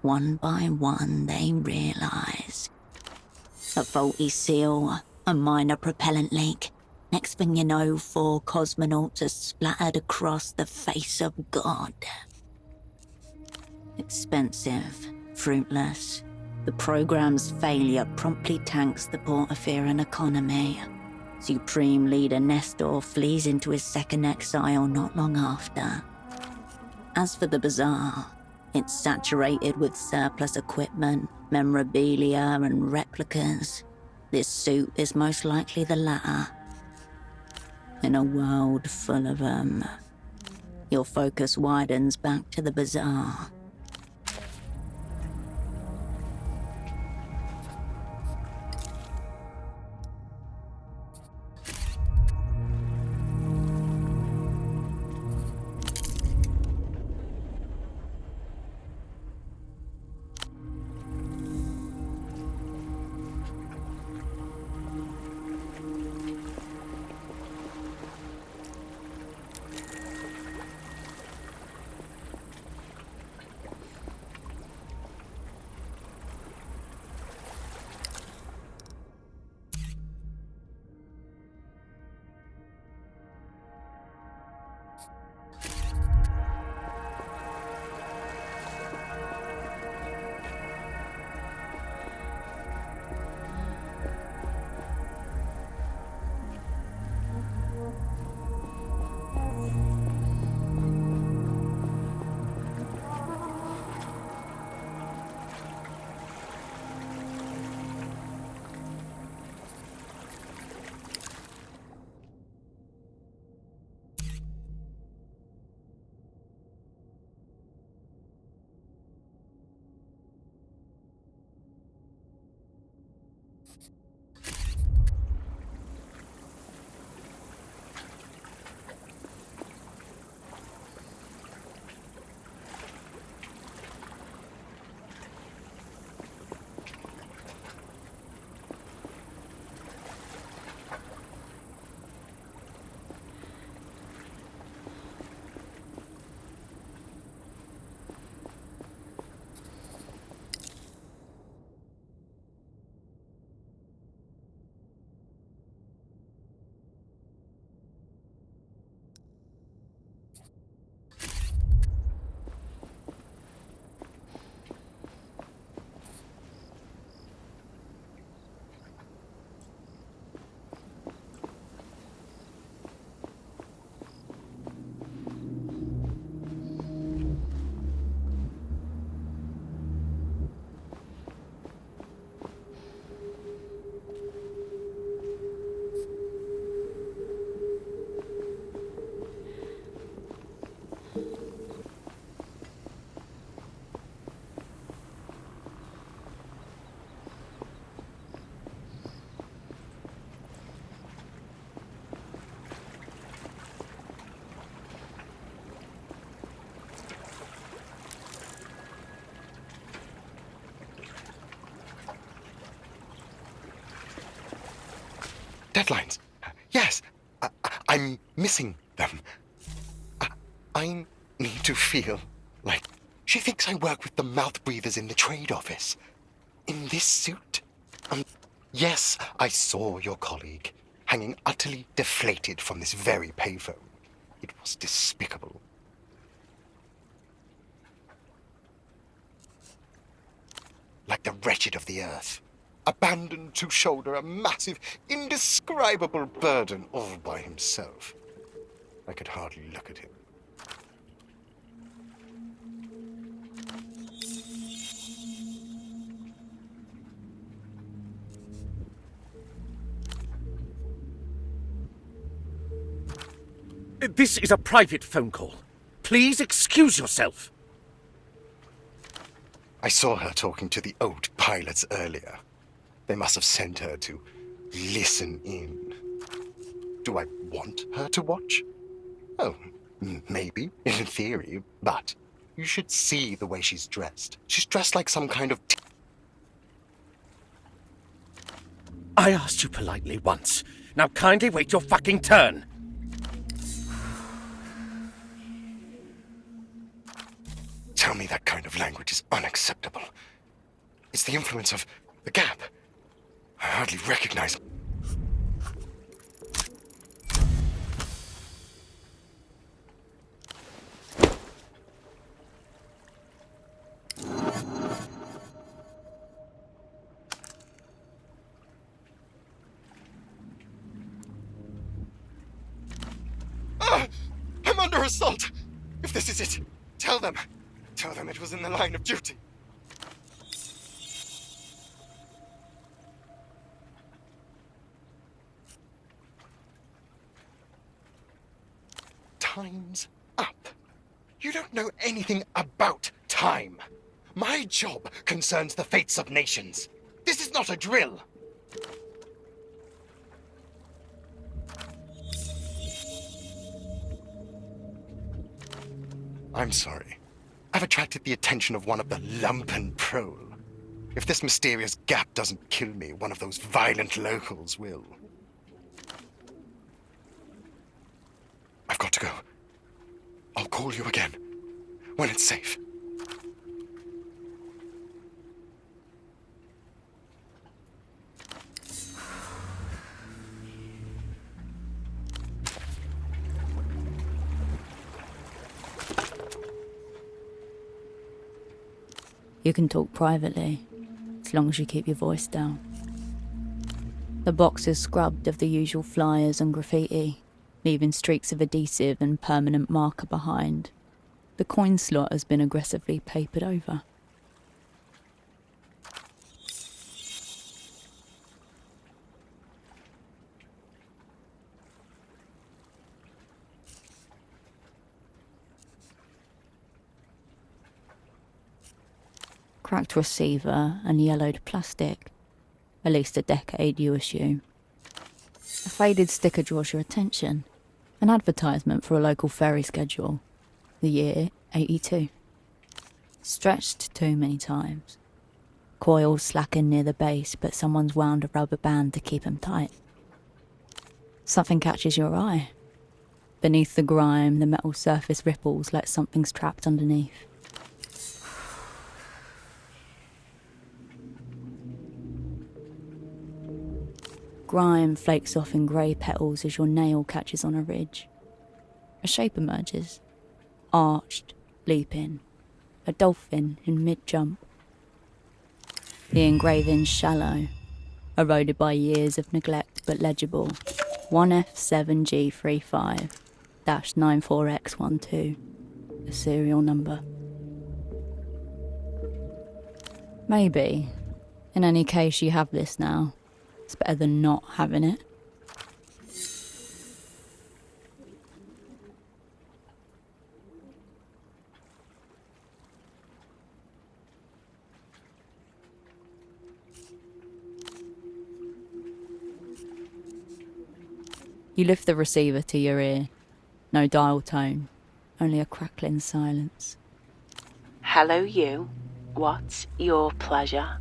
one by one, they realize. A faulty seal, a minor propellant leak. Next thing you know, 4 cosmonauts are splattered across the face of God. Expensive, fruitless. The program's failure promptly tanks the Portaferan economy. Supreme Leader Nestor flees into his second exile not long after. As for the bazaar, it's saturated with surplus equipment, memorabilia, and replicas. This suit is most likely the latter. In a world full of them, your focus widens back to the bazaar. Deadlines. Yes, I'm missing them. I need to feel like she thinks I work with the mouth breathers in the trade office. In this suit? Yes, I saw your colleague hanging utterly deflated from this very payphone. It was despicable. Like the wretched of the earth, abandoned to shoulder a massive, indescribable burden all by himself. I could hardly look at him. This is a private phone call. Please excuse yourself. I saw her talking to the old pilots earlier. They must have sent her to listen in. Do I want her to watch? Oh, maybe, in theory, but you should see the way she's dressed. She's dressed like some kind of... I asked you politely once. Now kindly wait your fucking turn. Tell me that kind of language is unacceptable. It's the influence of the Gap. I hardly recognize... I'm under assault! If this is it, tell them. Tell them it was in the line of duty. Time's up. You don't know anything about time. My job concerns the fates of nations. This is not a drill. I'm sorry. I've attracted the attention of one of the lumpen prole. If this mysterious Gap doesn't kill me, one of those violent locals will. I've got to go. I'll call you again, when it's safe. You can talk privately, as long as you keep your voice down. The box is scrubbed of the usual flyers and graffiti, leaving streaks of adhesive and permanent marker behind. The coin slot has been aggressively papered over. Cracked receiver and yellowed plastic. At least a decade, you assume. A faded sticker draws your attention. An advertisement for a local ferry schedule. The year, 82. Stretched too many times. Coils slacken near the base, but someone's wound a rubber band to keep them tight. Something catches your eye. Beneath the grime, the metal surface ripples like something's trapped underneath. Grime flakes off in grey petals as your nail catches on a ridge. A shape emerges, arched, leaping, a dolphin in mid-jump. The engraving's shallow, eroded by years of neglect but legible. 1F7G35-94X12, a serial number. Maybe. In any case, you have this now. It's better than not having it. You lift the receiver to your ear. No dial tone, only a crackling silence. Hello, you. What's your pleasure?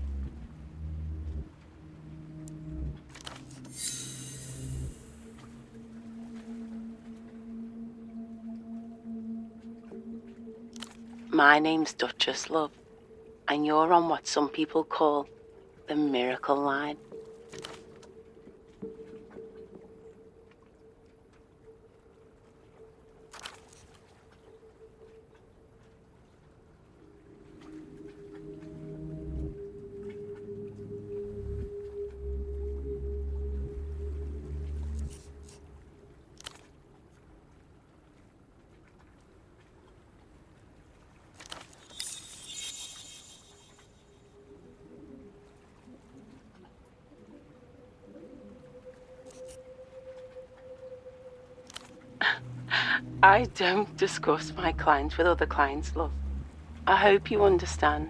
My name's Duchess, love, and you're on what some people call the miracle line. I don't discuss my clients with other clients, love. I hope you understand.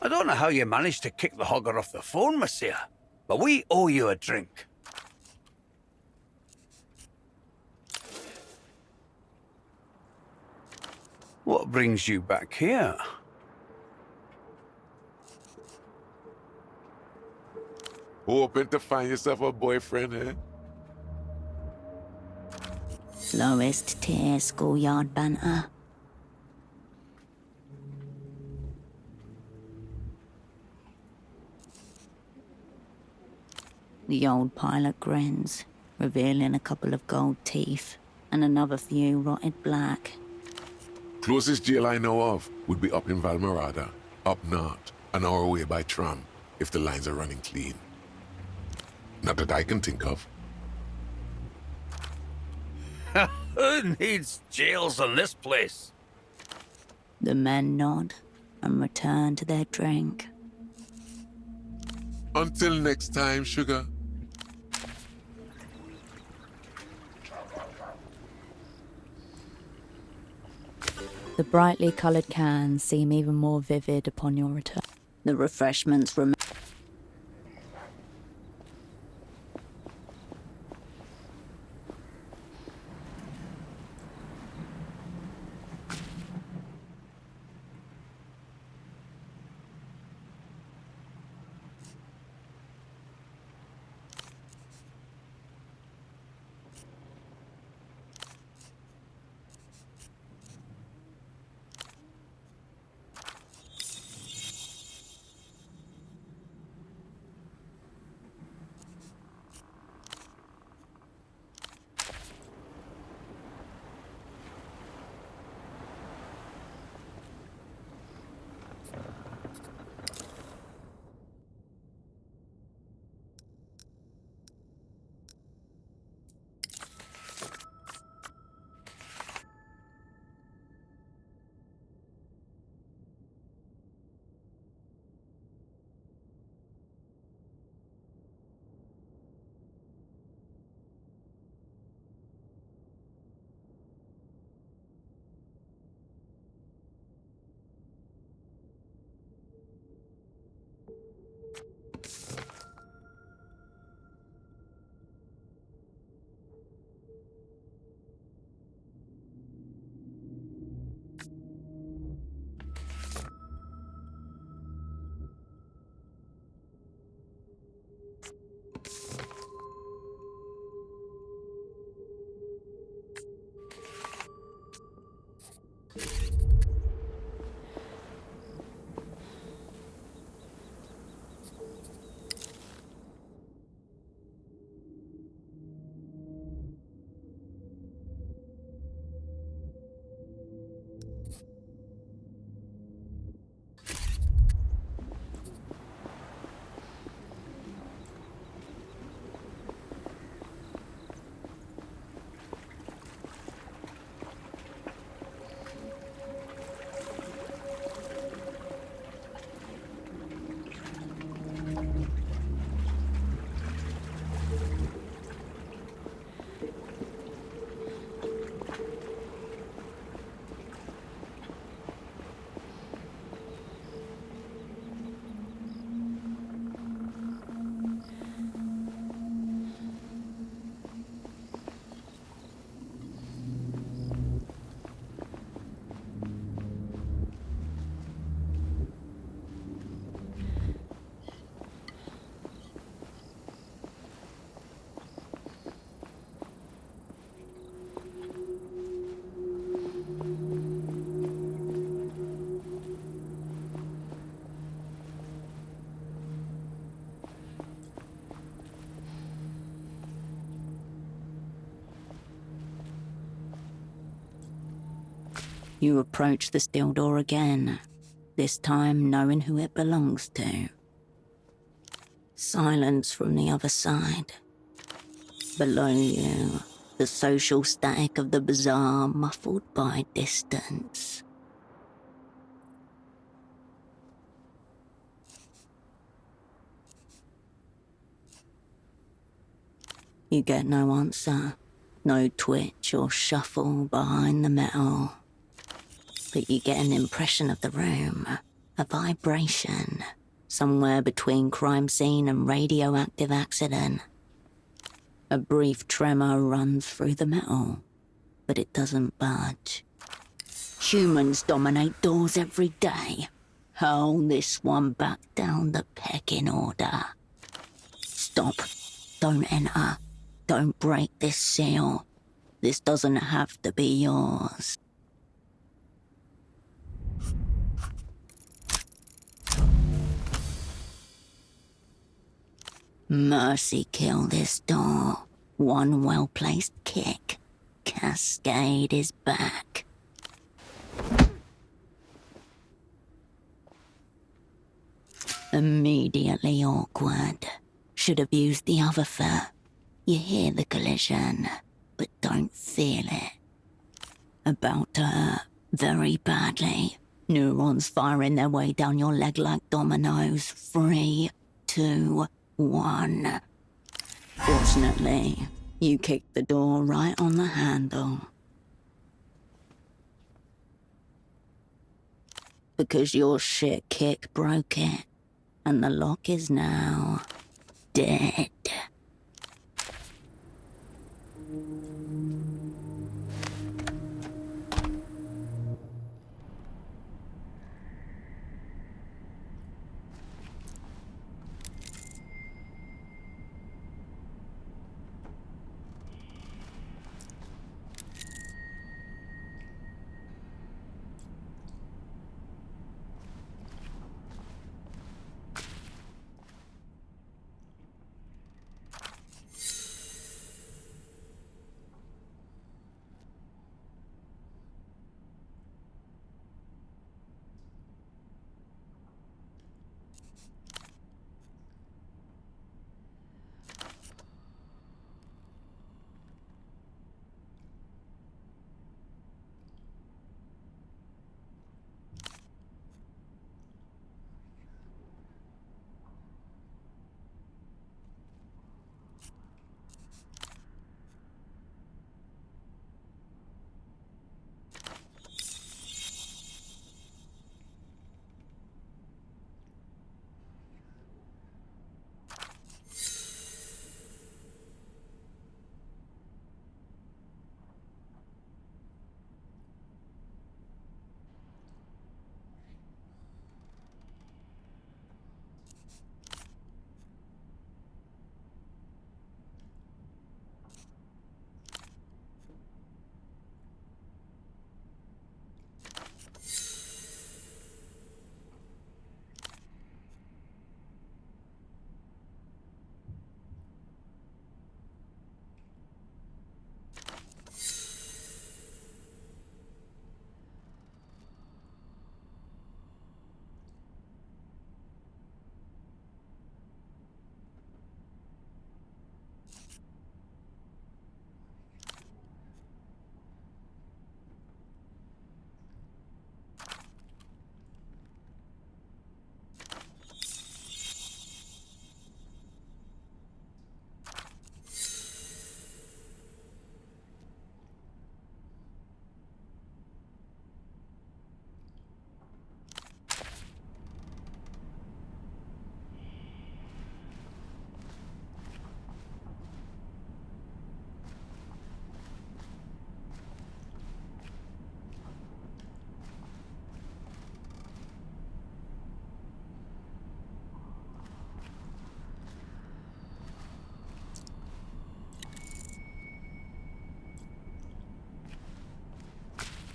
I don't know how you managed to kick the hogger off the phone, Monsieur, but we owe you a drink. What brings you back here? Hoping to find yourself a boyfriend, eh? Lowest tier schoolyard banter. The old pilot grins, revealing a couple of gold teeth and another few rotted black. Closest jail I know of would be up in Valmerada, up north, an hour away by tram, if the lines are running clean. Not that I can think of. Who needs jails in this place? The men nod and return to their drink. Until next time, sugar. The brightly coloured cans seem even more vivid upon your return. The refreshments remain. You approach the steel door again, this time knowing who it belongs to. Silence from the other side. Below you, the social static of the bazaar muffled by distance. You get no answer, no twitch or shuffle behind the metal. But you get an impression of the room, a vibration, somewhere between crime scene and radioactive accident. A brief tremor runs through the metal, but it doesn't budge. Humans dominate doors every day. Hurl this one back down the pecking order. Stop. Don't enter. Don't break this seal. This doesn't have to be yours. Mercy kill this door. One well-placed kick. Cascade is back. Immediately awkward. Should have used the other foot. You hear the collision, but don't feel it. About to hurt very badly. Neurons firing their way down your leg like dominoes. 3, 2, 1. Fortunately, you kicked the door right on the handle. because your shit kick broke it, and the lock is now dead.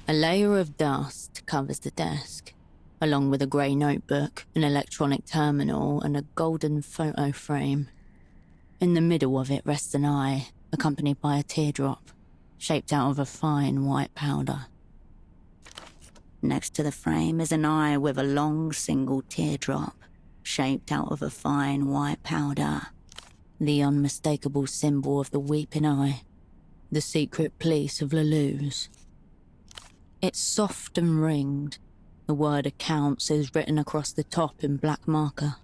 A layer of dust covers the desk, along with a grey notebook, an electronic terminal, and a golden photo frame. In the middle of it rests an eye, accompanied by a teardrop, shaped out of a fine white powder. Next to the frame is an eye with a long single teardrop, shaped out of a fine white powder. The unmistakable symbol of the weeping eye, the secret police of Lelou's. It's soft and ringed. The word accounts is written across the top in black marker.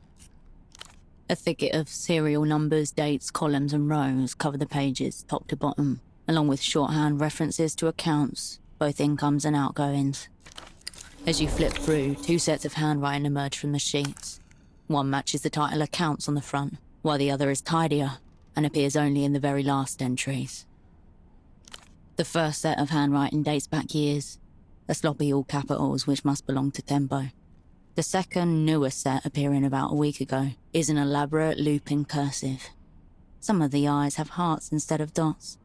A thicket of serial numbers, dates, columns and rows cover the pages top to bottom, along with shorthand references to accounts, both incomes and outgoings. As you flip through, two sets of handwriting emerge from the sheets. One matches the title accounts on the front, while the other is tidier and appears only in the very last entries. The first set of handwriting dates back years, a sloppy all capitals which must belong to Tempo. The second, newer set appearing about a week ago is an elaborate looping cursive. Some of the I's have hearts instead of dots.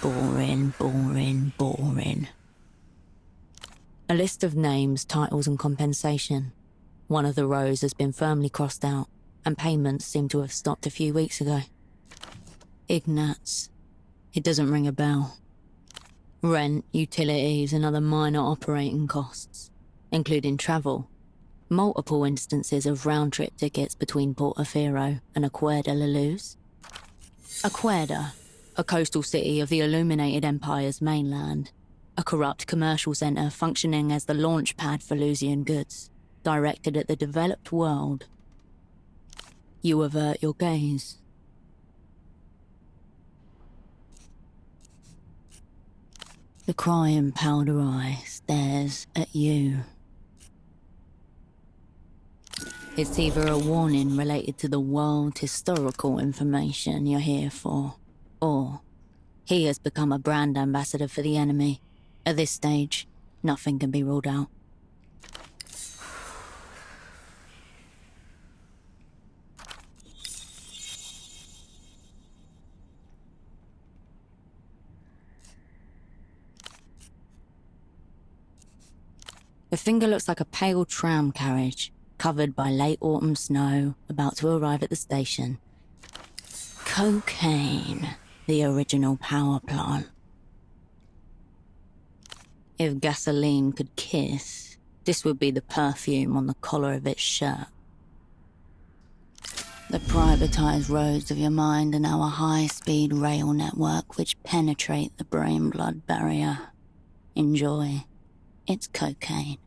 Boring, boring, boring. A list of names, titles and compensation. One of the rows has been firmly crossed out, and payments seem to have stopped a few weeks ago. Ignatz. It doesn't ring a bell. Rent, utilities and other minor operating costs, including travel. Multiple instances of round-trip tickets between Portofino and Acuerda Lelou's. Acuerda, a coastal city of the Illuminated Empire's mainland, a corrupt commercial centre functioning as the launch pad for Lusian goods, directed at the developed world. You avert your gaze. The crying powder eye stares at you. It's either a warning related to the world historical information you're here for, or he has become a brand ambassador for the enemy. At this stage, nothing can be ruled out. The finger looks like a pale tram carriage, covered by late autumn snow, about to arrive at the station. Cocaine, the original power plant. If gasoline could kiss, this would be the perfume on the collar of its shirt. The privatized roads of your mind are now a high-speed rail network which penetrate the brain-blood barrier. Enjoy. It's cocaine.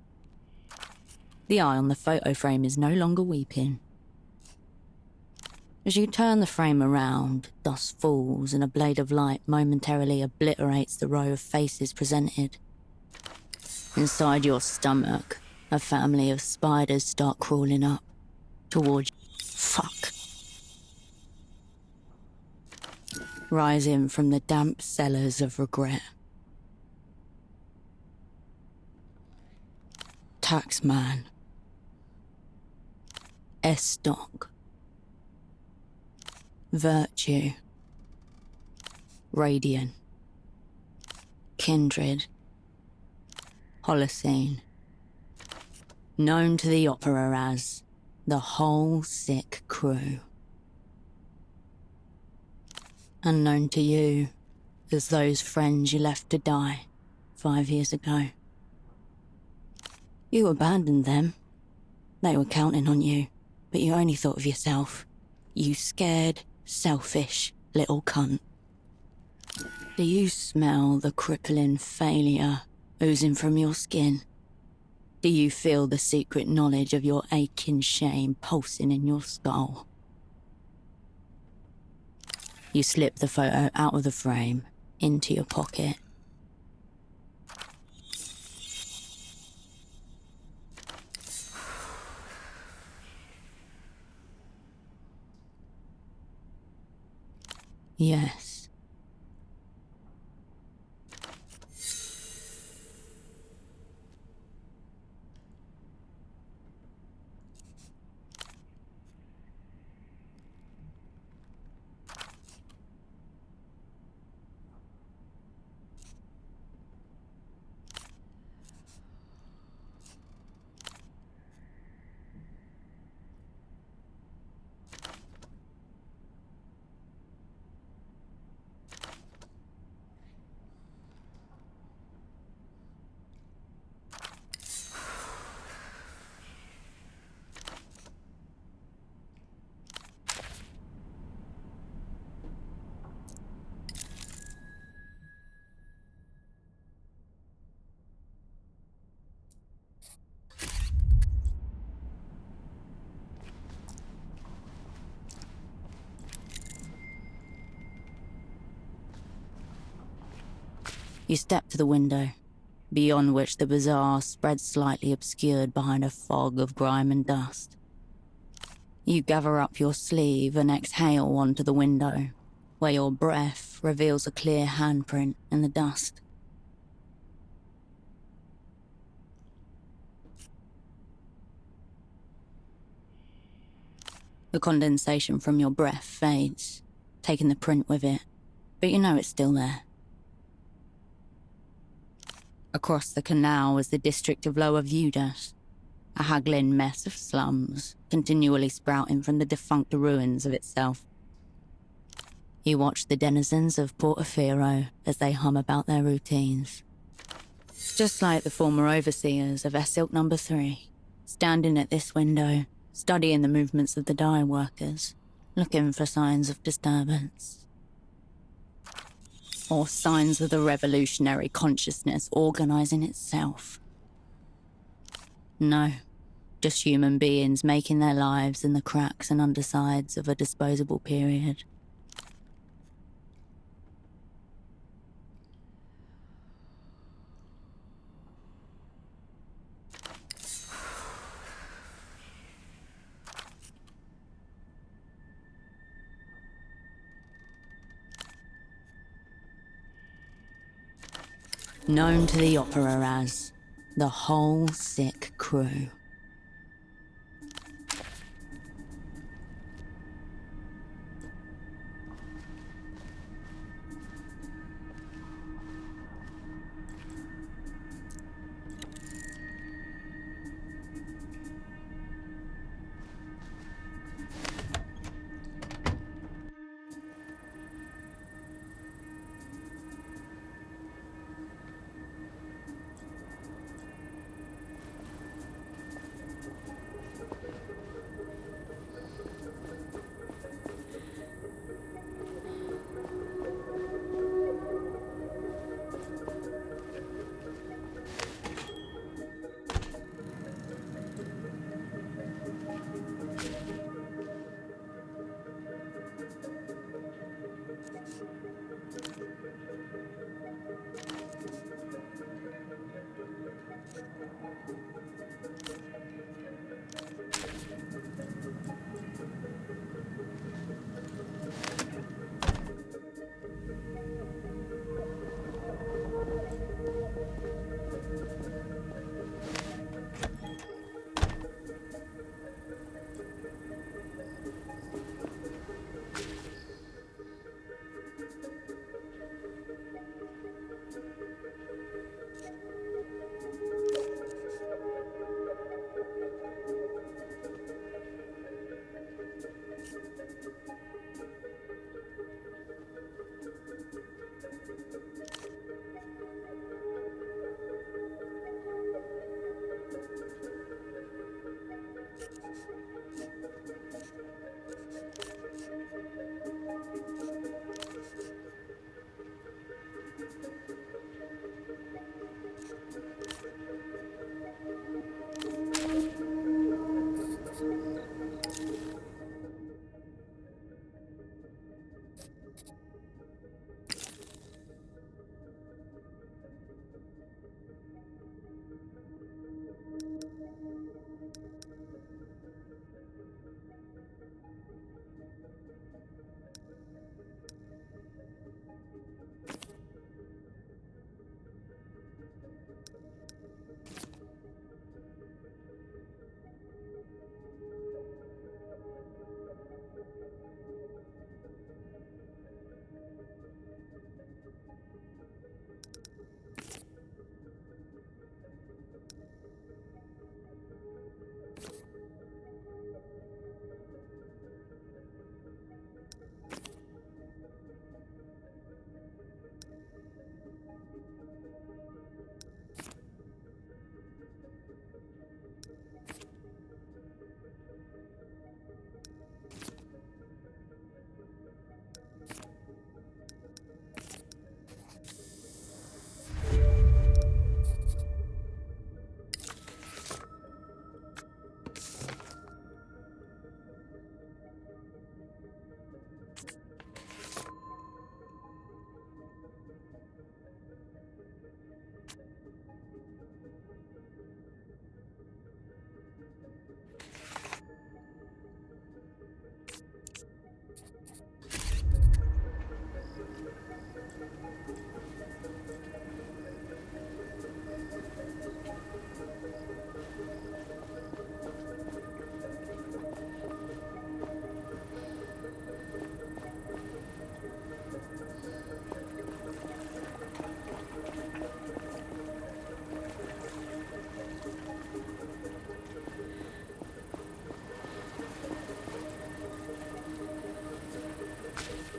The eye on the photo frame is no longer weeping. As you turn the frame around, dust falls and a blade of light momentarily obliterates the row of faces presented. Inside your stomach, a family of spiders start crawling up towards you. Fuck. Rising from the damp cellars of regret. Taxman. Estoc. Virtue. Radiant. Kindred. Holocene. Known to the opera as the whole sick crew. Unknown to you as those friends you left to die 5 years ago. You abandoned them. They were counting on you, but you only thought of yourself. You scared, selfish little cunt. Do you smell the crippling failure oozing from your skin? Do you feel the secret knowledge of your aching shame pulsing in your skull? You slip the photo out of the frame, into your pocket. Yes. You step to the window, beyond which the bazaar spreads slightly obscured behind a fog of grime and dust. You gather up your sleeve and exhale onto the window, where your breath reveals a clear handprint in the dust. The condensation from your breath fades, taking the print with it, but you know it's still there. Across the canal is the district of Lower Vudas, a haggling mess of slums, continually sprouting from the defunct ruins of itself. You watch the denizens of Portofino as they hum about their routines. Just like the former overseers of Silk Number 3, standing at this window, studying the movements of the dye workers, looking for signs of disturbance. Or signs of the revolutionary consciousness organizing itself. No, just human beings making their lives in the cracks and undersides of a disposable period. Known to the Opera as the Whole Sick Crew.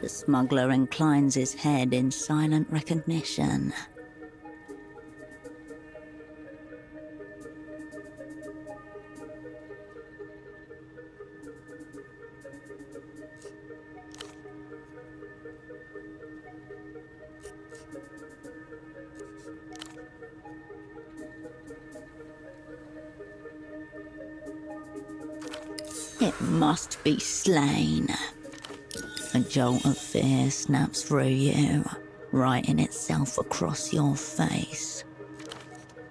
The smuggler inclines his head in silent recognition. It must be slain. A jolt of fear snaps through you, writing itself across your face.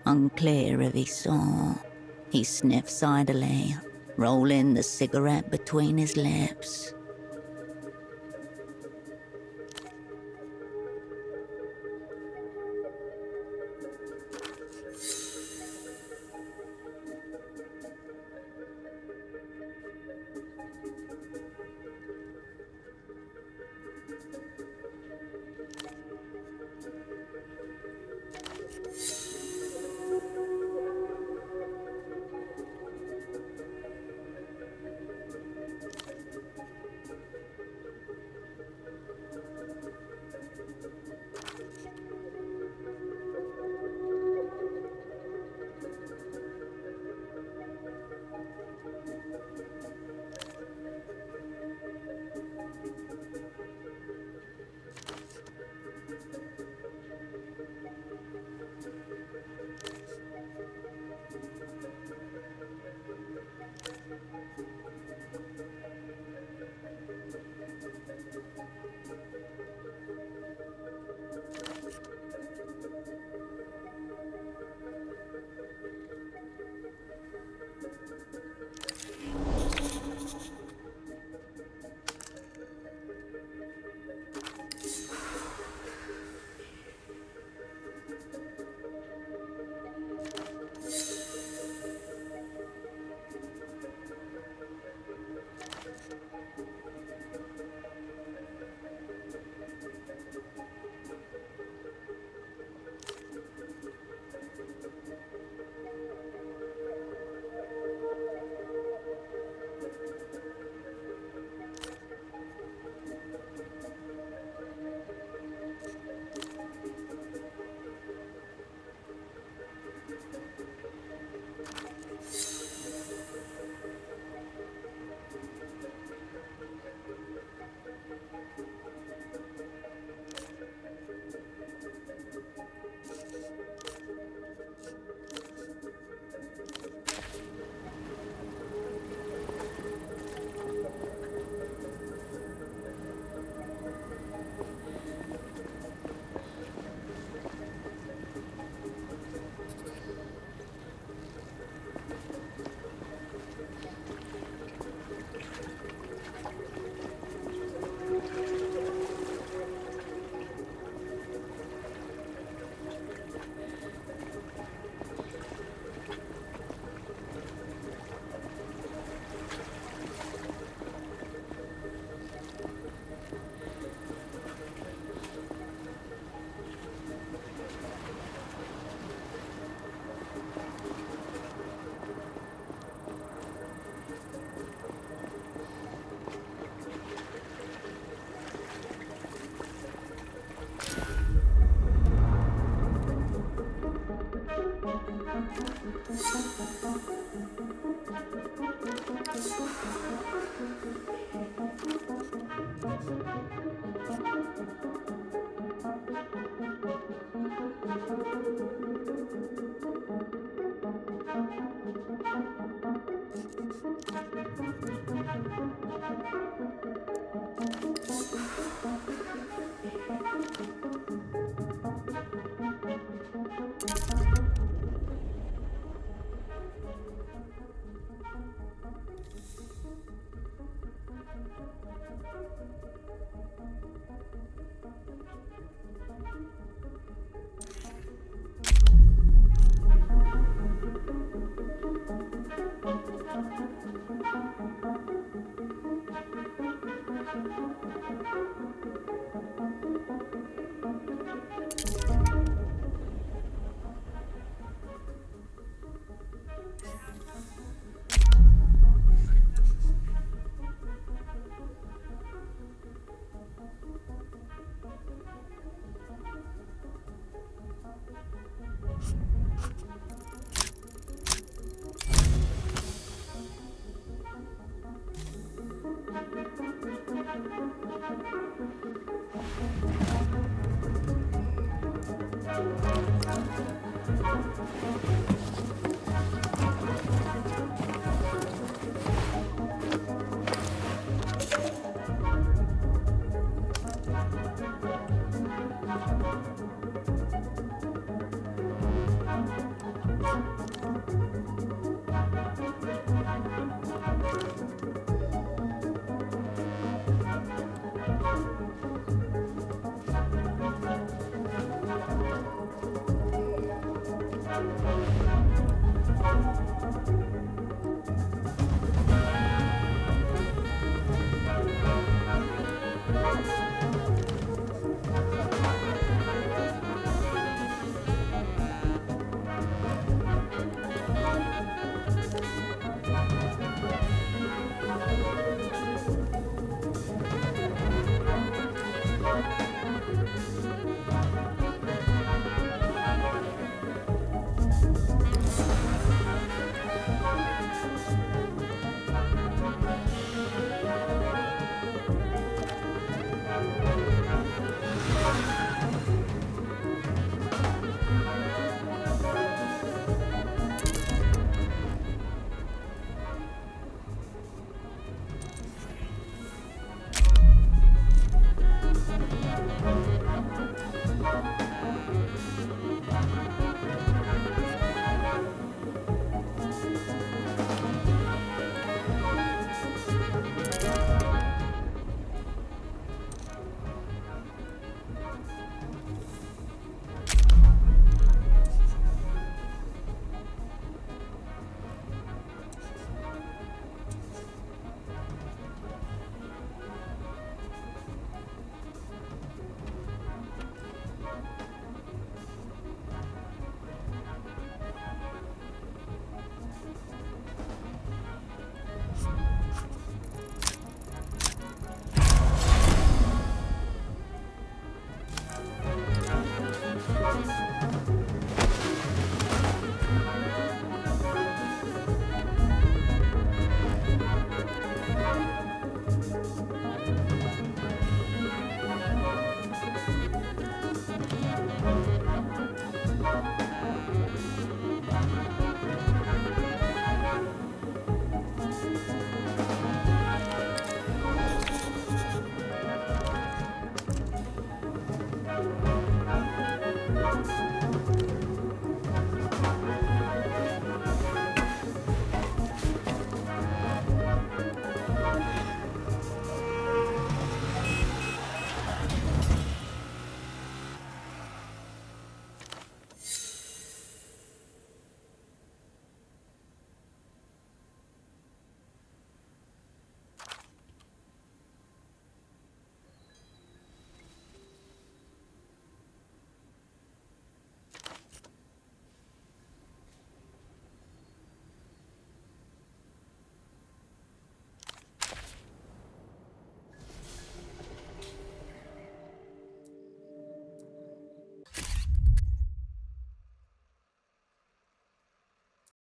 Unclear if he saw, he sniffs idly, rolling the cigarette between his lips.